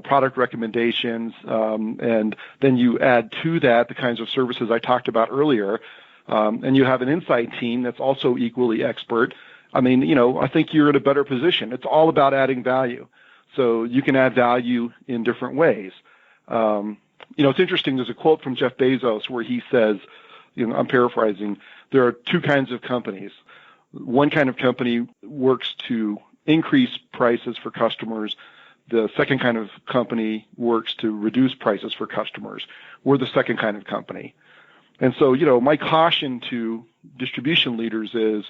product recommendations, and then you add to that the kinds of services I talked about earlier, and you have an inside team that's also equally expert. I mean, I think you're in a better position. It's all about adding value. So you can add value in different ways. It's interesting. There's a quote from Jeff Bezos where he says, I'm paraphrasing, there are two kinds of companies. one kind of company works to increase prices for customers. The second kind of company works to reduce prices for customers. We're the second kind of company. And so, my caution to distribution leaders is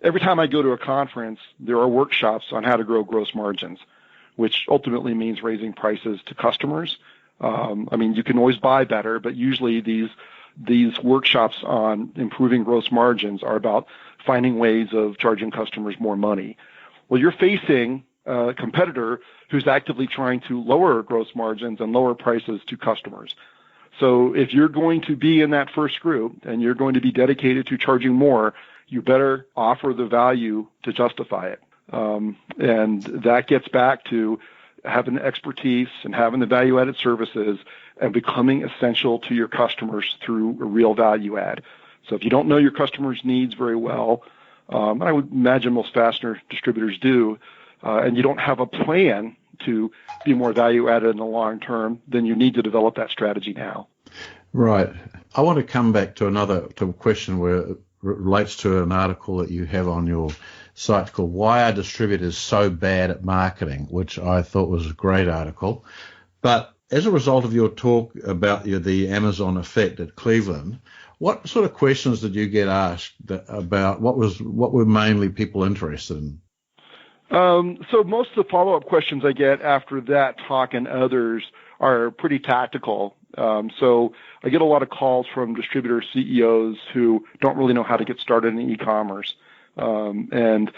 every time I go to a conference, there are workshops on how to grow gross margins, which ultimately means raising prices to customers. You can always buy better, but usually these workshops on improving gross margins are about finding ways of charging customers more money. Well, you're facing a competitor who's actively trying to lower gross margins and lower prices to customers. So if you're going to be in that first group and you're going to be dedicated to charging more, you better offer the value to justify it. And that gets back to having the expertise and having the value-added services and becoming essential to your customers through a real value add. So if you don't know your customers' needs very well, and I would imagine most fastener distributors do, and you don't have a plan to be more value-added in the long term, then you need to develop that strategy now. Right. I want to come back to a question where it relates to an article that you have on your site called Why Are Distributors So Bad at Marketing, which I thought was a great article. But as a result of your talk about the Amazon effect at Cleveland, what sort of questions did you get asked about what were mainly people interested in? So most of the follow-up questions I get after that talk and others are pretty tactical. So I get a lot of calls from distributor CEOs who don't really know how to get started in e-commerce. And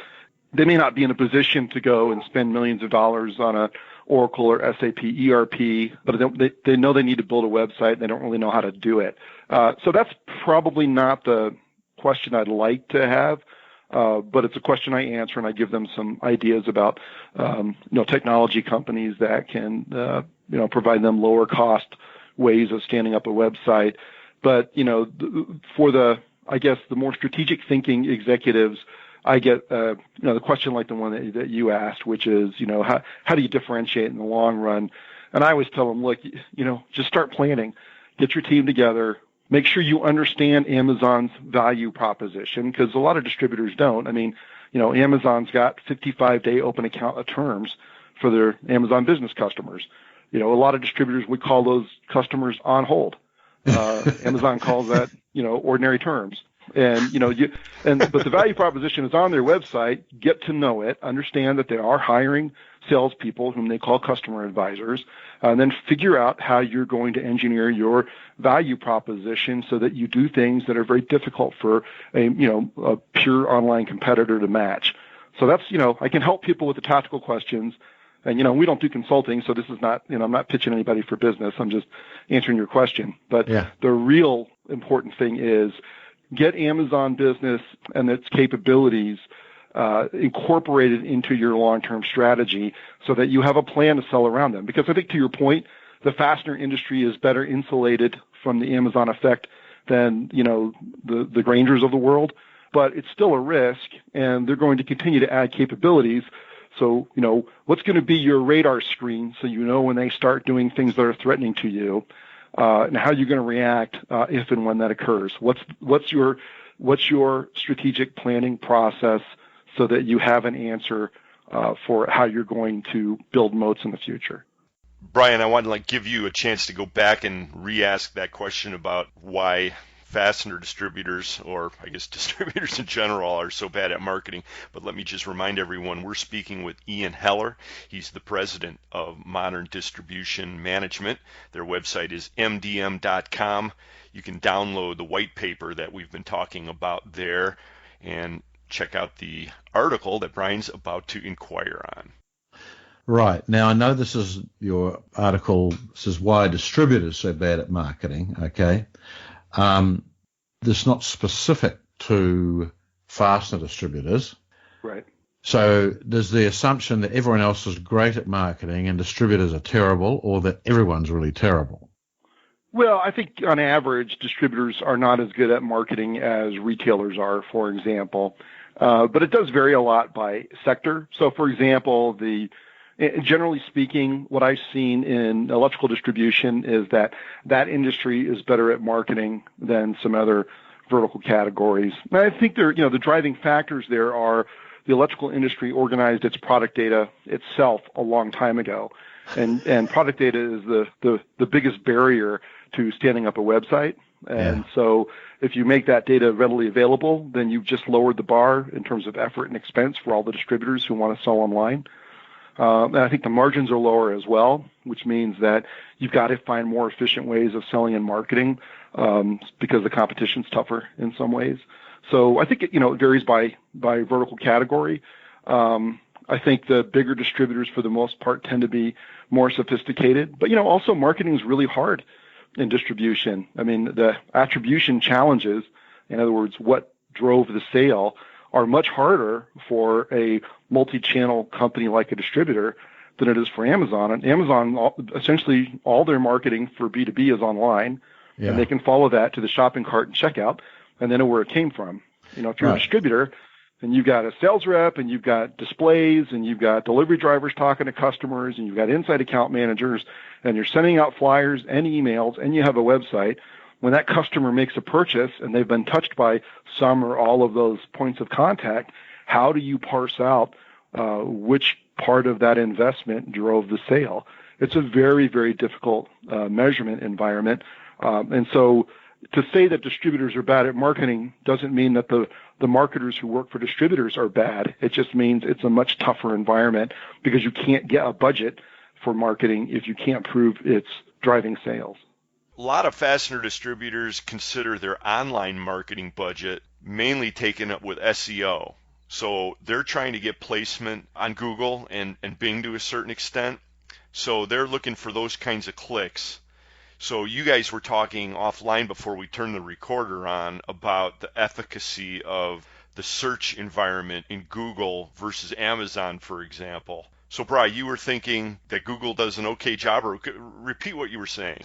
they may not be in a position to go and spend millions of dollars on a Oracle or SAP ERP, but they know they need to build a website and they don't really know how to do it. So that's probably not the question I'd like to have. But it's a question I answer, and I give them some ideas about, technology companies that can, provide them lower cost ways of standing up a website. But, for the more strategic thinking executives, I get, the question like the one that you asked, which is, how do you differentiate in the long run? And I always tell them, look, just start planning, get your team together. Make sure you understand Amazon's value proposition, because a lot of distributors don't. Amazon's got 55-day open account terms for their Amazon business customers. A lot of distributors would call those customers on hold. Amazon calls that, ordinary terms. And, but the value proposition is on their website. Get to know it. Understand that they are hiring salespeople whom they call customer advisors, and then figure out how you're going to engineer your value proposition so that you do things that are very difficult for a pure online competitor to match. So that's, I can help people with the tactical questions. And, we don't do consulting, so this is not, I'm not pitching anybody for business. I'm just answering your question. But the real important thing is get Amazon business and its capabilities incorporated into your long-term strategy so that you have a plan to sell around them. Because I think, to your point, the fastener industry is better insulated from the Amazon effect than, the Grangers of the world. But it's still a risk, and they're going to continue to add capabilities. So, what's going to be your radar screen so when they start doing things that are threatening to you, and how you're going to react if and when that occurs? What's your strategic planning process so that you have an answer for how you're going to build moats in the future? Brian, I want to give you a chance to go back and re-ask that question about why fastener distributors, or I guess distributors in general, are so bad at marketing. But let me just remind everyone, we're speaking with Ian Heller. He's the president of Modern Distribution Management. Their website is mdm.com. You can download the white paper that we've been talking about there and check out the article that Brian's about to inquire on. Right. Now, I know this is your article. This is Why Are Distributors So Bad at Marketing, okay? This not specific to fastener distributors. Right. So there's the assumption that everyone else is great at marketing and distributors are terrible, or that everyone's really terrible. Well, I think on average, distributors are not as good at marketing as retailers are, for example. But it does vary a lot by sector. So, for example, generally speaking, what I've seen in electrical distribution is that industry is better at marketing than some other vertical categories. And I think the driving factors there are the electrical industry organized its product data itself a long time ago. And product data is the biggest barrier to standing up a website. And so if you make that data readily available, then you've just lowered the bar in terms of effort and expense for all the distributors who want to sell online. And I think the margins are lower as well, which means that you've got to find more efficient ways of selling and marketing because the competition's tougher in some ways. So I think it varies by vertical category. I think the bigger distributors, for the most part, tend to be more sophisticated. But also marketing is really hard in distribution. I mean, the attribution challenges, in other words, what drove the sale, are much harder for a multi-channel company like a distributor than it is for Amazon. And Amazon, essentially, all their marketing for B2B is online, and they can follow that to the shopping cart and checkout, and they know where it came from. If you're a distributor, and you've got a sales rep, and you've got displays, and you've got delivery drivers talking to customers, and you've got inside account managers, and you're sending out flyers and emails, and you have a website. When that customer makes a purchase and they've been touched by some or all of those points of contact, how do you parse out which part of that investment drove the sale? It's a very, very difficult measurement environment. And so to say that distributors are bad at marketing doesn't mean that the marketers who work for distributors are bad. It just means it's a much tougher environment because you can't get a budget for marketing if you can't prove it's driving sales. A lot of fastener distributors consider their online marketing budget mainly taken up with SEO. So they're trying to get placement on Google and Bing to a certain extent. So they're looking for those kinds of clicks. So you guys were talking offline before we turned the recorder on about the efficacy of the search environment in Google versus Amazon, for example. So, Brian, you were thinking that Google does an okay job, or repeat what you were saying.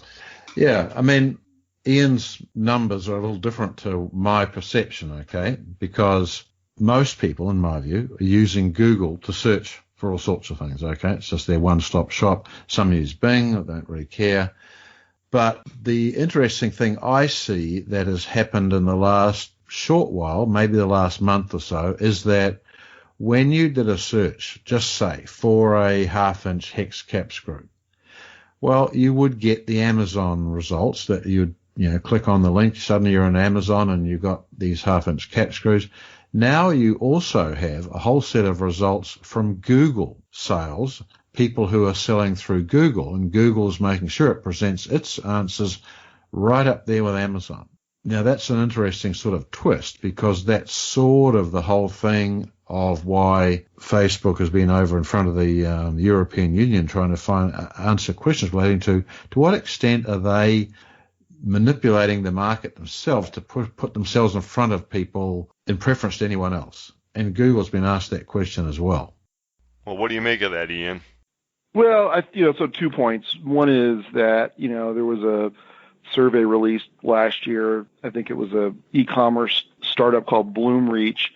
Yeah, I mean, Ian's numbers are a little different to my perception, okay? Because most people, in my view, are using Google to search for all sorts of things, okay? It's just their one-stop shop. Some use Bing, they don't really care. But the interesting thing I see that has happened in the last short while, maybe the last month or so, is that when you did a search, just say, for a half-inch hex cap screw, well, you would get the Amazon results that you'd, click on the link, suddenly you're on Amazon and you've got these half-inch cap screws. Now you also have a whole set of results from Google sales, people who are selling through Google, and Google's making sure it presents its answers right up there with Amazon. Now, that's an interesting sort of twist because that's sort of the whole thing of why Facebook has been over in front of the European Union trying to answer questions relating to what extent are they manipulating the market themselves to put themselves in front of people in preference to anyone else. And Google's been asked that question as well. Well, what do you make of that, Ian? Well, so 2 points. One is that, there was a survey released last year. I think it was a e-commerce startup called Bloomreach,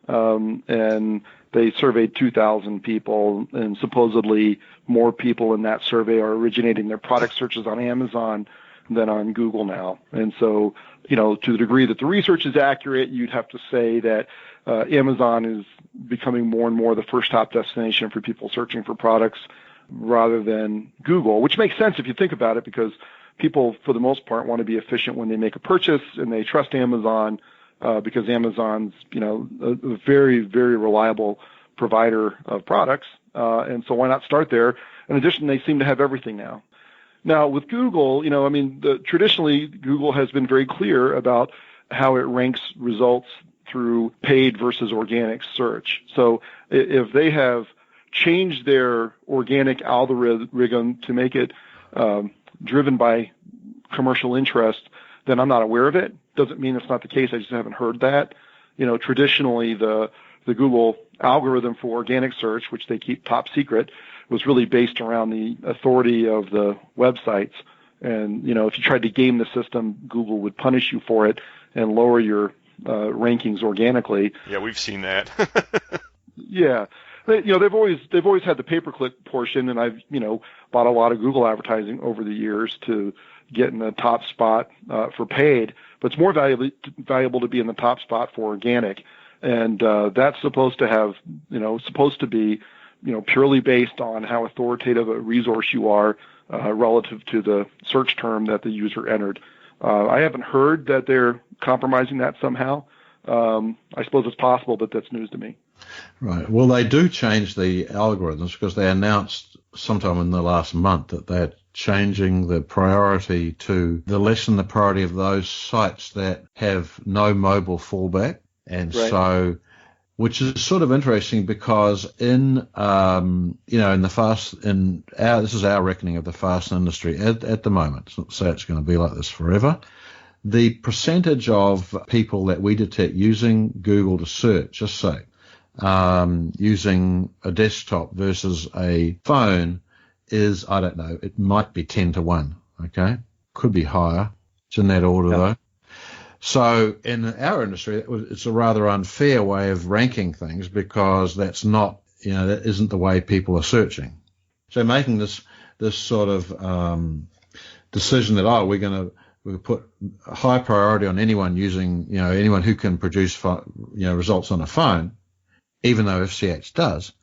and they surveyed 2,000 people, and supposedly more people in that survey are originating their product searches on Amazon than on Google now. And so, to the degree that the research is accurate, you'd have to say that Amazon is becoming more and more the first top destination for people searching for products rather than Google, which makes sense if you think about it, because people, for the most part, want to be efficient when they make a purchase, and they trust Amazon because Amazon's, a very, very reliable provider of products. And so why not start there? In addition, they seem to have everything now. Now, with Google, traditionally, Google has been very clear about how it ranks results through paid versus organic search. So if they have changed their organic algorithm to make it driven by commercial interest, then I'm not aware of it. Doesn't mean it's not the case. I just haven't heard that. Traditionally, the Google algorithm for organic search, which they keep top secret, was really based around the authority of the websites. And, if you tried to game the system, Google would punish you for it and lower your rankings organically. Yeah, we've seen that. Yeah. they've always had the pay-per-click portion, and I've, bought a lot of Google advertising over the years to get in the top spot for paid, but it's more valuable to be in the top spot for organic. And that's supposed to be, purely based on how authoritative a resource you are relative to the search term that the user entered. I haven't heard that they're compromising that somehow. I suppose it's possible, but that's news to me. Right. Well, they do change the algorithms because they announced sometime in the last month that they're changing the priority to lessen the priority of those sites that have no mobile fallback. And right. So, which is sort of interesting because this is our reckoning of the fastener industry at the moment. It's not to say it's going to be like this forever. The percentage of people that we detect using Google to search, just say, using a desktop versus a phone is, I don't know, it might be 10 to 1, okay? Could be higher. It's in that order, though. So in our industry, it's a rather unfair way of ranking things because that's not, that isn't the way people are searching. So making this sort of decision that, we'll put a high priority on anyone using, anyone who can produce, results on a phone, even though FCH does,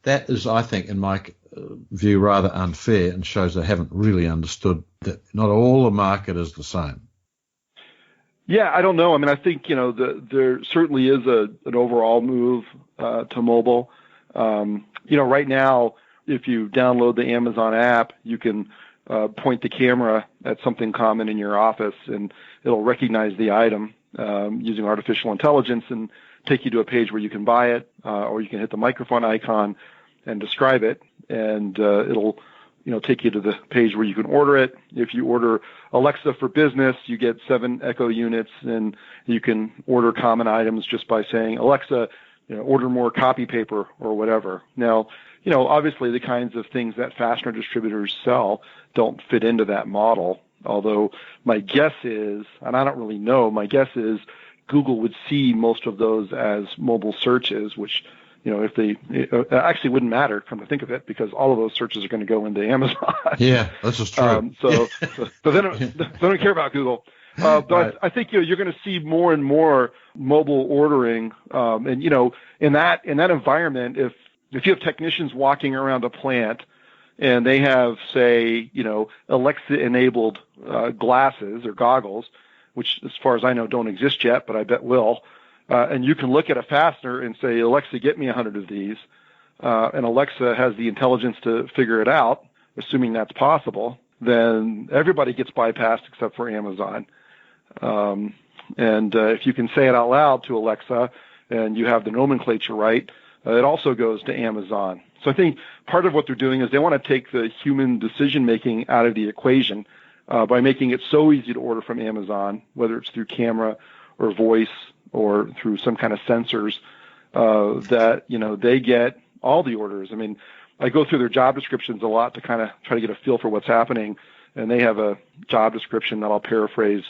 that is, I think, in my view, rather unfair and shows they haven't really understood that not all the market is the same. Yeah, I don't know. I mean, I think, there certainly is an overall move to mobile. Right now, if you download the Amazon app, you can point the camera at something common in your office, and it'll recognize the item using artificial intelligence and take you to a page where you can buy it, or you can hit the microphone icon and describe it, and it'll take you to the page where you can order it. If you order Alexa for business, you get 7 Echo units, and you can order common items just by saying, Alexa, order more copy paper or whatever. Now, obviously the kinds of things that fastener distributors sell don't fit into that model, although my guess is, and I don't really know, my guess is Google would see most of those as mobile searches, which it actually wouldn't matter, come to think of it, because all of those searches are going to go into Amazon. Yeah, this is true. So they don't care about Google. But right. I think you're going to see more and more mobile ordering, and in that environment, if you have technicians walking around a plant and they have, say, Alexa-enabled glasses or goggles, which, as far as I know, don't exist yet, but I bet will. And you can look at a fastener and say, Alexa, get me 100 of these. And Alexa has the intelligence to figure it out, assuming that's possible. Then everybody gets bypassed except for Amazon. And if you can say it out loud to Alexa and you have the nomenclature right, it also goes to Amazon. So I think part of what they're doing is they want to take the human decision-making out of the equation by making it so easy to order from Amazon, whether it's through camera or voice or through some kind of sensors, that, they get all the orders. I mean, I go through their job descriptions a lot to kind of try to get a feel for what's happening. And they have a job description that I'll paraphrase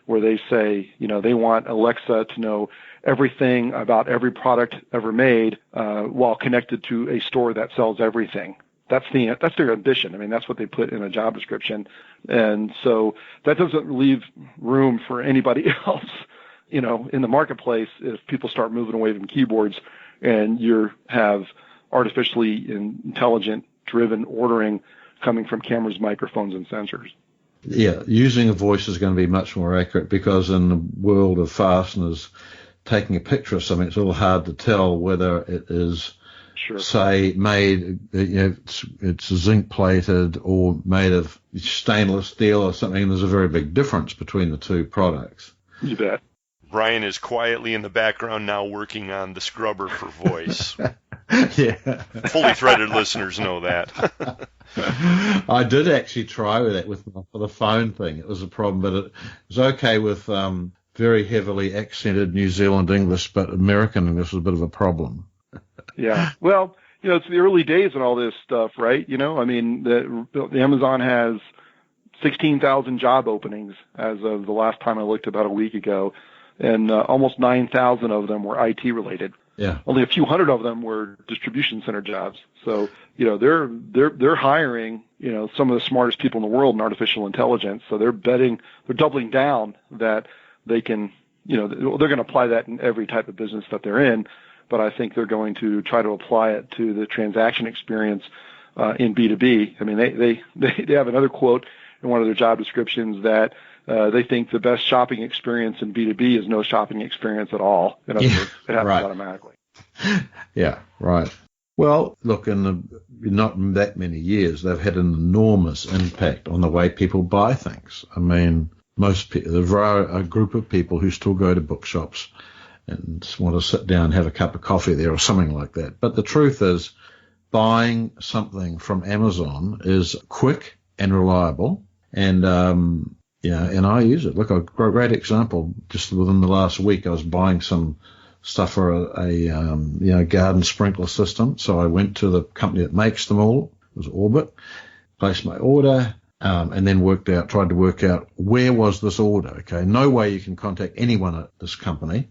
where they say, they want Alexa to know everything about every product ever made while connected to a store that sells everything. That's their ambition. I mean, that's what they put in a job description. And so that doesn't leave room for anybody else, in the marketplace if people start moving away from keyboards and you have artificially intelligent driven ordering coming from cameras, microphones, and sensors. Yeah, using a voice is going to be much more accurate because in the world of fasteners, taking a picture of something, it's a little hard to tell whether it is, say, made, it's zinc plated or made of stainless steel or something. And there's a very big difference between the two products. You bet. Brian is quietly in the background now working on the scrubber for voice. Yeah. Fully threaded listeners know that. I did actually try with that for the phone thing. It was a problem, but it was okay with very heavily accented New Zealand English, but American English was a bit of a problem. Yeah. Well, it's the early days and all this stuff, right? I mean, the Amazon has 16,000 job openings as of the last time I looked about a week ago, and almost 9,000 of them were IT related. only a few hundred of them were distribution center jobs. So, they're hiring, some of the smartest people in the world in artificial intelligence. So they're doubling down that they can, they're going to apply that in every type of business that they're in. But I think they're going to try to apply it to the transaction experience in B2B. I mean, they have another quote in one of their job descriptions that they think the best shopping experience in B2B is no shopping experience at all. In other words, it happens automatically. Yeah, right. Well, look, in not that many years, they've had an enormous impact on the way people buy things. I mean, there are a group of people who still go to bookshops and want to sit down and have a cup of coffee there or something like that. But the truth is, buying something from Amazon is quick and reliable, and and I use it. Look, a great example. Just within the last week, I was buying some stuff for a garden sprinkler system. So I went to the company that makes them all. It was Orbit. Placed my order, and then tried to work out where was this order. Okay, no way you can contact anyone at this company.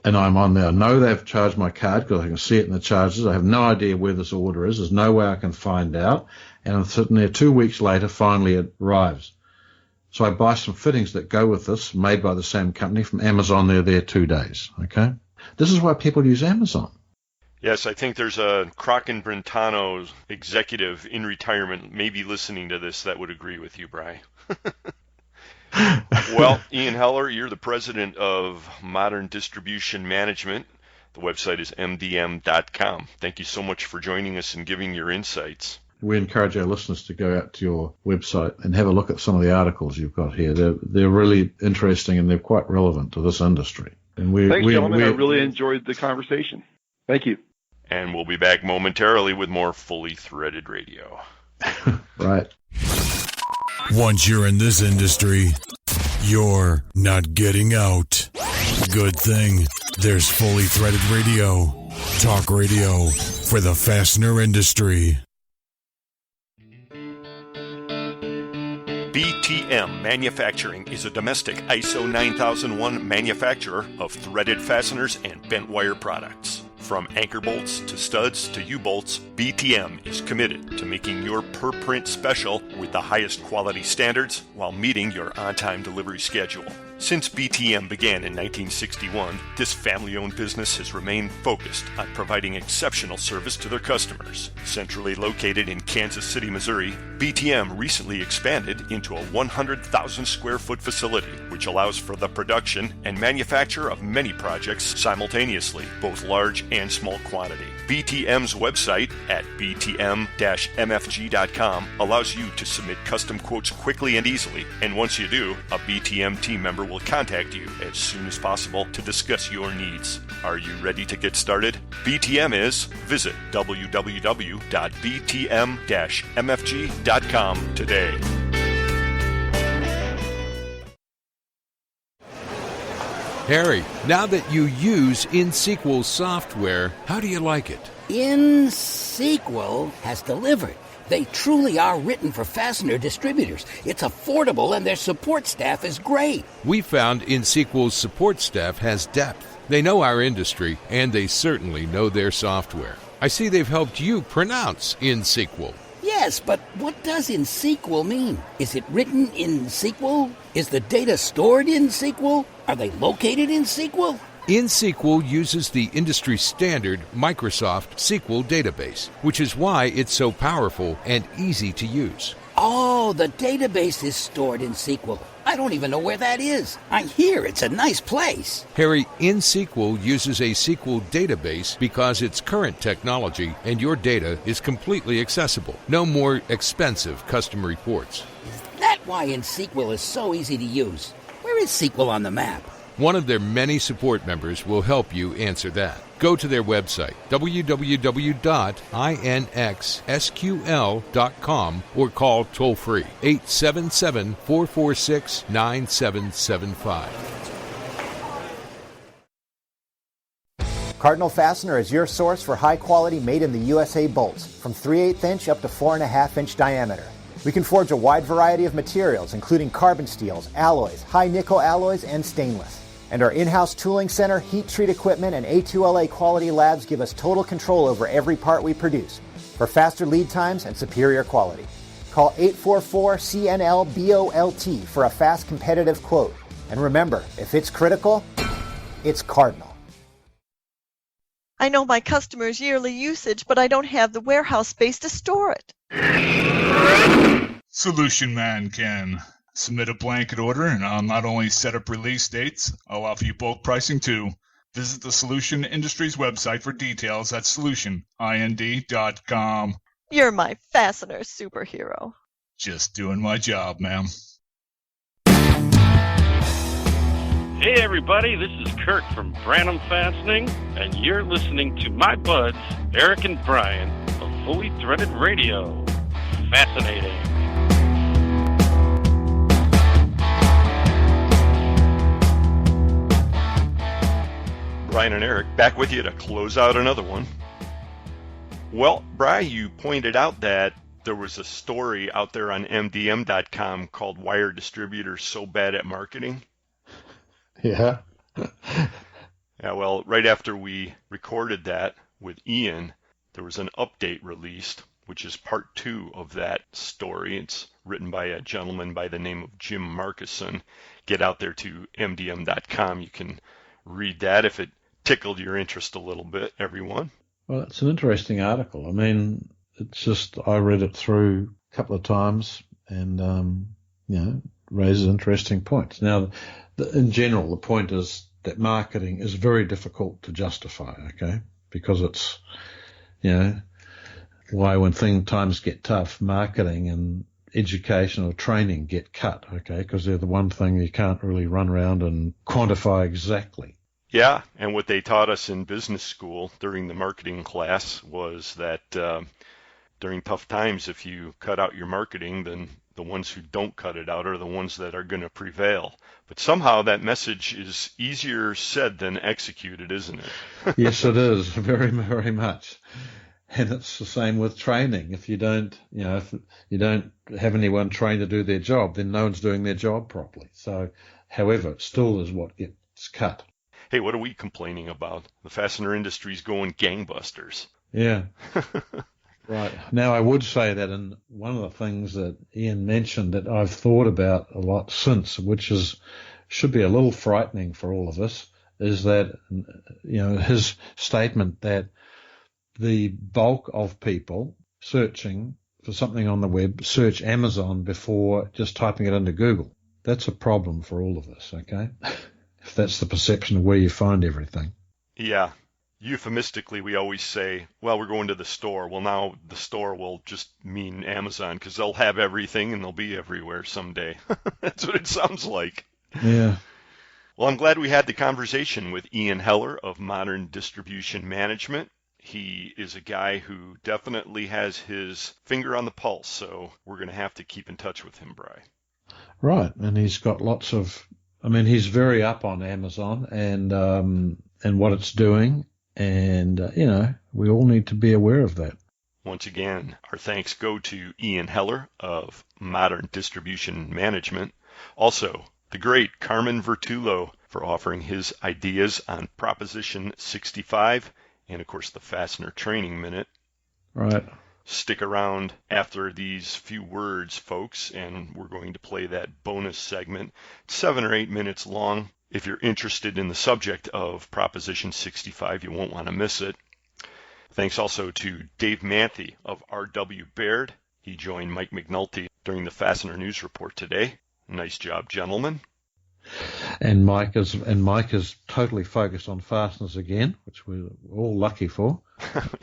And I'm on there. I know they've charged my card because I can see it in the charges. I have no idea where this order is. There's no way I can find out. And I'm sitting there 2 weeks later, finally it arrives. So I buy some fittings that go with this, made by the same company from Amazon. They're there 2 days. Okay. This is why people use Amazon. Yes, I think there's a Crockett Brentano executive in retirement maybe listening to this that would agree with you, Bri. Well, Ian Heller, you're the president of Modern Distribution Management. The website is mdm.com. Thank you so much for joining us and giving your insights. We encourage our listeners to go out to your website and have a look at some of the articles you've got here. They're really interesting and they're quite relevant to this industry. And Thanks, gentlemen. I really enjoyed the conversation. Thank you. And we'll be back momentarily with more Fully Threaded Radio. Right. Once you're in this industry, you're not getting out. Good thing there's Fully Threaded Radio. Talk radio for the fastener industry. BTM Manufacturing is a domestic ISO 9001 manufacturer of threaded fasteners and bent wire products. From anchor bolts to studs to U-bolts, BTM is committed to making your per print special with the highest quality standards while meeting your on-time delivery schedule. Since BTM began in 1961, this family-owned business has remained focused on providing exceptional service to their customers. Centrally located in Kansas City, Missouri, BTM recently expanded into a 100,000 square foot facility, which allows for the production and manufacture of many projects simultaneously, both large and small quantity. BTM's website at btm-mfg.com allows you to submit custom quotes quickly and easily, and once you do, a BTM team member will contact you as soon as possible to discuss your needs. Are you ready to get started? BTM is visit www.btm-mfg.com today. Harry, now that you use InSequel software, how do you like it? InSequel has delivered. They truly are written for fastener distributors. It's affordable and their support staff is great. We found InSequel's support staff has depth. They know our industry, and they certainly know their software. I see they've helped you pronounce InSequel. Yes, but what does InSequel mean? Is it written in SQL? Is the data stored in SQL? Are they located in SQL? InSequel uses the industry standard Microsoft SQL database, which is why it's so powerful and easy to use. Oh, the database is stored in SQL. I don't even know where that is. I hear it's a nice place. Harry, InSequel uses a SQL database because it's current technology and your data is completely accessible. No more expensive custom reports. Is that why InSequel is so easy to use? Where is SQL on the map? One of their many support members will help you answer that. Go to their website, www.inxsql.com, or call toll-free 877-446-9775. Cardinal Fastener is your source for high-quality made-in-the-USA bolts, from 3/8 inch up to 4.5 inch diameter. We can forge a wide variety of materials, including carbon steels, alloys, high nickel alloys, and stainless. And our in-house tooling center, heat treat equipment, and A2LA quality labs give us total control over every part we produce for faster lead times and superior quality. Call 844-CNL-BOLT for a fast, competitive quote. And remember, if it's critical, it's Cardinal. I know my customers' yearly usage, but I don't have the warehouse space to store it. Solution Man can. Submit a blanket order, and I'll not only set up release dates, I'll offer you bulk pricing too. Visit the Solution Industries website for details at solutionInd.com. You're my fastener superhero. Just doing my job, ma'am. Hey everybody, this is Kurt from Branham Fastening, and you're listening to my buds, Eric and Brian, of Fully Threaded Radio. Fascinating. Brian and Eric back with you to close out another one. Well, Brian, you pointed out that there was a story out there on MDM.com called Why Are Distributors So Bad at Marketing? Yeah. Yeah, well, right after we recorded that with Ian, there was an update released, which is part 2 of that story. It's written by a gentleman by the name of Jim Markison. Get out there to MDM.com. You can read that if it tickled your interest a little bit, everyone. Well, it's an interesting article. I mean, it's just, I read it through a couple of times and, raises interesting points. Now, in general, the point is that marketing is very difficult to justify, okay? Because it's, why when times get tough, marketing and education or training get cut, okay? Because they're the one thing you can't really run around and quantify exactly. Yeah, and what they taught us in business school during the marketing class was that during tough times, if you cut out your marketing, then the ones who don't cut it out are the ones that are going to prevail. But somehow that message is easier said than executed, isn't it? Yes, it is, very, very much. And it's the same with training. If you don't, if you don't have anyone trained to do their job, then no one's doing their job properly. So, however, it still is what gets cut. Hey, what are we complaining about? The fastener industry's going gangbusters. Yeah. Right. Now, I would say that in one of the things that Ian mentioned that I've thought about a lot since, which should be a little frightening for all of us, is that, his statement that the bulk of people searching for something on the web search Amazon before just typing it into Google. That's a problem for all of us, okay? If that's the perception of where you find everything. Yeah. Euphemistically, we always say, well, we're going to the store. Well, now the store will just mean Amazon because they'll have everything and they'll be everywhere someday. That's what it sounds like. Yeah. Well, I'm glad we had the conversation with Ian Heller of Modern Distribution Management. He is a guy who definitely has his finger on the pulse, so we're going to have to keep in touch with him, Bri. Right, and he's got he's very up on Amazon and what it's doing. And, we all need to be aware of that. Once again, our thanks go to Ian Heller of Modern Distribution Management. Also, the great Carmen Vertullo for offering his ideas on Proposition 65 and, of course, the Fastener Training Minute. Right. Stick around after these few words, folks, and we're going to play that bonus segment. It's 7 or 8 minutes long. If you're interested in the subject of Proposition 65, you won't want to miss it. Thanks also to Dave Manthey of R.W. Baird. He joined Mike McNulty during the Fastener News Report today. Nice job, gentlemen. And Mike is totally focused on fasteners again, which we're all lucky for.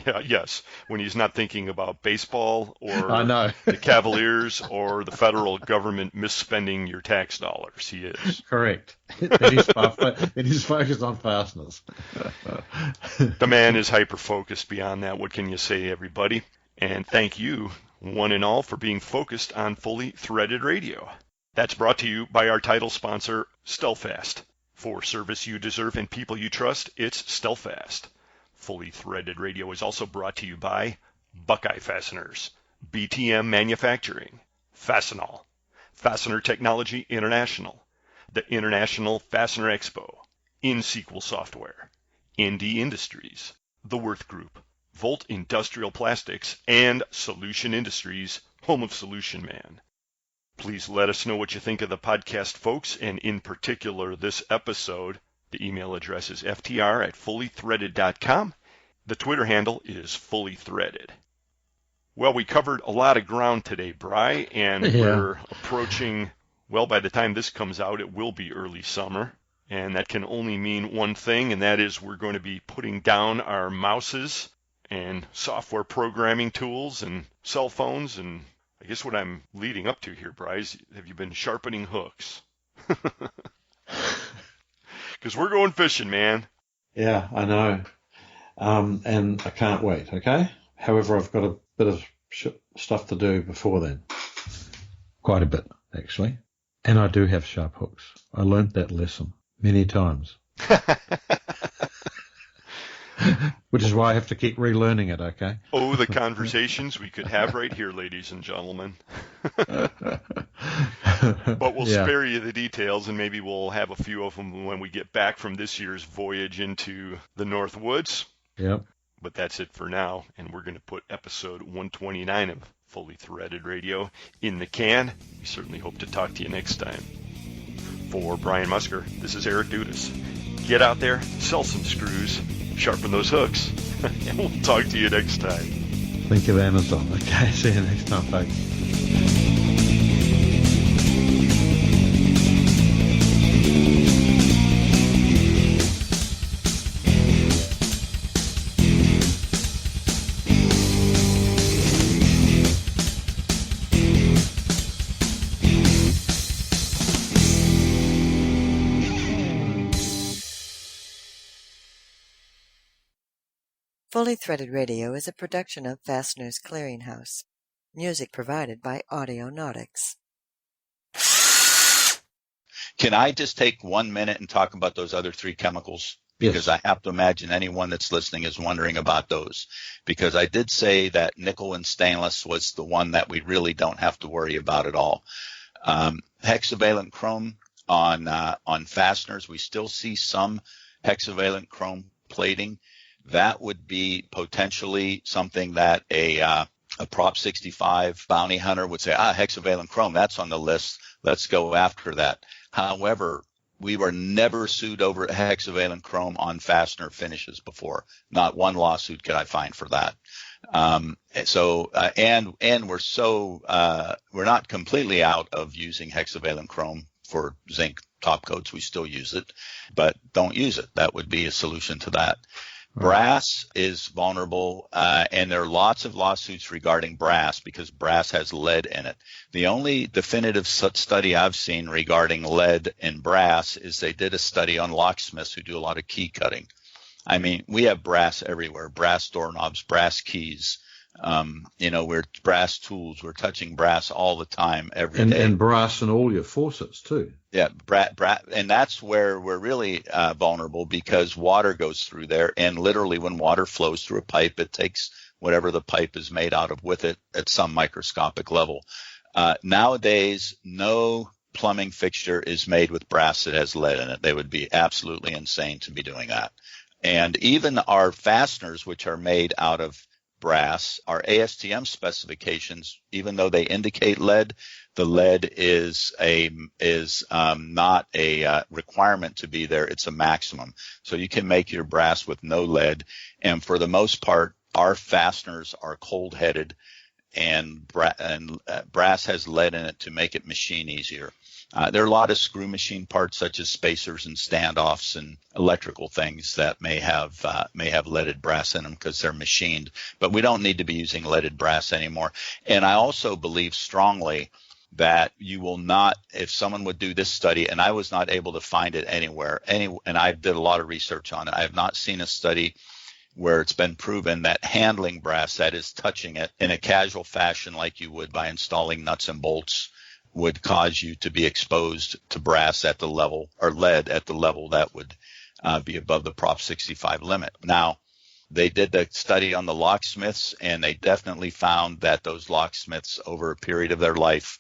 Yeah, yes. When he's not thinking about baseball or I know. the Cavaliers or the federal government misspending your tax dollars, he is. Correct. Then he's focused on fasteners. The man is hyper-focused beyond that. What can you say, everybody? And thank you, one and all, for being focused on Fully Threaded Radio. That's brought to you by our title sponsor, Stelfast. For service you deserve and people you trust, it's Stelfast. Fully Threaded Radio is also brought to you by Buckeye Fasteners, BTM Manufacturing, Fastenal, Fastener Technology International, the International Fastener Expo, In-Sequel Software, ND Industries, The Worth Group, Volt Industrial Plastics, and Solution Industries, home of Solution Man. Please let us know what you think of the podcast, folks, and in particular this episode. The email address is ftr@fullythreaded.com. The Twitter handle is fullythreaded. Well, we covered a lot of ground today, Bri, and we're approaching, well, by the time this comes out, it will be early summer. And that can only mean one thing, and that is we're going to be putting down our mouses and software programming tools and cell phones. And I guess what I'm leading up to here, Bryce, have you been sharpening hooks? Because we're going fishing, man. Yeah, I know. And I can't wait, okay? However, I've got a bit of stuff to do before then. Quite a bit, actually. And I do have sharp hooks. I learnt that lesson many times. Which is why I have to keep relearning it, okay? Oh, the conversations we could have right here, ladies and gentlemen. But we'll spare you the details, and maybe we'll have a few of them when we get back from this year's voyage into the North Woods. Yep. But that's it for now, and we're going to put episode 129 of Fully Threaded Radio in the can. We certainly hope to talk to you next time. For Brian Musker, this is Eric Dudas. Get out there, sell some screws, sharpen those hooks, and we'll talk to you next time. Think of Amazon. Okay, see you next time, folks. Fully Threaded Radio is a production of Fastener's Clearinghouse. Music provided by Audionautics. Can I just take 1 minute and talk about those other three chemicals? Because I have to imagine anyone that's listening is wondering about those. Because I did say that nickel and stainless was the one that we really don't have to worry about at all. Hexavalent chrome on fasteners, we still see some hexavalent chrome plating. That would be potentially something that a Prop 65 bounty hunter would say, hexavalent chrome, that's on the list. Let's go after that. However, we were never sued over hexavalent chrome on fastener finishes before. Not one lawsuit could I find for that. And we're not completely out of using hexavalent chrome for zinc top coats. We still use it, but don't use it. That would be a solution to that. Brass is vulnerable, and there are lots of lawsuits regarding brass because brass has lead in it. The only definitive study I've seen regarding lead and brass is they did a study on locksmiths who do a lot of key cutting. I mean, we have brass everywhere, brass doorknobs, brass keys. We're brass tools. We're touching brass all the time, every day. And brass in all your faucets too. Yeah, and that's where we're really vulnerable because water goes through there, and literally when water flows through a pipe, it takes whatever the pipe is made out of with it at some microscopic level. Nowadays, no plumbing fixture is made with brass that has lead in it. They would be absolutely insane to be doing that. And even our fasteners, which are made out of brass, our ASTM specifications, even though they indicate lead, the lead is not a requirement to be there. It's a maximum. So you can make your brass with no lead. And for the most part, our fasteners are cold-headed, and brass has lead in it to make it machine easier. There are a lot of screw machine parts such as spacers and standoffs and electrical things that may have leaded brass in them because they're machined. But we don't need to be using leaded brass anymore. And I also believe strongly that you will not, if someone would do this study, and I was not able to find it anywhere, and I did a lot of research on it. I have not seen a study where it's been proven that handling brass, that is touching it in a casual fashion like you would by installing nuts and bolts, would cause you to be exposed to brass at the level, or lead at the level that would be above the Prop 65 limit. Now, they did the study on the locksmiths, and they definitely found that those locksmiths over a period of their life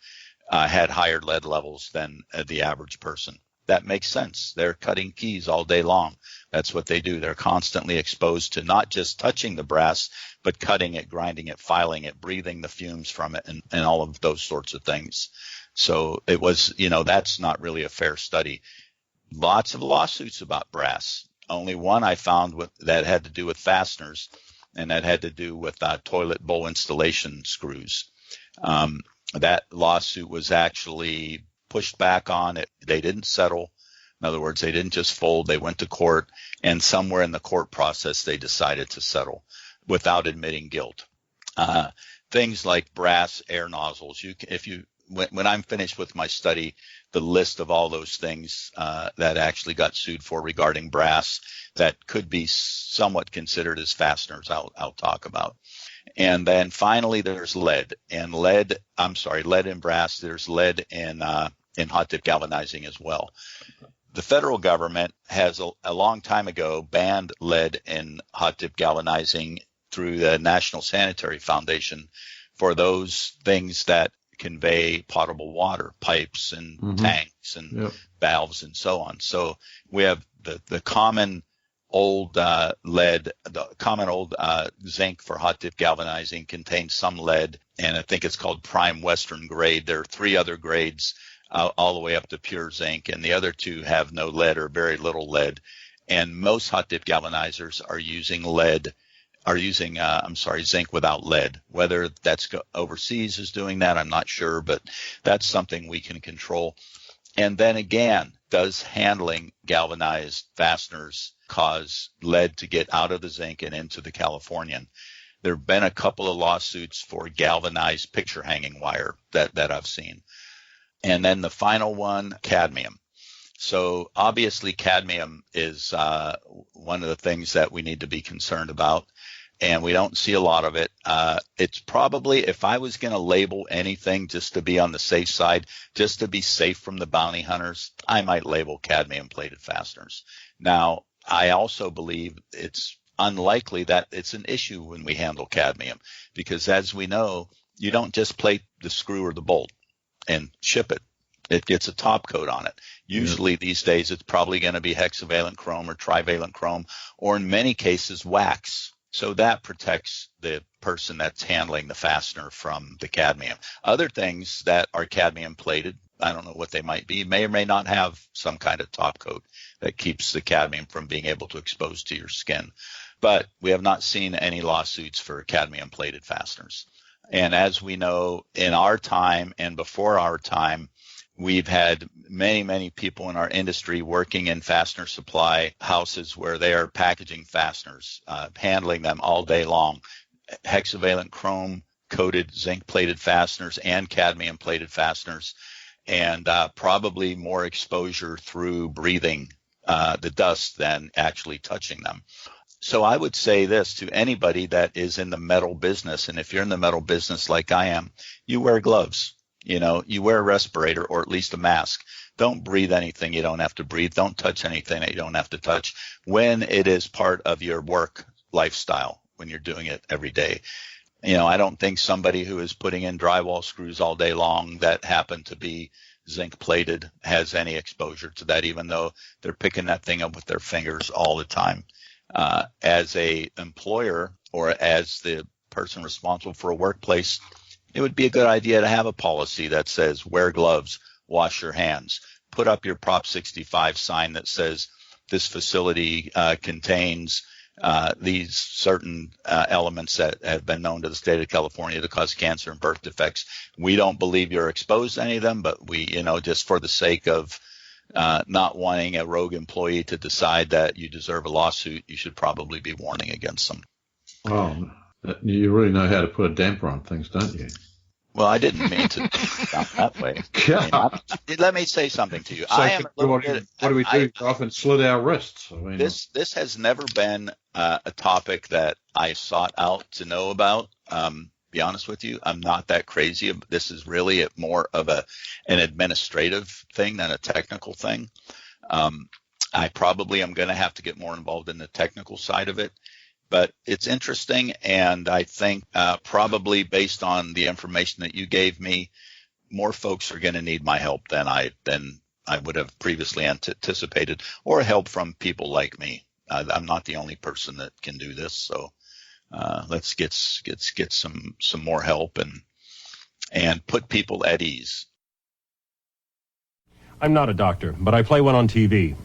had higher lead levels than the average person. that makes sense. They're cutting keys all day long. That's what they do. They're constantly exposed to not just touching the brass, but cutting it, grinding it, filing it, breathing the fumes from it, and all of those sorts of things. So it was, that's not really a fair study. Lots of lawsuits about brass. Only one I found that had to do with fasteners, and that had to do with toilet bowl installation screws. That lawsuit was actually pushed back on. They didn't settle. In other words, they didn't just fold. They went to court, and somewhere in the court process, they decided to settle without admitting guilt. Things like brass air nozzles. When I'm finished with my study, the list of all those things that actually got sued for regarding brass that could be somewhat considered as fasteners, I'll talk about. And then finally, there's lead and brass. There's lead in hot dip galvanizing as well. The federal government has a long time ago banned lead in hot dip galvanizing through the National Sanitary Foundation for those things that convey potable water, pipes and tanks and valves and so on. So we have the common old lead, the common old zinc for hot dip galvanizing contains some lead, and I think it's called prime western grade. There are 3 other grades all the way up to pure zinc, and the other 2 have no lead or very little lead. And most hot dip galvanizers are using zinc without lead. Whether that's overseas is doing that, I'm not sure, but that's something we can control. And then again, does handling galvanized fasteners cause lead to get out of the zinc and into the Californian? There have been a couple of lawsuits for galvanized picture hanging wire that I've seen. And then the final one, cadmium. So obviously cadmium is one of the things that we need to be concerned about, and we don't see a lot of it. It's probably, if I was going to label anything just to be on the safe side, just to be safe from the bounty hunters, I might label cadmium-plated fasteners. Now, I also believe it's unlikely that it's an issue when we handle cadmium, because as we know, you don't just plate the screw or the bolt and ship it. It gets a top coat on it. Usually these days it's probably going to be hexavalent chrome or trivalent chrome, or in many cases wax. So that protects the person that's handling the fastener from the cadmium. Other things that are cadmium plated, I don't know what they might be, may or may not have some kind of top coat that keeps the cadmium from being able to expose to your skin. But we have not seen any lawsuits for cadmium plated fasteners. And as we know, in our time and before our time, we've had many, many people in our industry working in fastener supply houses where they are packaging fasteners, handling them all day long. Hexavalent chrome coated zinc plated fasteners and cadmium plated fasteners, and probably more exposure through breathing the dust than actually touching them. So I would say this to anybody that is in the metal business, and if you're in the metal business like I am, you wear gloves. You wear a respirator or at least a mask. Don't breathe anything you don't have to breathe. Don't touch anything that you don't have to touch when it is part of your work lifestyle, when you're doing it every day. I don't think somebody who is putting in drywall screws all day long that happen to be zinc plated has any exposure to that, even though they're picking that thing up with their fingers all the time. As a employer or as the person responsible for a workplace, it would be a good idea to have a policy that says wear gloves, wash your hands, put up your Prop 65 sign that says this facility contains these certain elements that have been known to the state of California to cause cancer and birth defects. We don't believe you're exposed to any of them, but we, just for the sake of not wanting a rogue employee to decide that you deserve a lawsuit, you should probably be warning against them. Oh, you really know how to put a damper on things, don't you? Well, I didn't mean to not that way. Let me say something to you. So what do we do? Often slit our wrists. This has never been a topic that I sought out to know about. Be honest with you, I'm not that crazy. This is really more of an administrative thing than a technical thing. I probably am going to have to get more involved in the technical side of it. But it's interesting, and I think probably based on the information that you gave me, more folks are going to need my help than I would have previously anticipated, or help from people like me. I'm not the only person that can do this, so let's get some more help and put people at ease. I'm not a doctor, but I play one on TV.